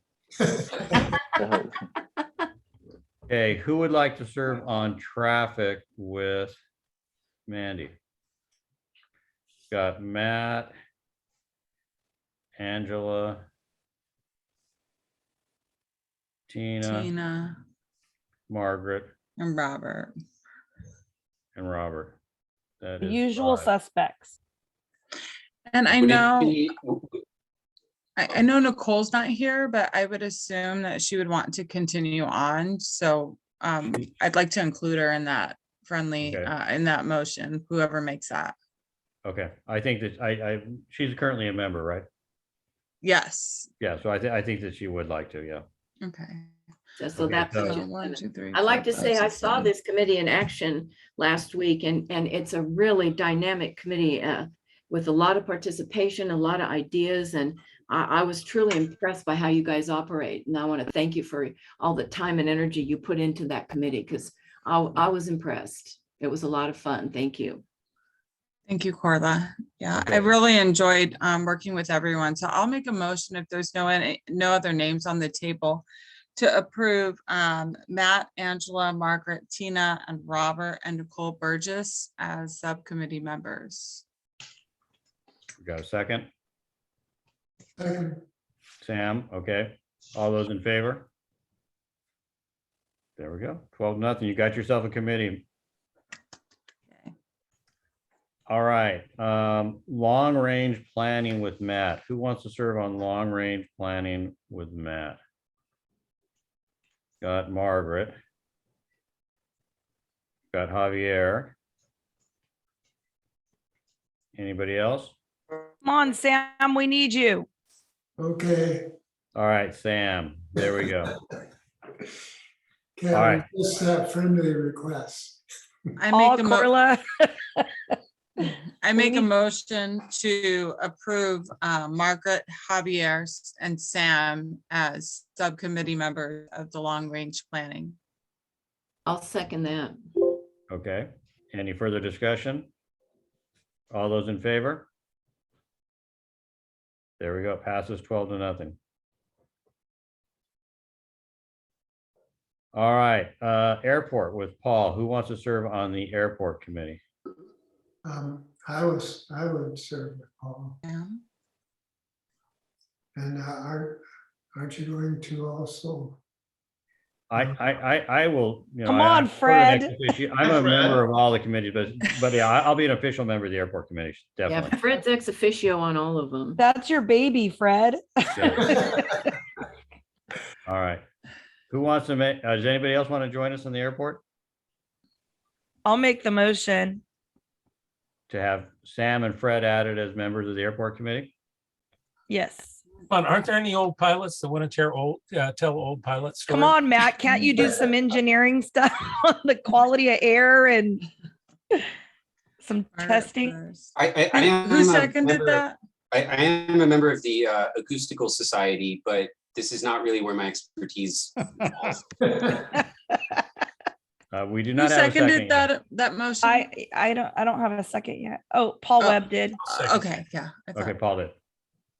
Okay, who would like to serve on traffic with Mandy? Got Matt, Angela, Tina, Margaret, and Robert. and Robert. That The is usual 5. suspects. And I Would it know, be- I know Nicole's not here, but I would assume that she would want to continue on. So I'd like to include her in that friendly, Okay. in that motion, whoever makes that. Okay, I think that she's currently a member, right? Yes. Yeah, so I think that she would like to, yeah. Okay. So Okay, that's. so- just- 1, 2, 3, I like 4, to say 5, I 6, saw 7. this committee in action last week and it's a really dynamic committee with a lot of participation, a lot of ideas. And I was truly impressed by how you guys operate. And I want to thank you for all the time and energy you put into that committee because I was impressed. It was a lot of fun. Thank you. Thank you, Corla. Yeah, I Okay. really enjoyed working with everyone. So I'll make a motion if there's no other names on the table to approve Matt, Angela, Margaret, Tina, and Robert and Nicole Burgess as subcommittee members. Got a second? Second. Sam, okay. All those in favor? There we go. 12-0. You got yourself a committee. Okay. All right. Long-range planning with Matt. Who wants to serve on long-range planning with Matt? Got Margaret. Got Javier. Anybody else? Come on, Sam, we need you. Okay. All right, Sam. There we go. Okay, All right. just that friendly request. I All make a Corla. I make a motion to approve Margaret, Javier, and Sam as subcommittee members of the long range planning. I'll second that. Okay. Any further discussion? All those in favor? There we go. Passes 12-0. All right, airport with Paul. Who wants to serve on the airport committee? I would serve with Paul. Yeah. And aren't you going to also? I will, you know. Come I- on, I'm sort of Fred. an ex-officio- I'm a member of all the committees, but yeah, I'll be an official member of the airport committee, Yeah, definitely. Fred's ex officio on all of them. That's your baby, Fred. All right. Who wants to make, does anybody else want to join us in the airport? I'll make the motion. To have Sam and Fred added as members of the airport committee? Yes. Come on, aren't there any old pilots that want to tell old pilot stories? Come on, Matt, can't you do some engineering stuff on the quality of air and some testing? I am Who a seconded member- that? I am a member of the Acoustical Society, but this is not really where my expertise falls. We do Who not have a second seconded yet. that motion? I don't have a second yet. Oh, Paul Webb did. Okay, yeah. I thought- Okay, Paul did.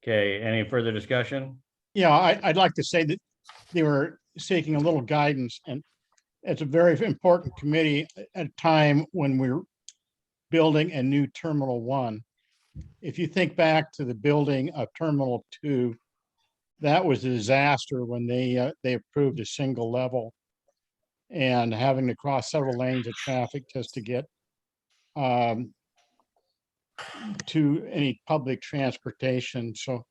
Okay, any further discussion? Yeah, I'd like to say that they were seeking a little guidance, and it's a very important committee at a time when we're building a new Terminal 1. If you think back to the building of Terminal 2, that was a disaster when they approved a single level and having to cross several lanes of traffic just to get to any public transportation. So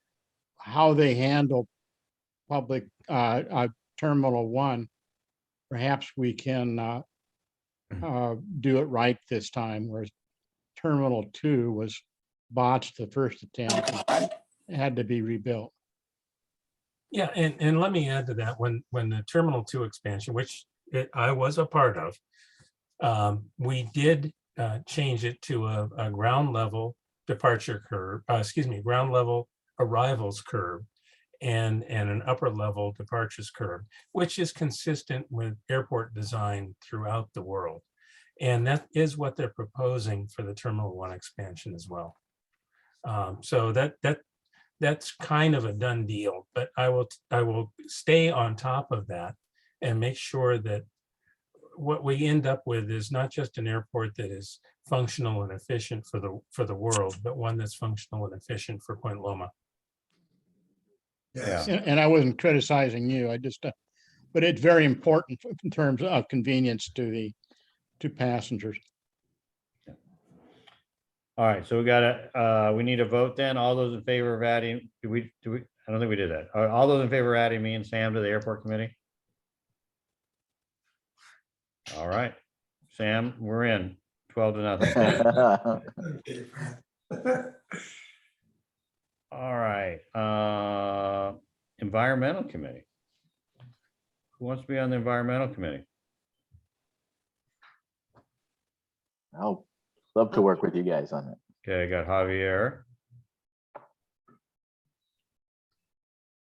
how they handle public Terminal 1, perhaps we can do it right this time, whereas Terminal 2 was botched the first attempt. It had to be rebuilt. Yeah, and let me add to that, when the Terminal 2 expansion, which I was a part of, we did change it to a ground level departure curve, ground level arrivals curve and an upper level departures curve, which is consistent with airport design throughout the world. And that is what they're proposing for the Terminal 1 expansion as well. So that's kind of a done deal, but I will stay on top of that and make sure that what we end up with is not just an airport that is functional and efficient for the world, but one that's functional and efficient for Point Loma. And I wasn't criticizing you. I just, but it's very important in terms of convenience to passengers. All right, so we need a vote then. All those in favor of adding, I don't think we did that. All those in favor of adding me and Sam to the airport committee? All right, Sam, we're in 12-0. All right, environmental committee. Who wants to be on the environmental committee? I'll love to work with you guys on it. Okay, I got Javier.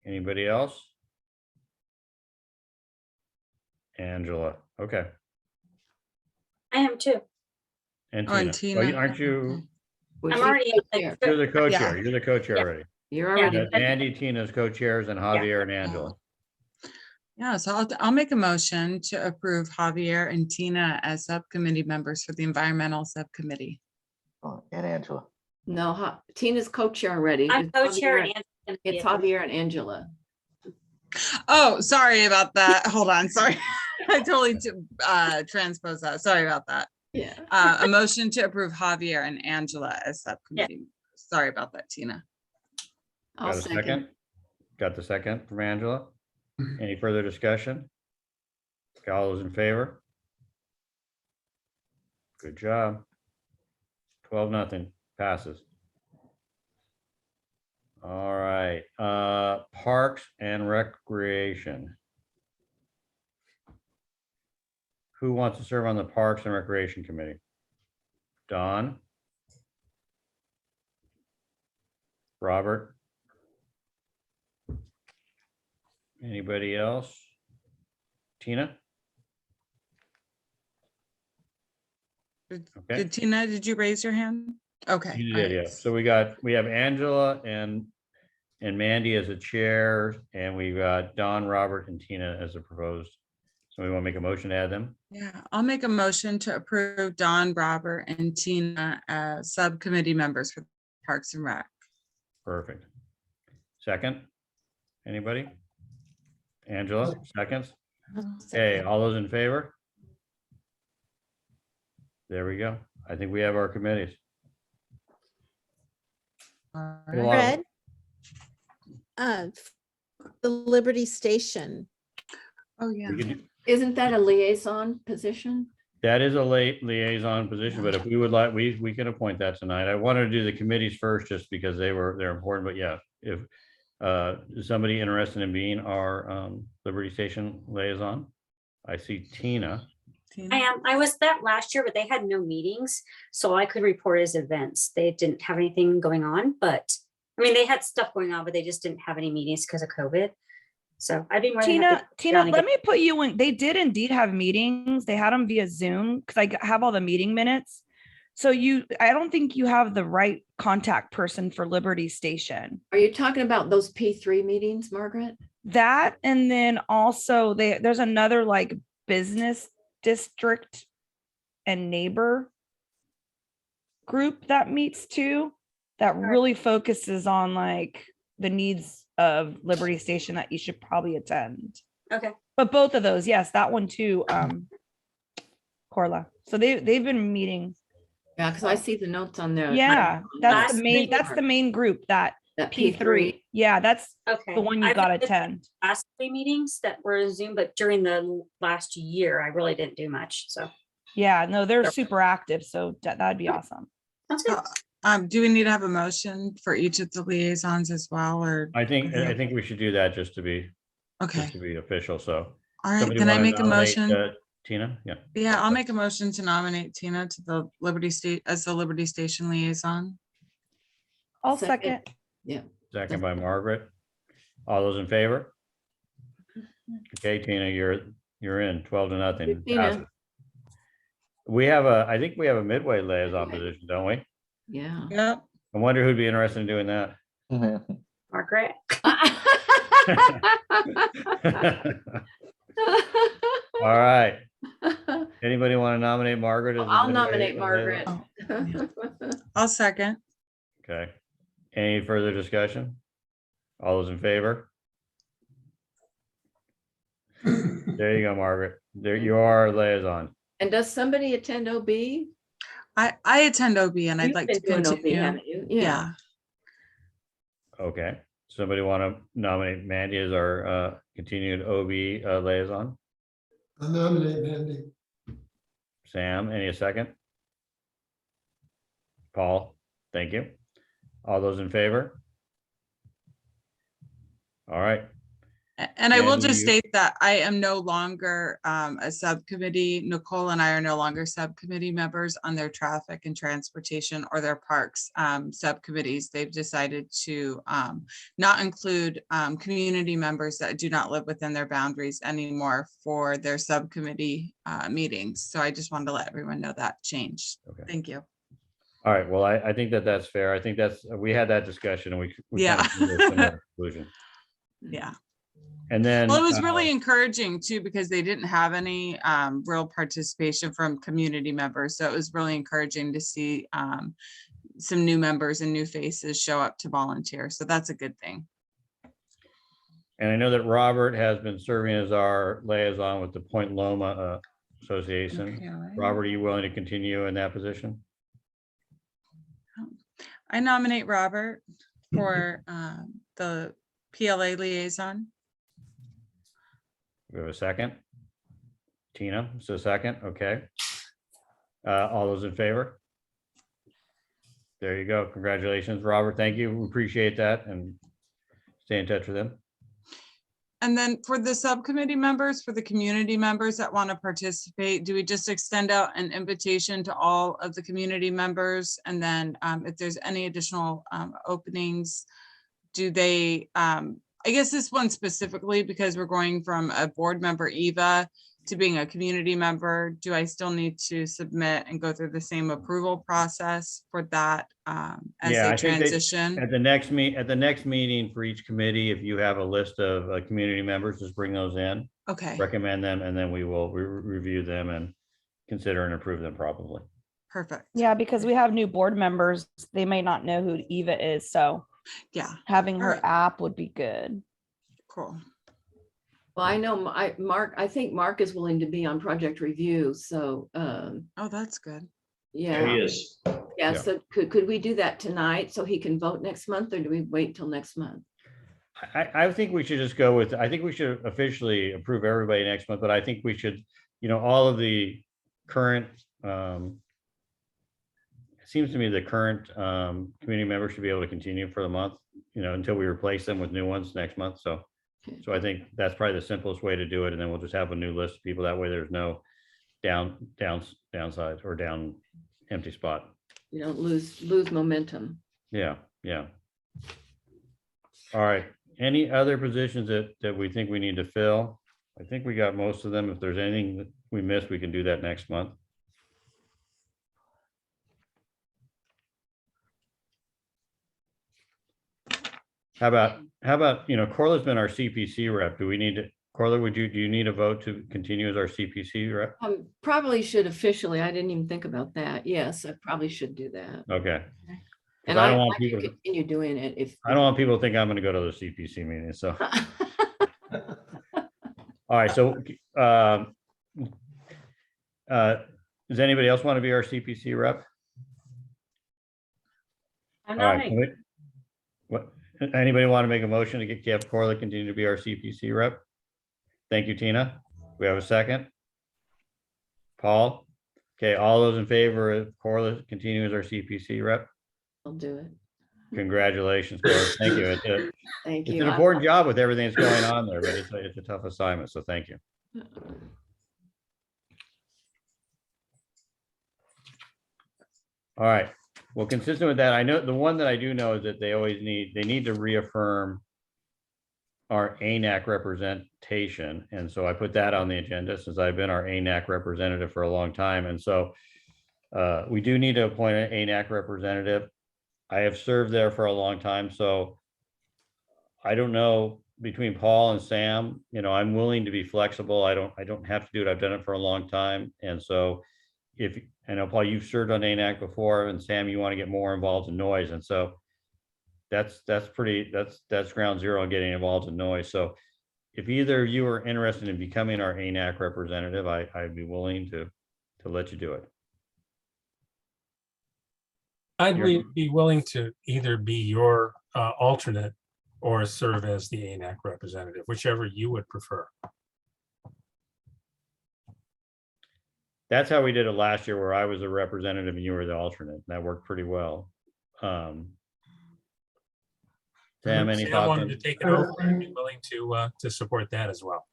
Anybody else? Angela, okay. I am too. And Oh, and Tina. Well, Tina. aren't you? I'm already. You're the co-chair. Yeah. You're the co-chair Yeah. already. You're Yeah. already. Andy, Tina's co-chairs, and Javier and Angela. Yeah, so I'll make a motion to approve Javier and Tina as subcommittee members for the environmental subcommittee. Oh, and Angela. No, Tina's co-chair already. I'm It's co-chair Javier- and It's Javier and Angela. Oh, sorry about that. Hold on, sorry. I totally transposed that. Sorry about that. Yeah. A motion to approve Javier and Angela as subcommittee. Sorry about that, Tina. I'll Got a second. second? Got the second from Angela? Any further discussion? Okay, all those in favor? Good job. 12-0, passes. All right, Parks and Recreation. Who wants to serve on the Parks and Recreation Committee? Don? Robert? Anybody else? Tina? Okay. Did Tina, did you raise your hand? Okay. You all did, right. yeah. So we have Angela and Mandy as a chair, and we've got Don, Robert, and Tina as a proposed. So we want to make a motion to add them. Yeah, I'll make a motion to approve Don, Robert, and Tina as subcommittee members for Parks and Rec. Perfect. Second? Anybody? Angela, seconds? Okay, all those in favor? There we go. I think we have our committees. All Well, right. Fred, the Liberty Station. Oh, yeah. We can- Isn't that a liaison position? That is a late liaison position, but if we would like, we can appoint that tonight. I wanted to do the committees first just because they're important, but yeah, if is somebody interested in being our Liberty Station liaison? I see Tina. I am. I was that last year, but they had no meetings, so I could report as events. They didn't have anything going on, but I mean, they had stuff going on, but they just didn't have any meetings because of COVID. So I'd be more than happy to Tina, down and let get- me put you in. They did indeed have meetings. They had them via Zoom because I have all the meeting minutes. So I don't think you have the right contact person for Liberty Station. Are you talking about those P3 meetings, Margaret? That, and then also there's another like business district and neighbor group that meets too, that really focuses on like the needs of Liberty Station that you should probably attend. Okay. But both of those, yes, that one too, Corla. So they've been meeting. Yeah, because I see the notes on there. Yeah, that's the main, thing- that's the main group, that That P3. Yeah, that's Okay. the one you I've gotta been to attend. Last 3 meetings that were Zoom, but during the last year, I really didn't do much. So Yeah, no, they're super active, so that'd be awesome. that's good. Do we need to have a motion for each of the liaisons as well, or? I think we should do that just to be Okay. official. So. All right, somebody can I wanna make a nominate, motion? Tina, yeah. Yeah, I'll make a motion to nominate Tina to the Liberty State as the Liberty Station liaison. I'll second. Yeah. Second by Margaret. All those in favor? Okay, Tina, you're in 12-0. Tina. Passes. I think we have a midway liaison position, don't we? Yeah. Yep. I wonder who'd be interested in doing that. Margaret. All right. Anybody want to nominate Margaret? as the I'll midway nominate liaison? Margaret. I'll second. Okay. Any further discussion? All those in favor? There you go, Margaret. There you are, liaison. And does somebody attend OB? I attend OB and I'd You've like been to doing OB, continue. haven't you? Yeah. Okay. Somebody want to nominate Mandy as our continued OB liaison? I'll nominate Mandy. Sam, any a second? Paul, thank you. All those in favor? All right. And I will Mandy, just you- state that I am no longer a subcommittee. Nicole and I are no longer subcommittee members on their traffic and transportation or their parks subcommittees. They've decided to not include community members that do not live within their boundaries anymore for their subcommittee meetings. So I just wanted to let everyone know that changed. Okay. Thank you. All right, well, I think that that's fair. I think we had that discussion and we Yeah. kind of came to a similar conclusion. Yeah. And then. Well, it was really encouraging too, because they didn't have any real participation from community members. So it was really encouraging to see some new members and new faces show up to volunteer. So that's a good thing. And I know that Robert has been serving as our liaison with the Point Loma Association. Okay, all right. Robert, are you willing to continue in that position? I nominate Robert for the PLA liaison. We have a second. Tina, so second, okay. All those in favor? There you go. Congratulations, Robert. Thank you. We appreciate that and stay in touch with them. And then for the subcommittee members, for the community members that want to participate, do we just extend out an invitation to all of the community members? And then if there's any additional openings, do they, I guess this one specifically, because we're going from a board member, Eva, to being a community member, do I still need to submit and go through the same approval process for that as Yeah, they I think transition? at the next meeting for each committee, if you have a list of community members, just bring those in. Okay, Recommend them, and then we will review them and consider and approve them probably. perfect. Yeah, because we have new board members, they may not know who Eva is, so Yeah, having All her right. app would be good. cool. Well, I know I think Mark is willing to be on project review, so Oh, that's good. yeah. He is. Yeah, so could we do that tonight so he can vote next month, or do we wait till next month? I think we should just go with, I think we should officially approve everybody next month, but I think we should, all of the current, it seems to me the current community members should be able to continue for the month, until we replace them with new ones next month. So I think that's probably the simplest way to do it. And then we'll just have a new list of people. That way there's no downside or down empty spot. You don't lose momentum. Yeah. All right. Any other positions that we think we need to fill? I think we got most of them. If there's anything that we missed, we can do that next month. How about, Corla's been our CPC rep. Do we need to, Corla, do you need a vote to continue as our CPC rep? Probably should officially. I didn't even think about that. Yes, I probably should do that. Okay. And I don't I want can people, continue doing it if. I don't want people to think I'm going to go to the CPC meeting, so. All right, so does anybody else want to be our CPC rep? I'm All not right. What, anybody want to make a motion to get Corla continue to be our CPC rep? Thank you, Tina. We have a second. Paul? Okay, all those in favor of Corla continuing as our CPC rep? I'll do it. Congratulations, Corla. Thank you. Thank It's you. an important job with everything that's going on there, but it's a tough assignment, so thank you. All right. Well, consistent with that, I know the one that I do know is that they need to reaffirm our ANAC representation. And so I put that on the agenda since I've been our ANAC representative for a long time. And so we do need to appoint an ANAC representative. I have served there for a long time. So I don't know, between Paul and Sam, I'm willing to be flexible. I don't have to do it. I've done it for a long time. And so if, I know, Paul, you've served on ANAC before, and Sam, you want to get more involved in noise. And so that's ground zero on getting involved in noise. So if either of you are interested in becoming our ANAC representative, I'd be willing to let you do it. I'd be willing to either be your alternate or serve as the ANAC representative, whichever you would prefer. That's how we did it last year, where I was a representative and you were the alternate. That worked pretty well. Sam, any Sam thoughts? wanted to take it over. I'd be willing to support that as well.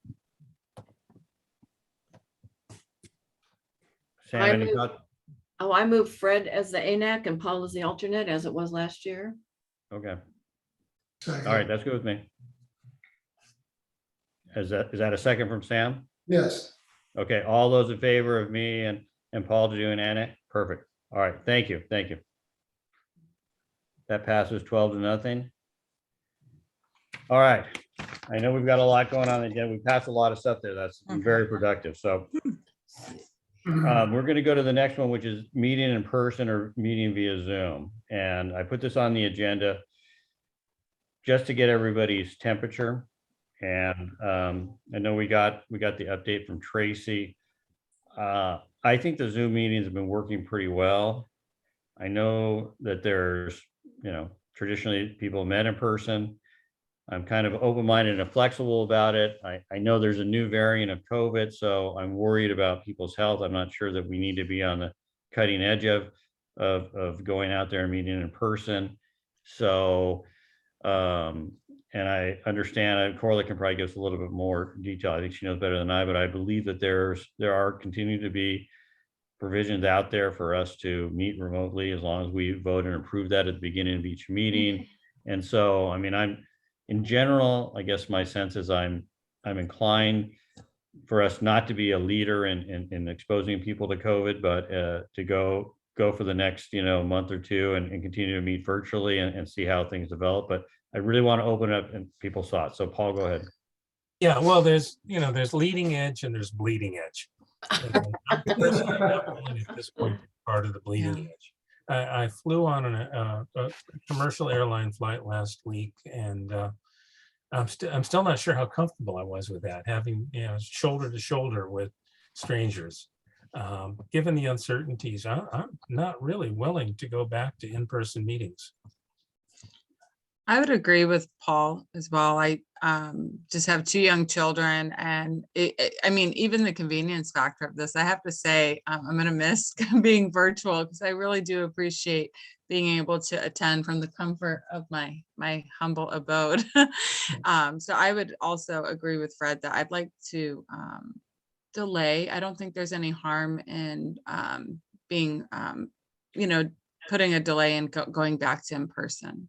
Sam, any thoughts? I moved Fred as the ANAC and Paul as the alternate, as it was last year. Okay. All right, that's good with me. Is that a second from Sam? Yes. Okay, all those in favor of me and Paul to do an ANAC? Perfect. All right, thank you. That passes 12-0. All right, I know we've got a lot going on again. We passed a lot of stuff there. That's very productive. So we're going to go to the next one, which is meeting in person or meeting via Zoom. And I put this on the agenda just to get everybody's temperature. And I know we got the update from Tracy. I think the Zoom meetings have been working pretty well. I know that there's, traditionally people met in person. I'm kind of open-minded and flexible about it. I know there's a new variant of COVID, so I'm worried about people's health. I'm not sure that we need to be on the cutting edge of going out there and meeting in person. So, and I understand, Corla can probably give us a little bit more detail. I think she knows better than I, but I believe that there are continue to be provisions out there for us to meet remotely as long as we vote and approve that at the beginning of each meeting. And so, I mean, in general, I guess my sense is I'm inclined for us not to be a leader in exposing people to COVID, but to go for the next month or two and continue to meet virtually and see how things develop. But I really want to open up and people's thoughts. So Paul, go ahead. Yeah, well, there's leading edge and there's bleeding edge. And I'm personally not willing at this point to be part of the bleeding edge. I flew on a commercial airline flight last week, and I'm still not sure how comfortable I was with that, having shoulder to shoulder with strangers. Given the uncertainties, I'm not really willing to go back to in-person meetings. I would agree with Paul as well. I just have 2 young children, and I mean, even the convenience factor of this, I have to say, I'm going to miss being virtual, because I really do appreciate being able to attend from the comfort of my humble abode. So I would also agree with Fred that I'd like to delay. I don't think there's any harm in being, putting a delay in going back to in person.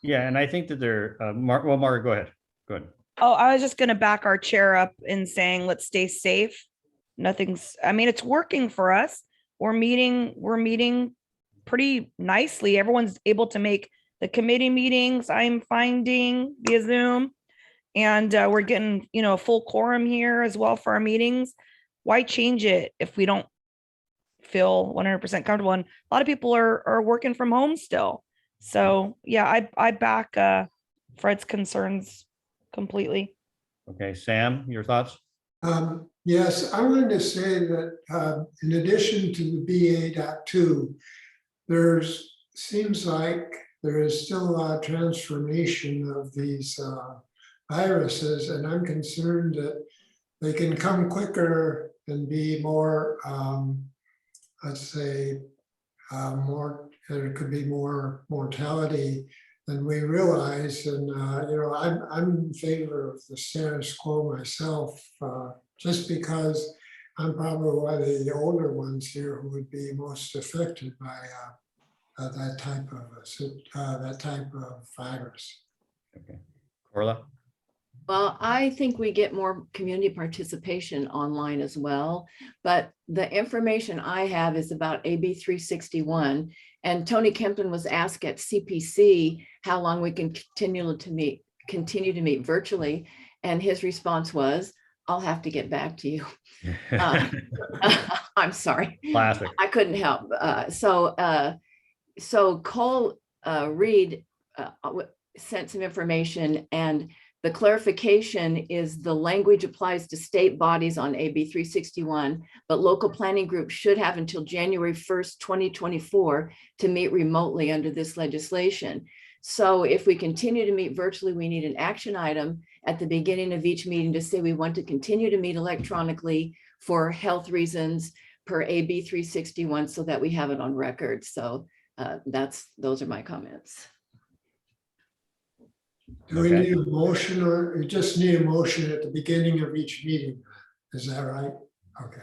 Yeah, and I think that Margaret, go ahead. Go ahead. Oh, I was just going to back our chair up in saying, let's stay safe. It's working for us. We're meeting pretty nicely. Everyone's able to make the committee meetings, I'm finding, via Zoom. And we're getting, a full quorum here as well for our meetings. Why change it if we don't feel 100% comfortable? And a lot of people are working from home still. So yeah, I back Fred's concerns completely. Okay, Sam, your thoughts? Yes, I wanted to say that in addition to the BA.2, seems like there is still a transformation of these viruses, and I'm concerned that they can come quicker and be more, there could be more mortality than we realize. And, I'm in favor of the status quo myself, just because I'm probably one of the older ones here who would be most affected by that type of virus. Okay, Corla? Well, I think we get more community participation online as well, but the information I have is about AB 361. And Tony Kempton was asked at CPC how long we can continue to meet virtually. And his response was, I'll have to get back to you. I'm sorry. Classic. I couldn't help. So Cole Reed sent some information, and The clarification is the language applies to state bodies on AB 361, but local planning groups should have until January 1st, 2024 to meet remotely under this legislation. So if we continue to meet virtually, we need an action item at the beginning of each meeting to say we want to continue to meet electronically for health reasons per AB 361 so that we have it on record. So those are my comments. Do we need a motion or we just need a motion at the beginning of each meeting? Is that right? Okay.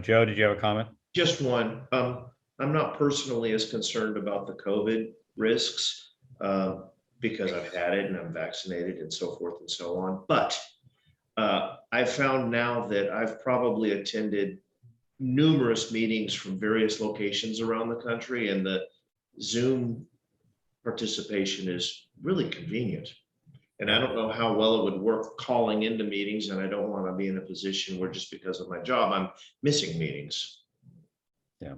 Joe, did you have a comment? Just one. I'm not personally as concerned about the COVID risks because I've had it and I'm vaccinated and so forth and so on. But I found now that I've probably attended numerous meetings from various locations around the country, and the Zoom participation is really convenient. And I don't know how well it would work calling into meetings, and I don't want to be in a position where just because of my job, I'm missing meetings. Yeah.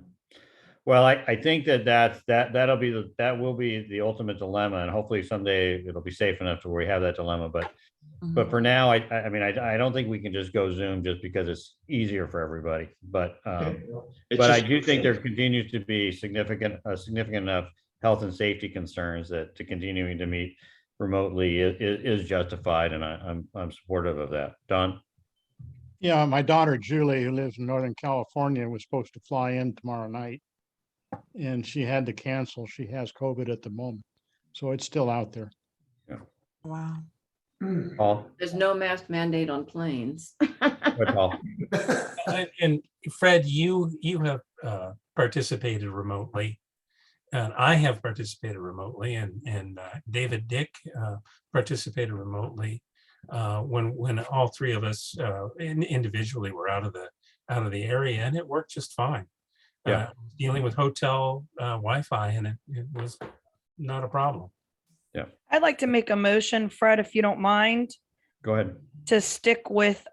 Well, I think that will be the ultimate dilemma, and hopefully someday it'll be safe enough to where we have that dilemma. But for now, I mean, I don't think we can just go Zoom just because it's easier for everybody. But I do think there continues to be significant enough health and safety concerns that to continuing to meet remotely is justified, and I'm supportive of that. Don? Yeah, my daughter Julie, who lives in Northern California, was supposed to fly in tomorrow night, and she had to cancel. She has COVID at the moment, so it's still out there. Yeah. Wow. Paul? There's no mask mandate on planes. Paul? And Fred, you have participated remotely, and I have participated remotely, and David Dick participated remotely when all three of us individually were out of the area, and it worked just fine. Yeah. Dealing with hotel Wi-Fi, and it was not a problem. Yeah. I'd like to make a motion, Fred, if you don't mind, Go ahead. to stick with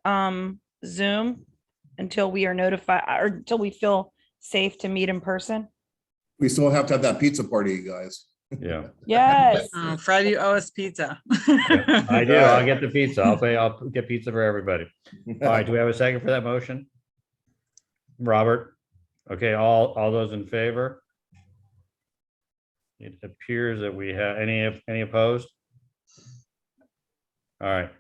Zoom until we are notified or until we feel safe to meet in person. We still have to have that pizza party, you guys. Yeah. Yes. Fred, you owe us pizza. Yeah, I do. I'll get the pizza. I'll get pizza for everybody. All right. Do we have a second for that motion? Robert? Okay. All those in favor? It appears that we have any opposed? All right.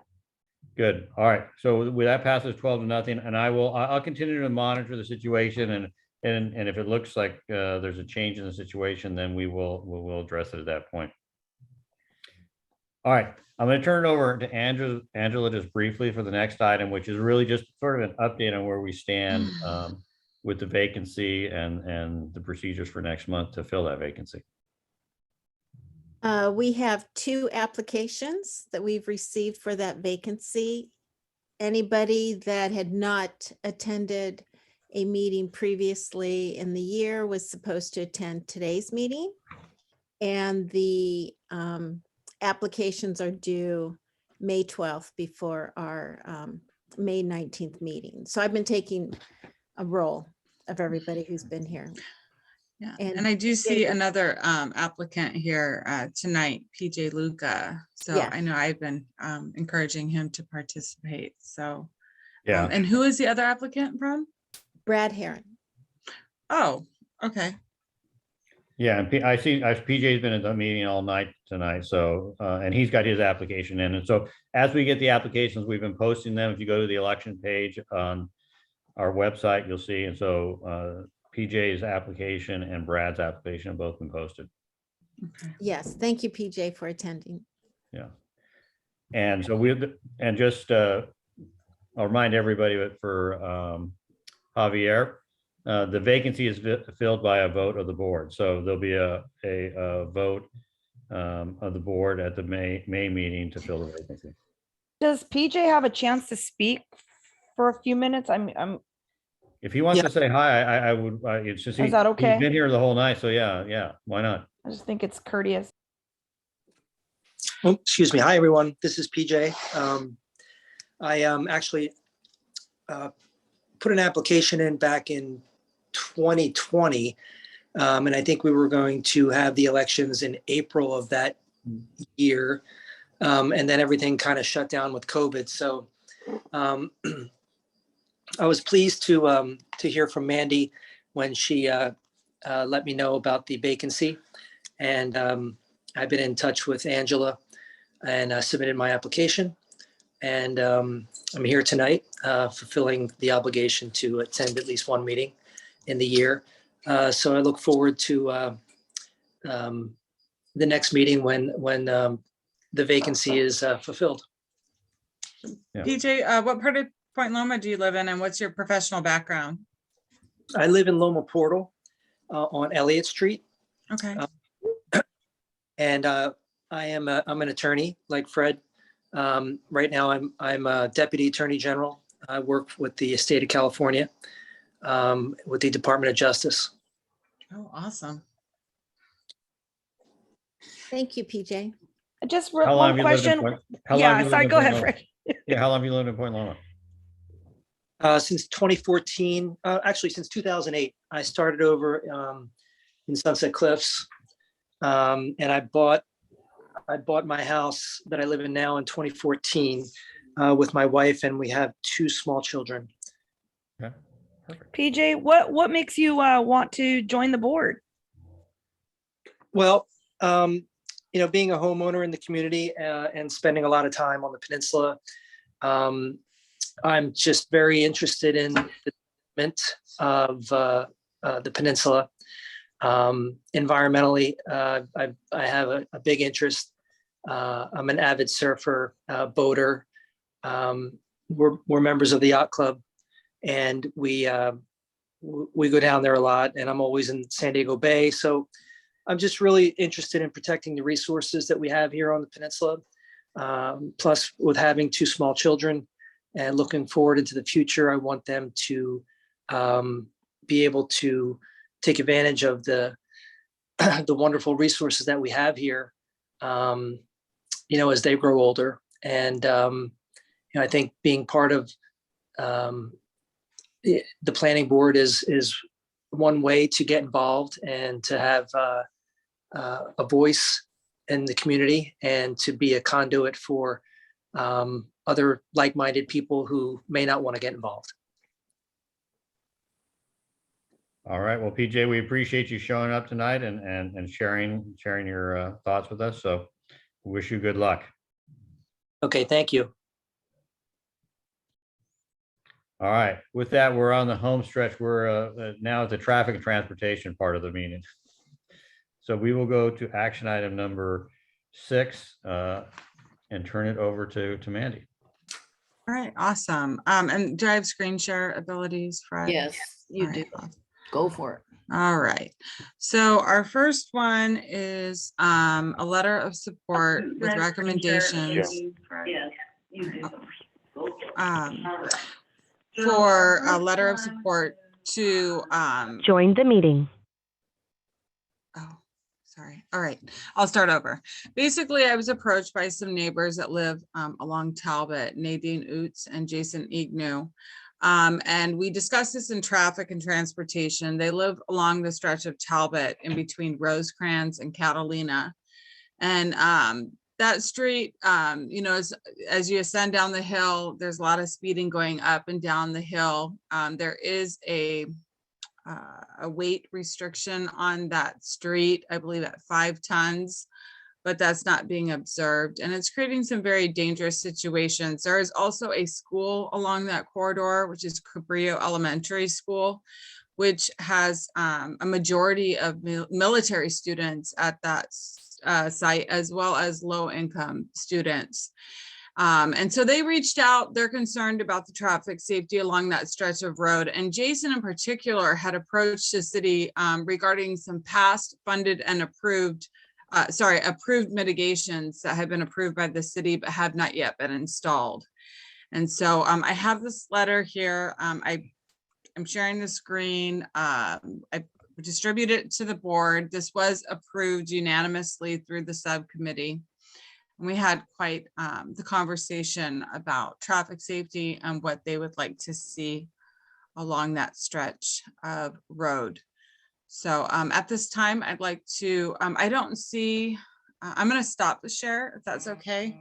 Good. All right. So with that passes 12-0, and I'll continue to monitor the situation, and if it looks like there's a change in the situation, then we'll address it at that point. All right. I'm going to turn it over to Angela just briefly for the next item, which is really just sort of an update on where we stand with the vacancy and the procedures for next month to fill that vacancy. We have 2 applications that we've received for that vacancy. Anybody that had not attended a meeting previously in the year was supposed to attend today's meeting. And the applications are due May 12th before our May 19th meeting. So I've been taking a roll of everybody who's been here. Yeah, and I do see another applicant here tonight, PJ Luca. So Yeah. I know I've been encouraging him to participate. So, Yeah. And who is the other applicant from? Brad Heron. Oh, okay. Yeah, and PJ's been at the meeting all night tonight, so and he's got his application in. And so as we get the applications, we've been posting them. If you go to the election page on our website, you'll see. And so PJ's application and Brad's application have both been posted. Okay. Yes, thank you, PJ, for attending. Yeah. And so I'll remind everybody that for Javier, the vacancy is filled by a vote of the board. So there'll be a vote of the board at the May meeting to fill the vacancy. Does PJ have a chance to speak for a few minutes? If he wants to say hi, I would. It's just Is that okay? He's been here the whole night, so yeah, why not? I just think it's courteous. Oh, excuse me. Hi, everyone. This is PJ. I actually put an application in back in 2020, and I think we were going to have the elections in April of that year. And then everything kind of shut down with COVID. So I was pleased to hear from Mandy when she let me know about the vacancy. And I've been in touch with Angela and submitted my application. And I'm here tonight fulfilling the obligation to attend at least one meeting in the year. So I look forward to the next meeting when the vacancy is fulfilled. Yeah. PJ, what part of Point Loma do you live in and what's your professional background? I live in Loma Portal on Elliott Street. Okay. And I'm an attorney like Fred. Right now I'm a deputy attorney general. I work with the state of California with the Department of Justice. Oh, awesome. Thank you, PJ. Just How long one have you lived in question. Point? How long have Yeah, you sorry, lived in go Point ahead, Loma? Fred. Yeah, how long have you lived in Point Loma? Since 2014, actually since 2008, I started over in Sunset Cliffs, and I bought my house that I live in now in 2014 with my wife, and we have 2 small children. Okay. PJ, what makes you want to join the board? Well, being a homeowner in the community and spending a lot of time on the peninsula, I'm just very interested in the development of the peninsula. Environmentally, I have a big interest. I'm an avid surfer, boater. We're members of the yacht club, and we go down there a lot. And I'm always in San Diego Bay, so I'm just really interested in protecting the resources that we have here on the peninsula. Plus, with having 2 small children and looking forward into the future, I want them to be able to take advantage of the wonderful resources that we have here, as they grow older. And I think being part of the planning board is one way to get involved and to have a voice in the community and to be a conduit for other like-minded people who may not want to get involved. All right. Well, PJ, we appreciate you showing up tonight and sharing your thoughts with us. So we wish you good luck. Okay, thank you. All right. With that, we're on the home stretch. We're now at the traffic and transportation part of the meeting. So we will go to action item number 6 and turn it over to Mandy. All right, awesome. And do I have screen share abilities, Fred? Yes, you All do. right, awesome. Go for it. All right. So our first one is a letter of support with recommendations for a letter of support to join the meeting. Oh, sorry. All right, I'll start over. Basically, I was approached by some neighbors that live along Talbot, Nadine Oots and Jason Ignu. And we discussed this in traffic and transportation. They live along the stretch of Talbot in between Rosecrans and Catalina. And that street, as you ascend down the hill, there's a lot of speeding going up and down the hill. There is a weight restriction on that street, I believe at 5 tons, but that's not being observed. And it's creating some very dangerous situations. There is also a school along that corridor, which is Cabrillo Elementary School, which has a majority of military students at that site, as well as low-income students. And so they reached out. They're concerned about the traffic safety along that stretch of road. And Jason in particular had approached the city regarding some past funded and approved mitigations that have been approved by the city but have not yet been installed. And so I have this letter here. I'm sharing the screen. I distributed it to the board. This was approved unanimously through the subcommittee. And we had quite the conversation about traffic safety and what they would like to see along that stretch of road. So at this time, I'd like to, I don't see I'm going to stop the share if that's okay.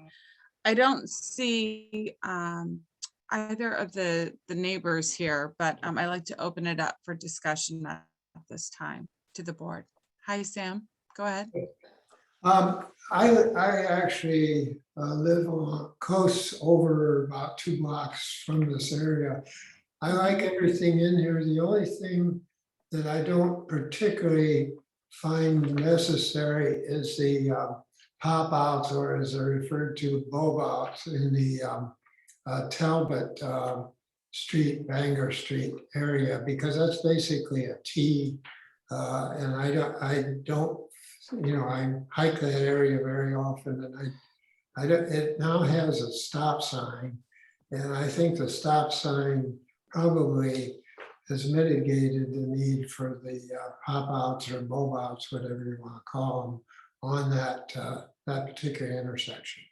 I don't see either of the neighbors here, but I'd like to open it up for discussion at this time to the board. Hi, Sam. Go ahead. I actually live on coast over about 2 blocks from this area. I like everything in here. The only thing that I don't particularly find necessary is the pop outs, or as they're referred to, bulb outs in the Talbot Street, Bangor Street area, because that's basically a T. And I don't, I hike that area very often, and it now has a stop sign. And I think the stop sign probably has mitigated the need for the pop outs or bulb outs, whatever you want to call them, on that particular intersection.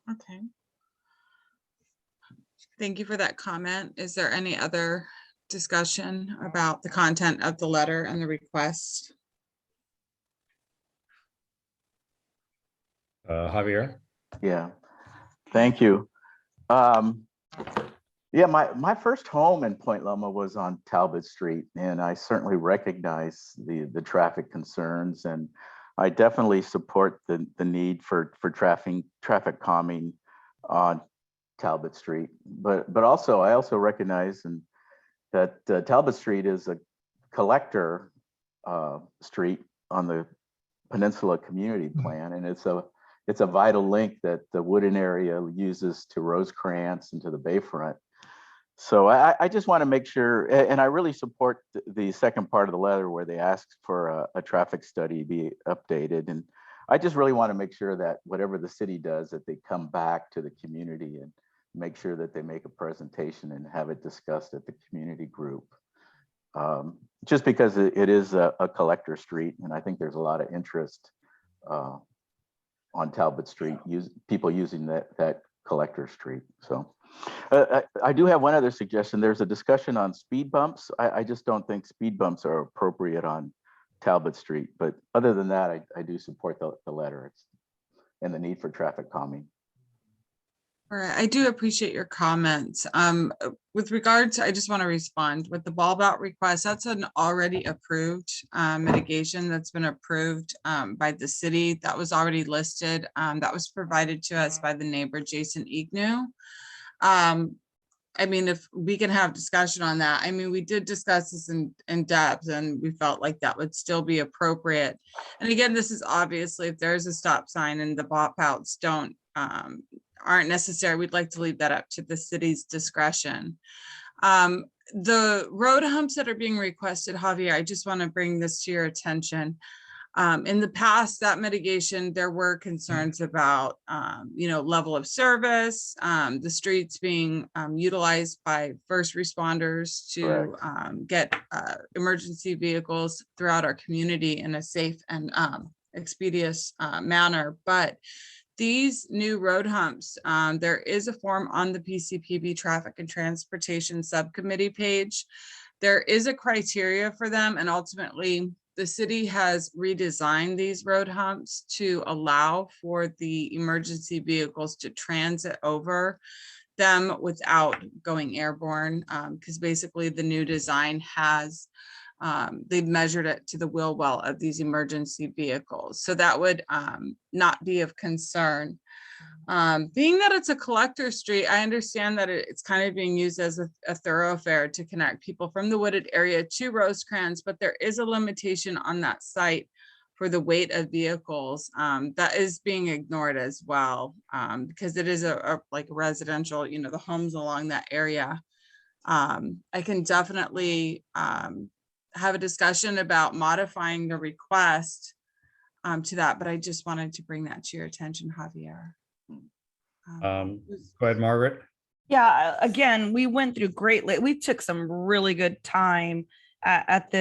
Okay. Thank you for that comment. Is there any other discussion about the content of the letter and the request? Javier? Yeah, thank you. Yeah, my first home in Point Loma was on Talbot Street, and I certainly recognize the traffic concerns, and I definitely support the need for traffic calming on Talbot Street. But also, I also recognize that Talbot Street is a collector street on the Peninsula Community Plan, and it's a vital link that the Woodin area uses to Rosecrans and to the Bayfront. So I just want to make sure, and I really support the second part of the letter where they ask for a traffic study be updated. And I just really want to make sure that whatever the city does, that they come back to the community and make sure that they make a presentation and have it discussed at the community group. Just because it is a collector street, and I think there's a lot of interest on Talbot Street, people using that collector street. So I do have one other suggestion. There's a discussion on speed bumps. I just don't think speed bumps are appropriate on Talbot Street. But other than that, I do support the letter and the need for traffic calming. All right, I do appreciate your comments. With regards, I just want to respond with the bulb out request. That's an already approved mitigation that's been approved by the city. That was already listed. That was provided to us by the neighbor, Jason Ignu. I mean, if we can have discussion on that. I mean, we did discuss this in depth, and we felt like that would still be appropriate. And again, this is obviously if there's a stop sign and the bop outs aren't necessary, we'd like to leave that up to the city's discretion. The road humps that are being requested, Javier, I just want to bring this to your attention. In the past, that mitigation, there were concerns about, level of service, the streets being utilized by first responders to get emergency vehicles throughout our community in a safe and expeditious manner. But these new road humps, there is a form on the PCPB Traffic and Transportation Subcommittee page. There is a criteria for them, and ultimately the city has redesigned these road humps to allow for the emergency vehicles to transit over them without going airborne, because basically the new design has they've measured it to the wheel well of these emergency vehicles. So that would not be of concern. Being that it's a collector street, I understand that it's kind of being used as a thoroughfare to connect people from the wooded area to Rosecrans, but there is a limitation on that site for the weight of vehicles that is being ignored as well, because it is like a residential, the homes along that area. I can definitely have a discussion about modifying the request to that, but I just wanted to bring that to your attention, Javier. Go ahead, Margaret. Yeah, again, we went through we took some really good time at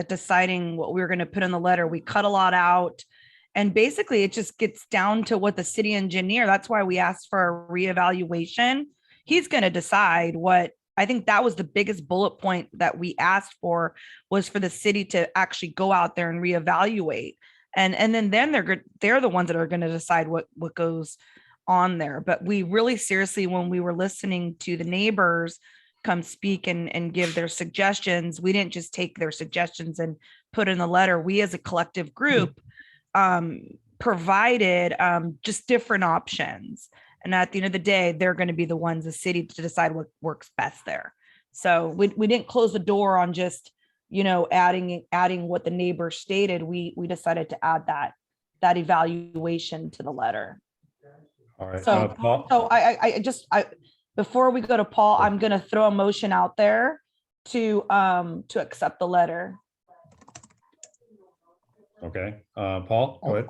deciding what we were going to put in the letter. We cut a lot out, and basically it just gets down to what the city engineer, that's why we asked for a reevaluation. He's going to decide what. I think that was the biggest bullet point that we asked for, was for the city to actually go out there and reevaluate. And then they're the ones that are going to decide what goes on there. But we really seriously, when we were listening to the neighbors come speak and give their suggestions, we didn't just take their suggestions and put in the letter. We as a collective group provided just different options. And at the end of the day, they're going to be the ones, the city, to decide what works best there. So we didn't close the door on just, adding what the neighbors stated. We decided to add that evaluation to the letter. All right. So, Paul? so I before we go to Paul, I'm going to throw a motion out there to accept the letter. Okay. Paul, go ahead.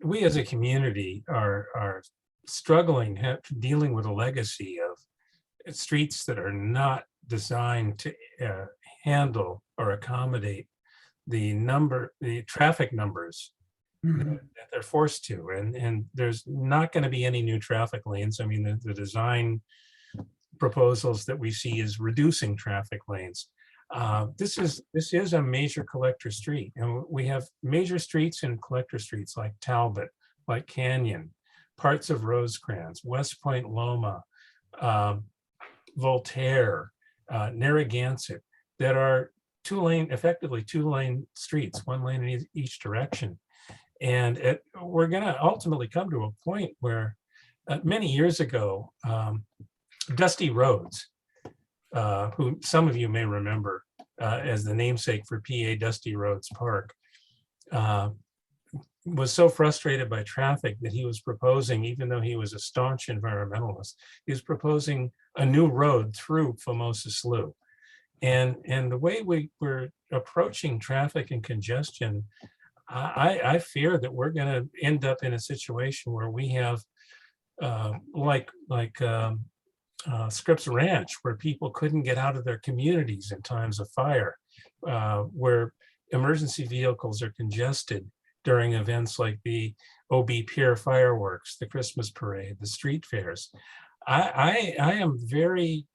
We as a community are struggling, dealing with a legacy of streets that are not designed to handle or accommodate the traffic numbers that they're forced to. And there's not going to be any new traffic lanes. I mean, the design proposals that we see is reducing traffic lanes. This is a major collector street, and we have major streets and collector streets like Talbot, like Canyon, parts of Rosecrans, West Point Loma, Voltaire, Narragansett, that are effectively two-lane streets, one lane in each direction. And we're going to ultimately come to a point where many years ago, Dusty Roads, who some of you may remember as the namesake for PA Dusty Roads Park, was so frustrated by traffic that he was proposing, even though he was a staunch environmentalist, he was proposing a new road through Formosa Slough. And the way we're approaching traffic and congestion, I fear that we're going to end up in a situation where we have Scripps Ranch, where people couldn't get out of their communities in times of fire, where emergency vehicles are congested during events like the OB Pier fireworks, the Christmas parade, the street fairs. I am very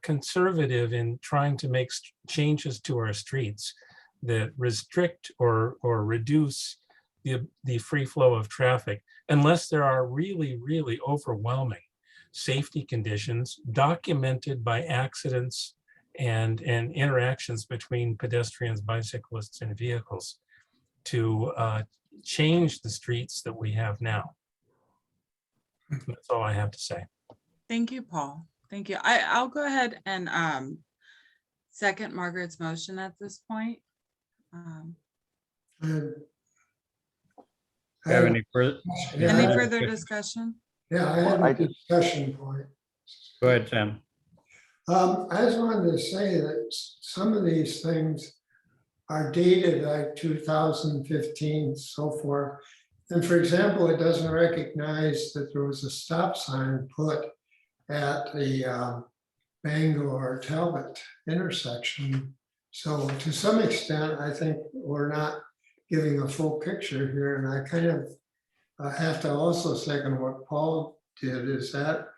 conservative in trying to make changes to our streets that restrict or reduce the free flow of traffic, unless there are really, really overwhelming safety conditions documented by accidents and interactions between pedestrians, bicyclists, and vehicles to change the streets that we have now. That's all I have to say. Thank you, Paul. Thank you. I'll go ahead and second Margaret's motion at this point. Have any further? Any further discussion? Yeah, I have a discussion point. Go ahead, Sam. I just wanted to say that some of these things are dated like 2015, so forth. And for example, it doesn't recognize that there was a stop sign put at the Bangor Talbot intersection. So to some extent, I think we're not giving a full picture here. And I kind of have to also second what Paul did, is that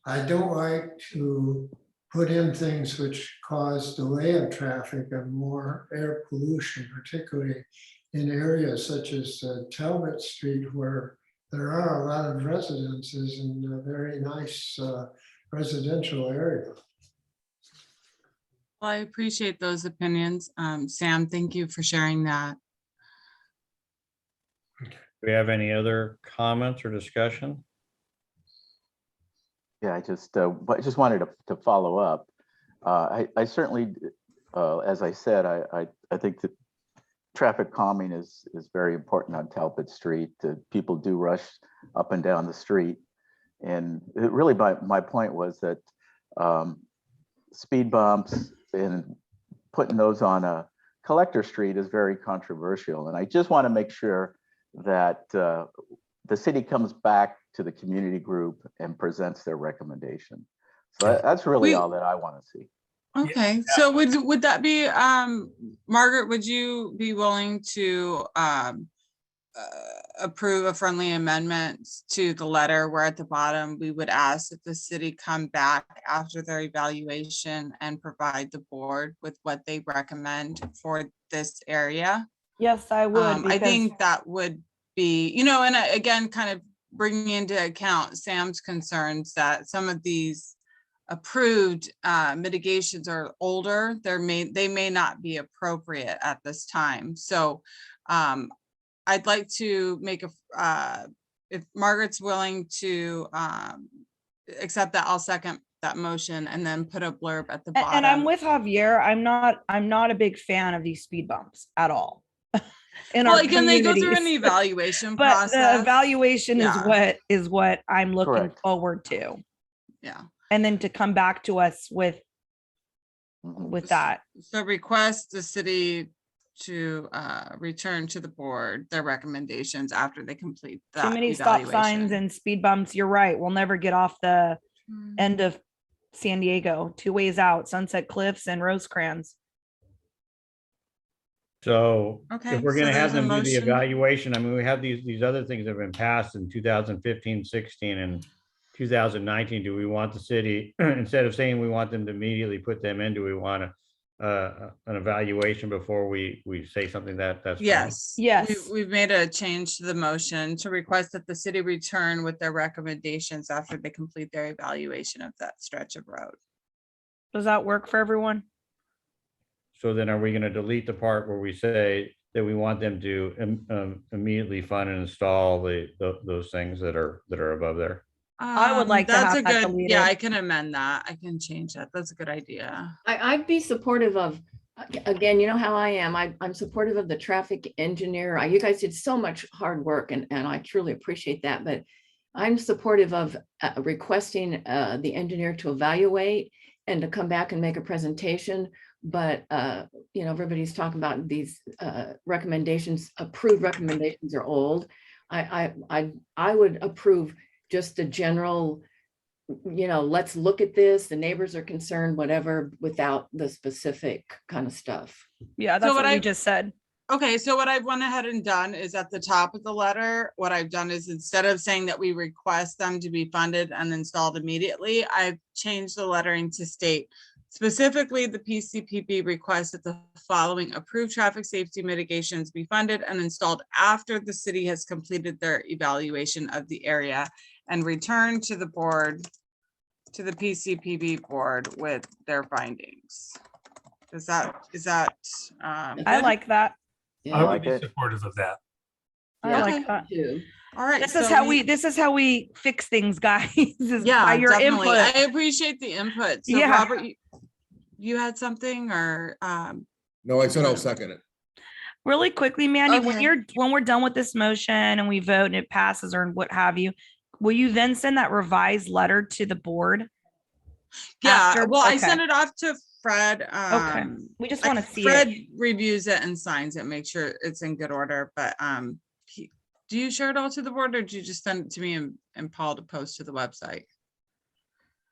I don't like to put in things which cause delay of traffic and more air pollution, particularly in areas such as Talbot Street, where there are a lot of residences in a very nice residential area. Well, I appreciate those opinions. Sam, thank you for sharing that. Do we have any other comments or discussion? Yeah, I just wanted to follow up. I certainly, as I said, I think that traffic calming is very important on Talbot Street. People do rush up and down the street. And really my point was that speed bumps and putting those on a collector street is very controversial. And I just want to make sure that the city comes back to the community group and presents their recommendation. So that's really all that I want to see. Okay, so would that be, Margaret, would you be willing to approve a friendly amendment to the letter where at the bottom we would ask that the city come back after their evaluation and provide the board with what they recommend for this area? Yes, I would. I because- think that would be, you know, and again, kind of bringing into account Sam's concerns that some of these approved mitigations are older. They may not be appropriate at this time. So I'd like to make if Margaret's willing to accept that, I'll second that motion and then put a blurb at the bottom. And I'm with Javier. I'm not a big fan of these speed bumps at all. Well, again, they go through an evaluation but process. the evaluation Yeah. is what I'm looking Correct. forward to. Yeah. And then to come back to us with that. So request the city to return to the board their recommendations after they complete that Too many stop evaluation. signs and speed bumps. You're right. We'll never get off the Mm. end of San Diego, 2 ways out, Sunset Cliffs and Rosecrans. So Okay, if we're so gonna have there's a them do the motion. evaluation, I mean, we have these other things that have been passed in 2015, 16, and 2019. Do we want the city, instead of saying we want them to immediately put them in, do we want an evaluation before we say something that's strong? Yes. Yes. We've made a change to the motion to request that the city return with their recommendations after they complete their evaluation of that stretch of road. Does that work for everyone? So then are we gonna delete the part where we say that we want them to immediately fund and install those things that are above there? I would like to That's have a that good, deleted. yeah, I can amend that. I can change that. That's a good idea. I'd be supportive of, again, you know how I am. I'm supportive of the traffic engineer. You guys did so much hard work and I truly appreciate that, but I'm supportive of requesting the engineer to evaluate and to come back and make a presentation. But, you know, everybody's talking about these recommendations, approved recommendations are old. I would approve just the general, you know, let's look at this, the neighbors are concerned, whatever, without the specific kind of stuff. Yeah, that's what what we I- just said. Okay, so what I've went ahead and done is at the top of the letter, what I've done is instead of saying that we request them to be funded and installed immediately, I've changed the lettering to state specifically the PCPB requests that the following approved traffic safety mitigations be funded and installed after the city has completed their evaluation of the area and return to the board, to the PCPB board with their findings. Is that I good? like that. I would like be it. supportive of that. I like Okay. that. All right. This is so how we fix things, guys. is Yeah, by your definitely. input. I appreciate the input. So Yeah. Robert, you had something or, No, I said I'll second it. Really quickly, Mandy, Okay. when we're done with this motion and we vote and it passes or what have you, will you then send that revised letter to the board? yeah, After- well, I okay. sent it off to Fred. Okay. We just want to see Fred it. reviews it and signs it, make sure it's in good order, but, do you share it all to the board or do you just send it to me and Paul to post to the website?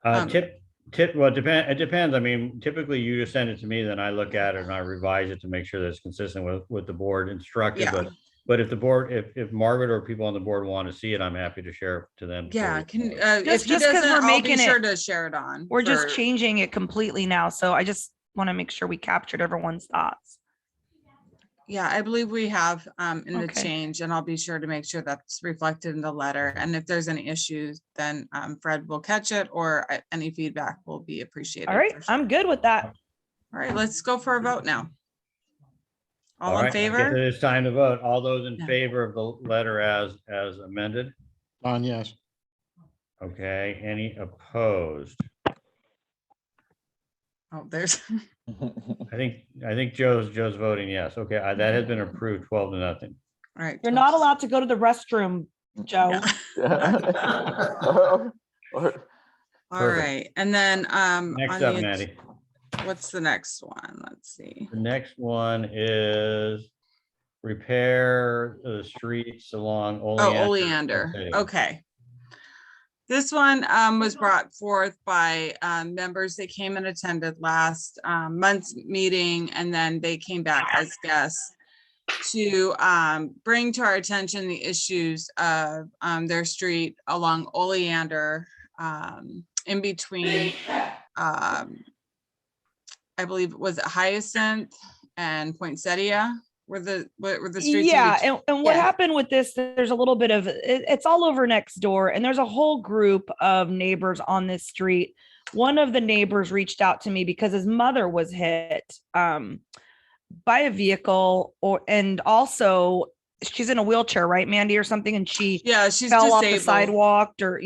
Well, it depends. I mean, typically you just send it to me, then I look at it and I revise it to make sure that it's consistent with the board instructed. Yeah. But if the board, if Margaret or people on the board want to see it, I'm happy to share it to them. Yeah, before we- if he just 'cause doesn't, we're I'll be making sure it- to share it on. We're just for- changing it completely now. So I just want to make sure we captured everyone's thoughts. Yeah, I believe we have in the Okay. change and I'll be sure to make sure that's reflected in the letter. And if there's any issues, then Fred will catch it or any feedback will be appreciated. All right, for sure. I'm good with that. All right, let's go for a vote now. All in right, I guess favor? It is time to vote. All those in Yeah. favor of the letter as amended? Don, yes. Okay, any opposed? Oh, there's, I think Joe's voting yes. Okay, that has been approved 12-0. all right. You're not allowed to go to the restroom, Joe. All Perfect. right, and then Next on up, the- Maddie. what's the next one? Let's see. The next one is repair the streets along Oleander. Oh, Oleander. City. Okay. This one was brought forth by members that came and attended last month's meeting, and then they came back as guests to bring to our attention the issues of their street along Oleander, in between, I believe, was it Hyacinth and Poinsettia? what were the streets? in Yeah, between? and what Yeah. happened with this, there's a little bit of, it's all over next door, and there's a whole group of neighbors on this street. One of the neighbors reached out to me because his mother was hit by a vehicle, and also she's in a wheelchair, right, Mandy, or something, and she She's fell off the disabled. sidewalk, or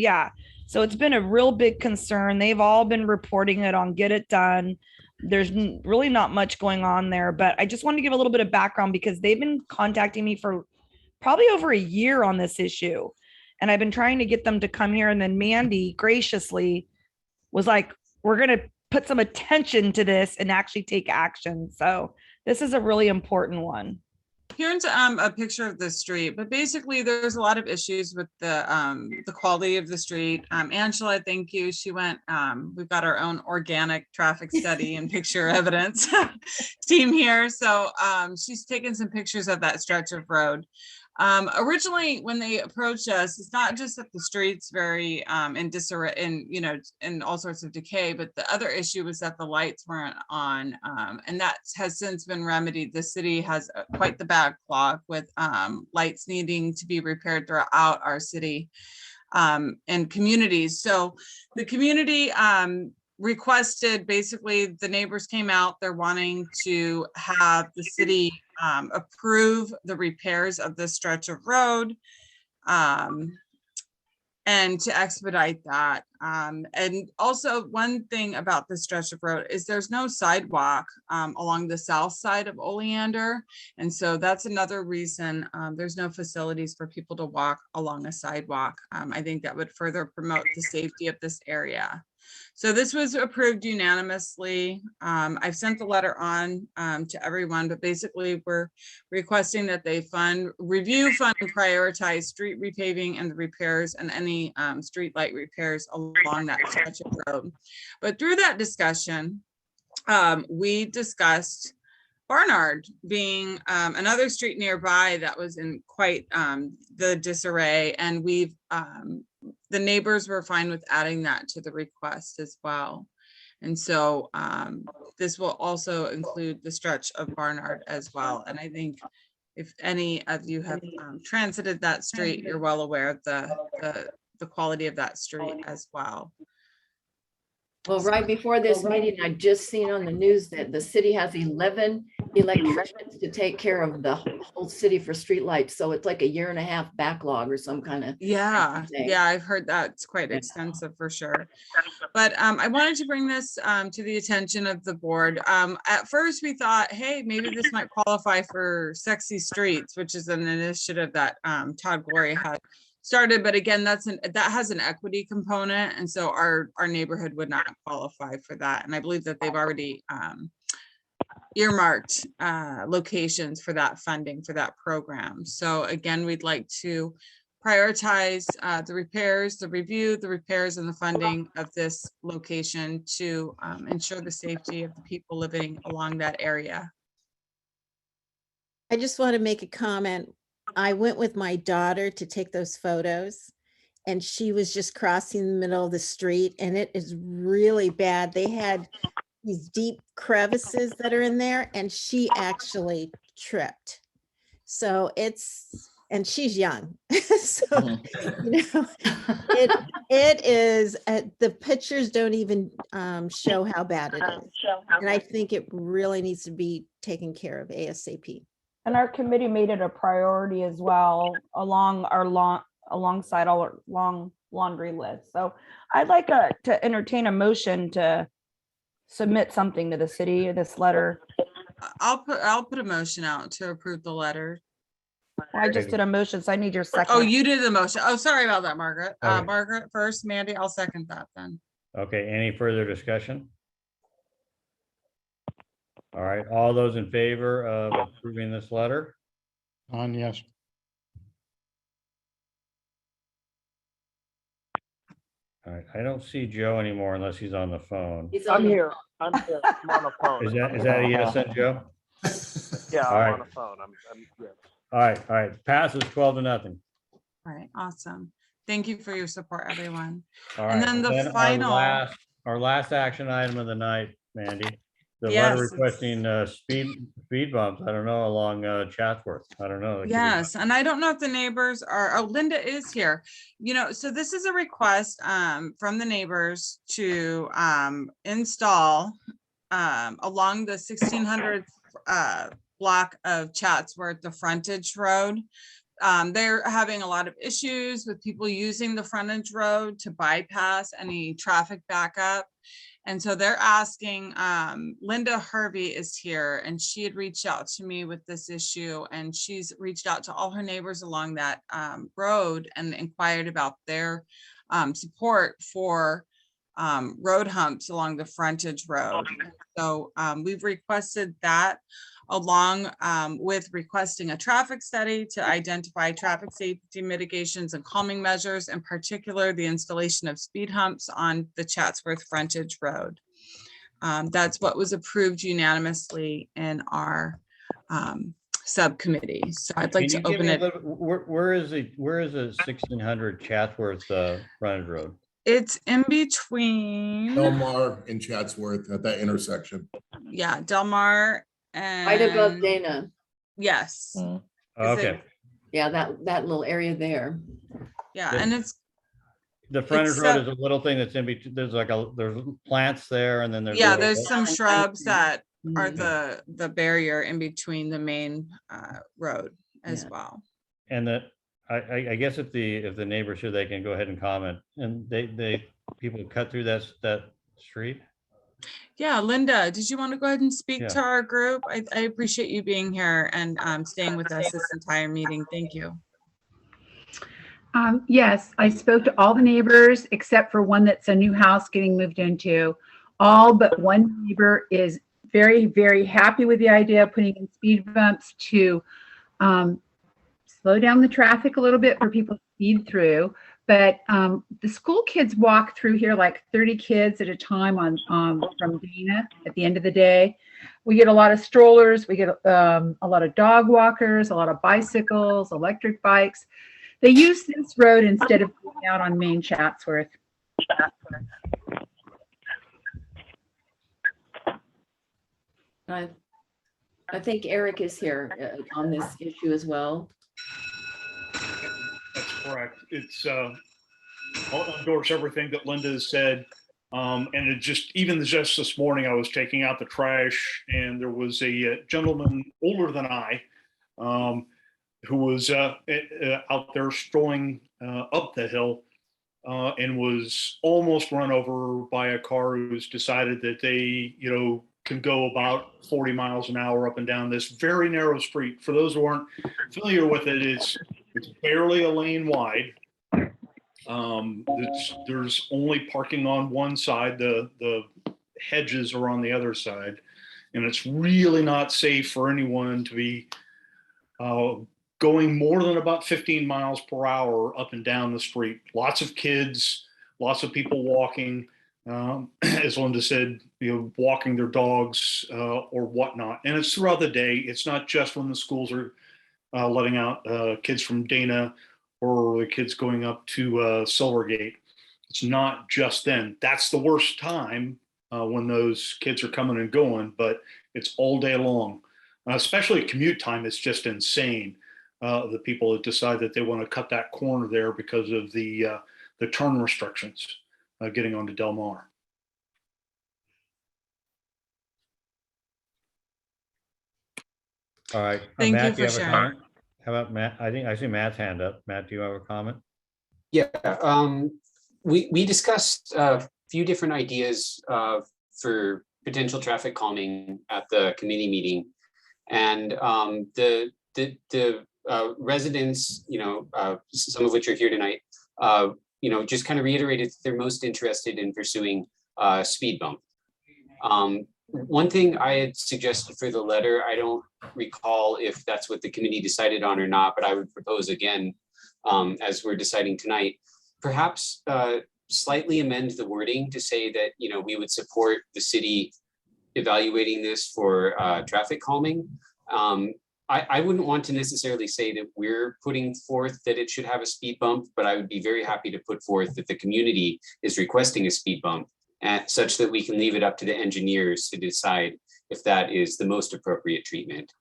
so it's been a real big concern. They've all been reporting it on Get It Done. There's really not much going on there, but I just wanted to give a little bit of background because they've been contacting me for probably over a year on this issue, and I've been trying to get them to come here, and then Mandy graciously was like, we're going to put some attention to this and actually take action. So this is a really important one. Here's a picture of the street, but basically there's a lot of issues with the quality of the street. Angela, thank you. She went, we've got our own organic traffic study and picture evidence team here. So she's taken some pictures of that stretch of road. Originally, when they approached us, it's not just that the street's very in disarray and, in all sorts of decay, but the other issue was that the lights weren't on, and that has since been remedied. The city has quite the backlog with lights needing to be repaired throughout our city and communities. So the community requested, basically the neighbors came out, they're wanting to have the city approve the repairs of this stretch of road and to expedite that. And also one thing about this stretch of road is there's no sidewalk along the south side of Oleander. And so that's another reason there's no facilities for people to walk along a sidewalk. I think that would further promote the safety of this area. So this was approved unanimously. I've sent the letter on to everyone, but basically we're requesting that they review, fund, and prioritize street repaving and the repairs and any street light repairs along that stretch of road. But through that discussion, we discussed Barnard being another street nearby that was in quite the disarray, and we've the neighbors were fine with adding that to the request as well. And so this will also include the stretch of Barnard as well. And I think if any of you have transited that street, you're well aware of the quality of that street as well. Well, right before this meeting, I just seen on the news that the city has 11 electricians to take care of the whole city for streetlights. So it's like a 1.5 backlog or some kind of. Yeah, I've heard that's quite extensive for sure. But I wanted to bring this to the attention of the board. At first we thought, hey, maybe this might qualify for Sexy Streets, which is an initiative that Todd Glory had started, but again, that has an equity component, and so our neighborhood would not qualify for that. And I believe that they've already earmarked locations for that funding for that program. So again, we'd like to prioritize the repairs, the review, the repairs, and the funding of this location to ensure the safety of the people living along that area. I just want to make a comment. I went with my daughter to take those photos, and she was just crossing the middle of the street, and it is really bad. They had these deep crevices that are in there, and she actually tripped. So and she's young. So, it is, the pictures don't even show how bad it is. And I think it really needs to be taken care of ASAP. And our committee made it a priority as well alongside our long laundry list. So I'd like to entertain a motion to submit something to the city, this letter. I'll put a motion out to approve the letter. I just did a motion, so I need your second. Oh, you did the motion. Oh, sorry about that, Margaret. Okay. Margaret first, Mandy, I'll second that then. Okay, any further discussion? All right, all those in favor of approving this letter? Yes. All right, I don't see Joe anymore unless he's on the phone. I'm here. I'm on the phone. Is that a yes then, Joe? Yeah, All I'm right. on the phone. I'm yes. All right, passes 12-0. All right, awesome. Thank you for your support, everyone. All And right, then the final. our last action item of the night, Mandy. The Yes, letter it's- requesting speed bumps, I don't know, along Chatsworth. I don't know. It could be- Yes, and I don't know if the neighbors are, oh, Linda is here. So this is a request from the neighbors to install along the 1600 block of Chatsworth, the frontage road. They're having a lot of issues with people using the frontage road to bypass any traffic backup. And so they're asking, Linda Hervey is here, and she had reached out to me with this issue, and she's reached out to all her neighbors along that road and inquired about their support for road humps along the frontage road. So we've requested that, along with requesting a traffic study to identify traffic safety mitigations and calming measures, in particular, the installation of speed humps on the Chatsworth frontage road. That's what was approved unanimously in our subcommittee. So I'd like Can to you give open me a it. little- Where is the 1600 Chatsworth frontage road? It's in between, Delmar and Chatsworth at that intersection. yeah, Delmar and. Right above Dana. Yes. Is Okay. it- Yeah, that little area there. Yeah, The- and it's. The frontage It's, road is a little thing that's in between. There's plants there, and then there's. Yeah, little- there's some shrubs that are Mhm. the barrier in between the main road as Yeah. well. And I guess if the neighbors here, they can go ahead and comment, and people cut through that street. Yeah, Linda, did you want to go ahead and speak Yeah. to our group? I appreciate you being here and staying with us this entire meeting. Thank you. Yes, I spoke to all the neighbors except for one that's a new house getting moved into. All but one neighbor is very, very happy with the idea of putting in speed bumps to slow down the traffic a little bit for people to speed through. But the school kids walk through here like 30 kids at a time from Dana at the end of the day. We get a lot of strollers. We get a lot of dog walkers, a lot of bicycles, electric bikes. They use this road instead of going out on Main Chatsworth. I think Eric is here on this issue as well. That's correct. I'll endorse everything that Linda has said. And even just this morning, I was taking out the trash, and there was a gentleman older than I who was out there strolling up the hill and was almost run over by a car who's decided that they, can go about 40 miles an hour up and down this very narrow street. For those who aren't familiar with it, it's barely a lane wide. There's only parking on one side. The hedges are on the other side, and it's really not safe for anyone to be going more than about 15 miles per hour up and down the street. Lots of kids, lots of people walking, as Linda said, walking their dogs or whatnot. And it's throughout the day. It's not just when the schools are letting out kids from Dana or the kids going up to Silvergate. It's not just then. That's the worst time when those kids are coming and going, but it's all day long. Especially at commute time, it's just insane. The people that decide that they want to cut that corner there because of the turn restrictions getting onto Del Mar. All right. Thank Matt, you do you for have a sharing. comment? How about Matt? I see Matt's hand up. Matt, do you have a comment? Yeah, we discussed a few different ideas for potential traffic calming at the committee meeting. And the residents, some of which are here tonight, just kind of reiterated that they're most interested in pursuing a speed bump. One thing I had suggested for the letter, I don't recall if that's what the committee decided on or not, but I would propose again, as we're deciding tonight, perhaps slightly amend the wording to say that, we would support the city evaluating this for traffic calming. I wouldn't want to necessarily say that we're putting forth that it should have a speed bump, but I would be very happy to put forth that the community is requesting a speed bump such that we can leave it up to the engineers to decide if that is the most appropriate treatment.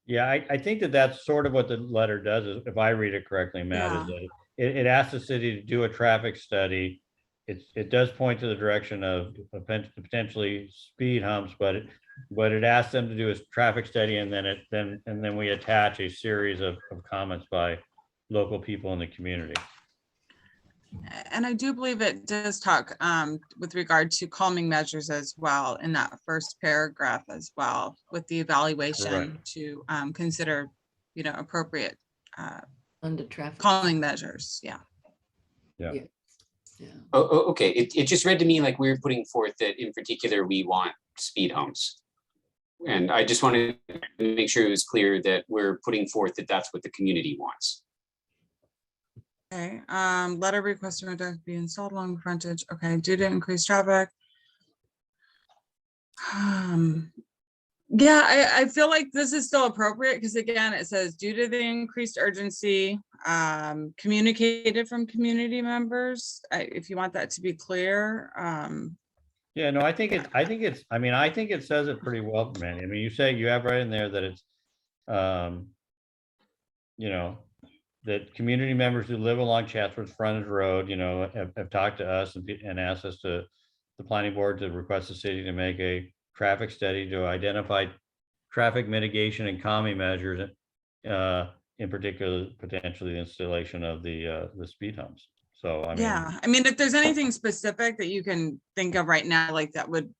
Yeah, I think that that's sort of what the letter does, is if I read it correctly, Matt, is that it asks the city to do a traffic study. It does point to the direction of potentially speed humps, but it asks them to do a traffic study, and then we attach a series of comments by local people in the community. And I do believe it does talk with regard to calming measures as well in that first paragraph as well, with the evaluation to consider, appropriate under traffic calming measures. Yeah. Yeah. Oh, okay. It just read to me like we were putting forth that in particular we want speed humps. And I just wanted to make sure it was clear that we're putting forth that that's what the community wants. Okay, letter requesting a deck be installed along the frontage. Okay, due to increased traffic. Yeah, I feel like this is still appropriate because again, it says due to the increased urgency, communicated from community members. If you want that to be clear. Yeah, no, I think it says it pretty well, Manny. I mean, you have right in there that it's, that community members who live along Chatsworth Frontage Road, have talked to us and asked us the planning board to request the city to make a traffic study to identify traffic mitigation and calming measures, in particular, potentially the installation of the speed humps. So, I mean, if there's anything specific that you can think of right now, like that would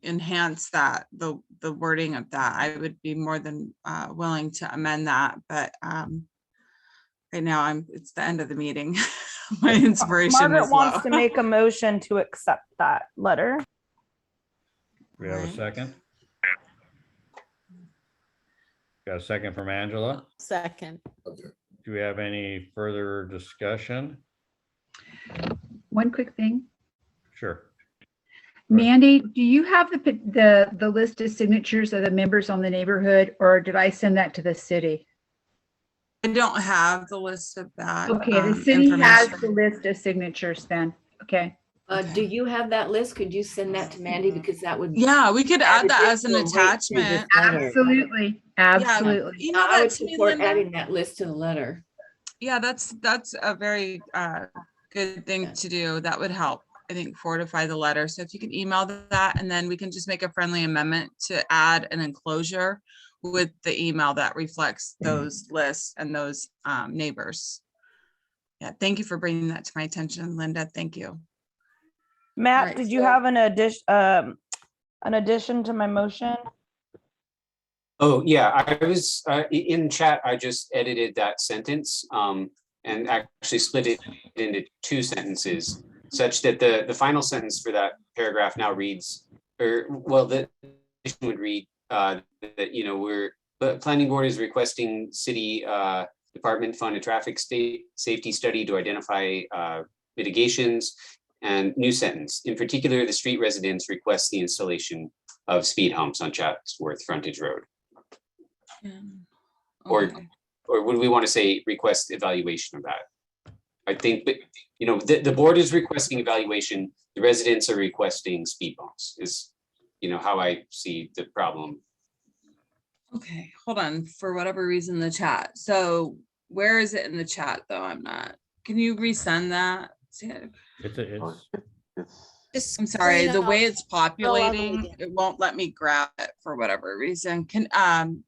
enhance that, the wording of that, I would be more than willing to amend that. But right now it's the end of the meeting. My inspiration Margaret is wants low. to make a motion to accept that letter. We have a second. Got a second from Angela. Second. Do we have any further discussion? One quick thing. Sure. Mandy, do you have the list of signatures of the members on the neighborhood, or did I send that to the city? I don't have the list of that. Okay, the city has the list of signatures then. Okay. Do you have that list? Could you send that to Mandy? Because that would. Yeah, we could add that as an additional weight to this attachment. letter. Absolutely. Absolutely. Yeah, email I that would to me, support Linda. adding that list to the letter. Yeah, that's a very good thing to do. That would help, I think, fortify the letter. So if you could email that, and then we can just make a friendly amendment to add an enclosure with the email that reflects those lists and those neighbors. Yeah, thank you for bringing that to my attention, Linda. Thank you. Matt, right, did you have an addition to my motion? Oh, yeah, I was in chat. I just edited that sentence and actually split it into two sentences such that the final sentence for that paragraph now reads, the would read that, the planning board is requesting city department fund a traffic safety study to identify mitigations, and new sentence. In particular, the street residents request the installation of speed humps on Chatsworth Frontage Road. Or would we want to say request evaluation of that? I think, but the board is requesting evaluation. The residents are requesting speed bumps is, how I see the problem. Okay, hold on. For whatever reason, the chat. So where is it in the chat though? I'm not. Can you resend that? I'm sorry, the way it's populating, it won't let me grab it for whatever reason. Can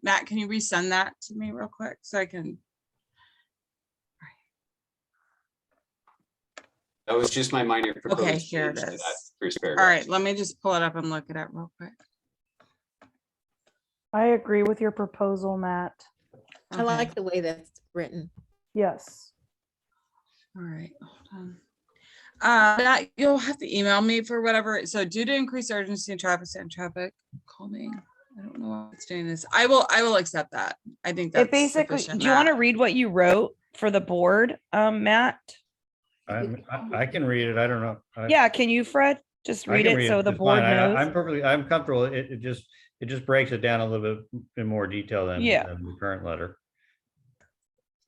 Matt, can you resend that to me real quick so I can? That was just my minor proposed Okay, here it change to is. that first All paragraph. right, let me just pull it up and look it up real quick. I agree with your proposal, Matt. I like the way that's written. Yes. All right, hold on. Matt, you'll have to email me for whatever. So due to increased urgency in traffic calming. I don't know what's doing this. I will accept that. I think that's It basically, sufficient, do you want to Matt. read what you wrote for the board, Matt? I can read it. I don't know. Yeah, can you, Fred? Just I read can it so the just board fine. knows. I'm comfortable. It just breaks it down a little bit in more detail than the current letter.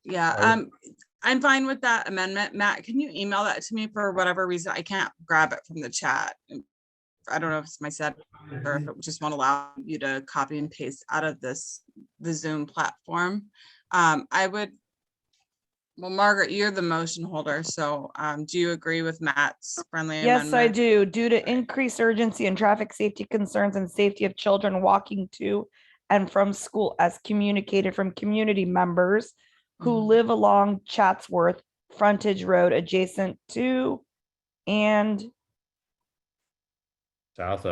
Yeah, I'm fine with that amendment. Matt, can you email that to me for whatever reason? I can't grab it from the chat. I don't know if it's my set or if it just won't allow you to copy and paste out of the Zoom platform. I would, well, Margaret, you're the motion holder, so do you agree with Matt's friendly amendment? Yes, I do. Due to increased urgency and traffic safety concerns and safety of children walking to and from school as communicated from community members who live along Chatsworth frontage road adjacent to and south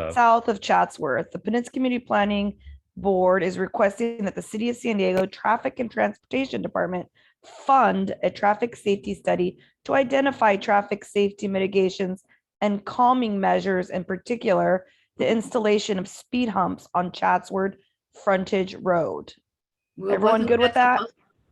of Chatsworth, the Peninsula Community Planning Board is requesting that the City of San Diego Traffic and Transportation Department fund a traffic safety study to identify traffic safety mitigations and calming measures, in particular, the installation of speed humps on Chatsworth frontage road. Well, Everyone wasn't good with that?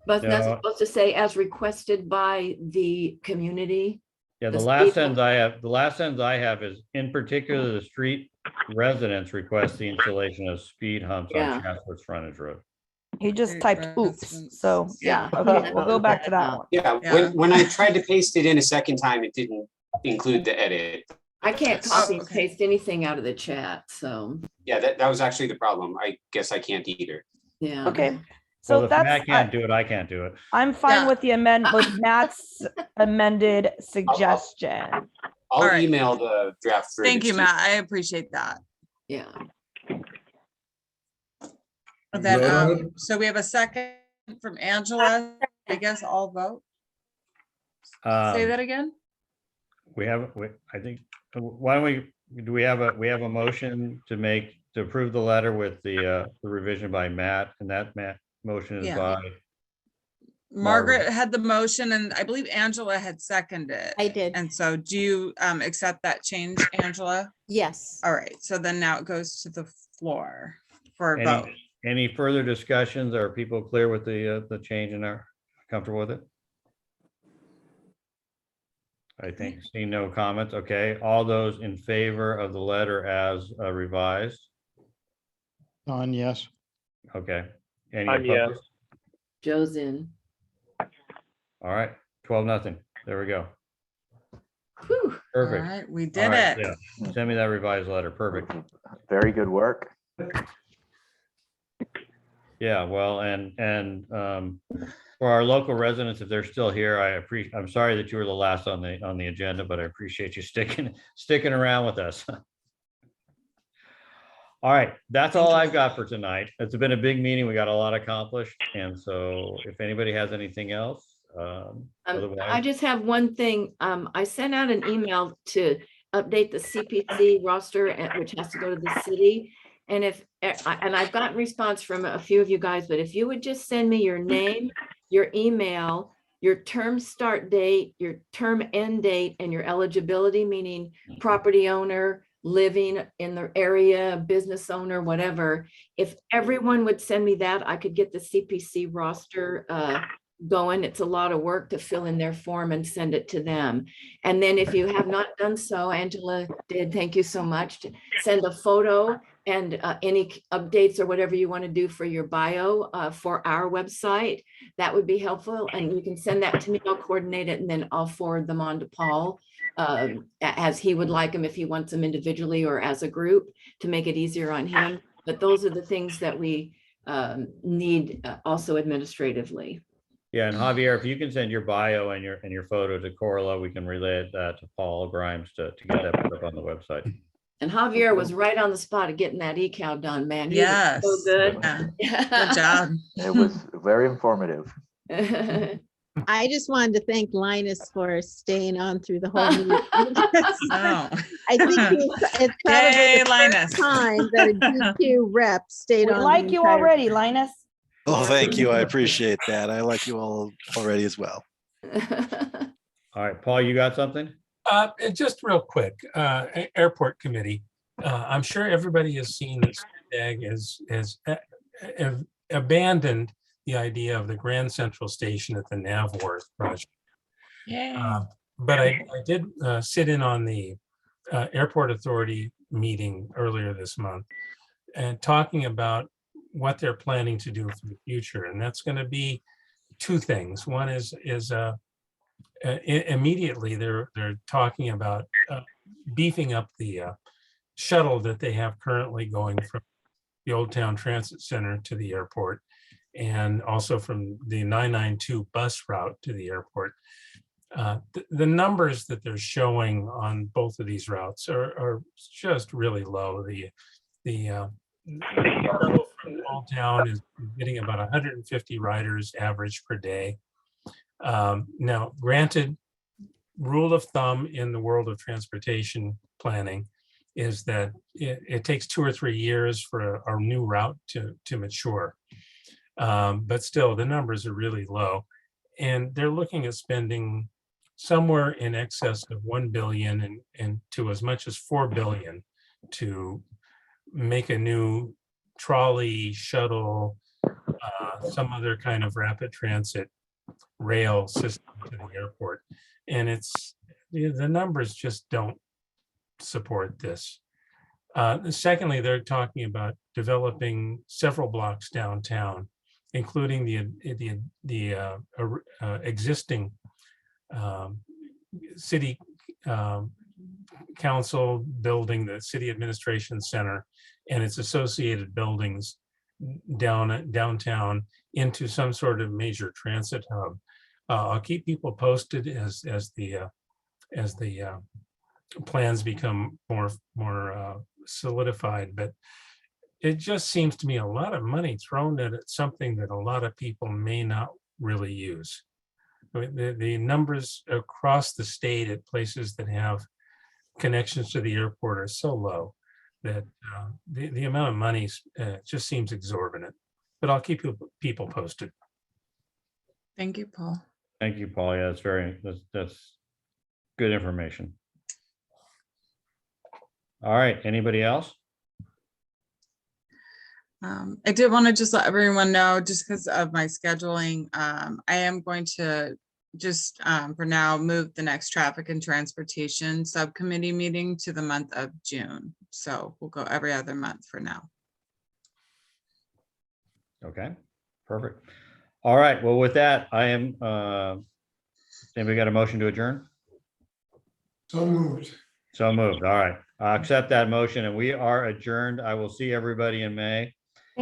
Wasn't that No. supposed to say as requested by the community? Yeah, the The last speed sentence I have is, in particular, the street residents request the installation of speed humps Yeah. on Chatsworth frontage road. He just Street typed oops, residents. so Yeah. okay, we'll go back to that one. Yeah, Yeah. when I tried to paste it in a second time, it didn't include the edit. I can't That's- copy and okay. paste anything out of the chat, so, Yeah, that was actually the problem. I guess I can't either. yeah. Okay, Well, so if that's, Matt can't do it, I can't do it. I'm fine Yeah. with the with Matt's amended suggestion. I'll right. email the draft. Thank you, verbiage to Matt. I appreciate that. Yeah. And then, Vote on it? so we have a second from Angela. I guess I'll vote. Say Um, that again? I think, why don't we have a motion to approve the letter with the revision by Matt, and that motion is Yeah. by, Margaret had the motion and I believe Angela had seconded. I did. And so do you accept that change, Angela? Yes. All right, so then now it goes to the floor for a any, vote. any further discussions? Are people clear with the change and are comfortable with it? I think, see no comments. Okay, all those in favor of the letter as revised? Don, yes. Okay. Any I'm yes. opposed? Joe's in. All right, 12-0. There we go. Whew. All Perfect. right, we All did right, it. yeah. Send me that revised letter. Perfect. Very good work. Yeah, well, and for our local residents, if they're still here, I'm sorry that you were the last on the agenda, but I appreciate you sticking around with us. All right, that's all I've got for tonight. It's been a big meeting. We got a lot accomplished. And so if anybody has anything else, I otherwise, just have one thing. I sent out an email to update the CPC roster, which has to go to the city. And I've gotten response from a few of you guys, but if you would just send me your name, your email, your term start date, your term end date, and your eligibility, meaning property owner, living in the area, business owner, whatever. If everyone would send me that, I could get the CPC roster going. It's a lot of work to fill in their form and send it to them. And then if you have not done so, Angela did, thank you so much, to send a photo and any updates or whatever you want to do for your bio for our website. That would be helpful. And you can send that to me. I'll coordinate it and then I'll forward them on to Paul as he would like them, if he wants them individually or as a group, to make it easier on him. But those are the things that we need also administratively. yeah, and Javier, if you can send your bio and your photo to Corla, we can relay that to Paul Grimes to get that put up on the website. And Javier was right on the spot of getting that eCal done, man. He was Yes. so good. Yeah. Good job. It was very informative. I just wanted to thank Linus for staying on through the whole meeting. Oh. I think it's probably Yay, the Linus. first time that a DQ rep stayed We on. the like you entire already, time. Linus. Oh, thank you. I appreciate that. I like you all already as well. All right, Paul, you got something? Just real quick, airport committee. I'm sure everybody has seen that SAG has abandoned the idea of the Grand Central Station at the Navworth project. But I did sit in on the Airport Authority meeting earlier this month and talking about what they're planning to do for the future. And that's going to be two things. One is immediately they're talking about beefing up the shuttle that they have currently going from the Old Town Transit Center to the airport, and also from the 992 bus route to the airport. The numbers that they're showing on both of these routes are just really low. The shuttle from Old Town is getting about 150 riders average per day. Now, granted, rule of thumb in the world of transportation planning is that it takes 2 or 3 years for a new route to mature. But still, the numbers are really low. And they're looking at spending somewhere in excess of 1 billion and to as much as 4 billion to make a new trolley, shuttle, some other kind of rapid transit rail system to the airport. And the numbers just don't support this. Secondly, they're talking about developing several blocks downtown, including the existing city council building, the city administration center, and its associated buildings downtown into some sort of major transit hub. I'll keep people posted as the plans become more solidified, but it just seems to me a lot of money thrown at it, something that a lot of people may not really use. I mean, the numbers across the state at places that have connections to the airport are so low that the amount of money just seems exorbitant. But I'll keep people posted. Thank you, Paul. Thank you, Paul. Yeah, that's good information. All right, anybody else? I did want to just let everyone know, just because of my scheduling, I am going to just for now move the next traffic and transportation subcommittee meeting to the month of June. So we'll go every other month for now. Okay, perfect. All right, well, with that, I am, anybody got a motion to adjourn? So moved. So moved. All right, I'll accept that motion and we are adjourned. I will see everybody in May.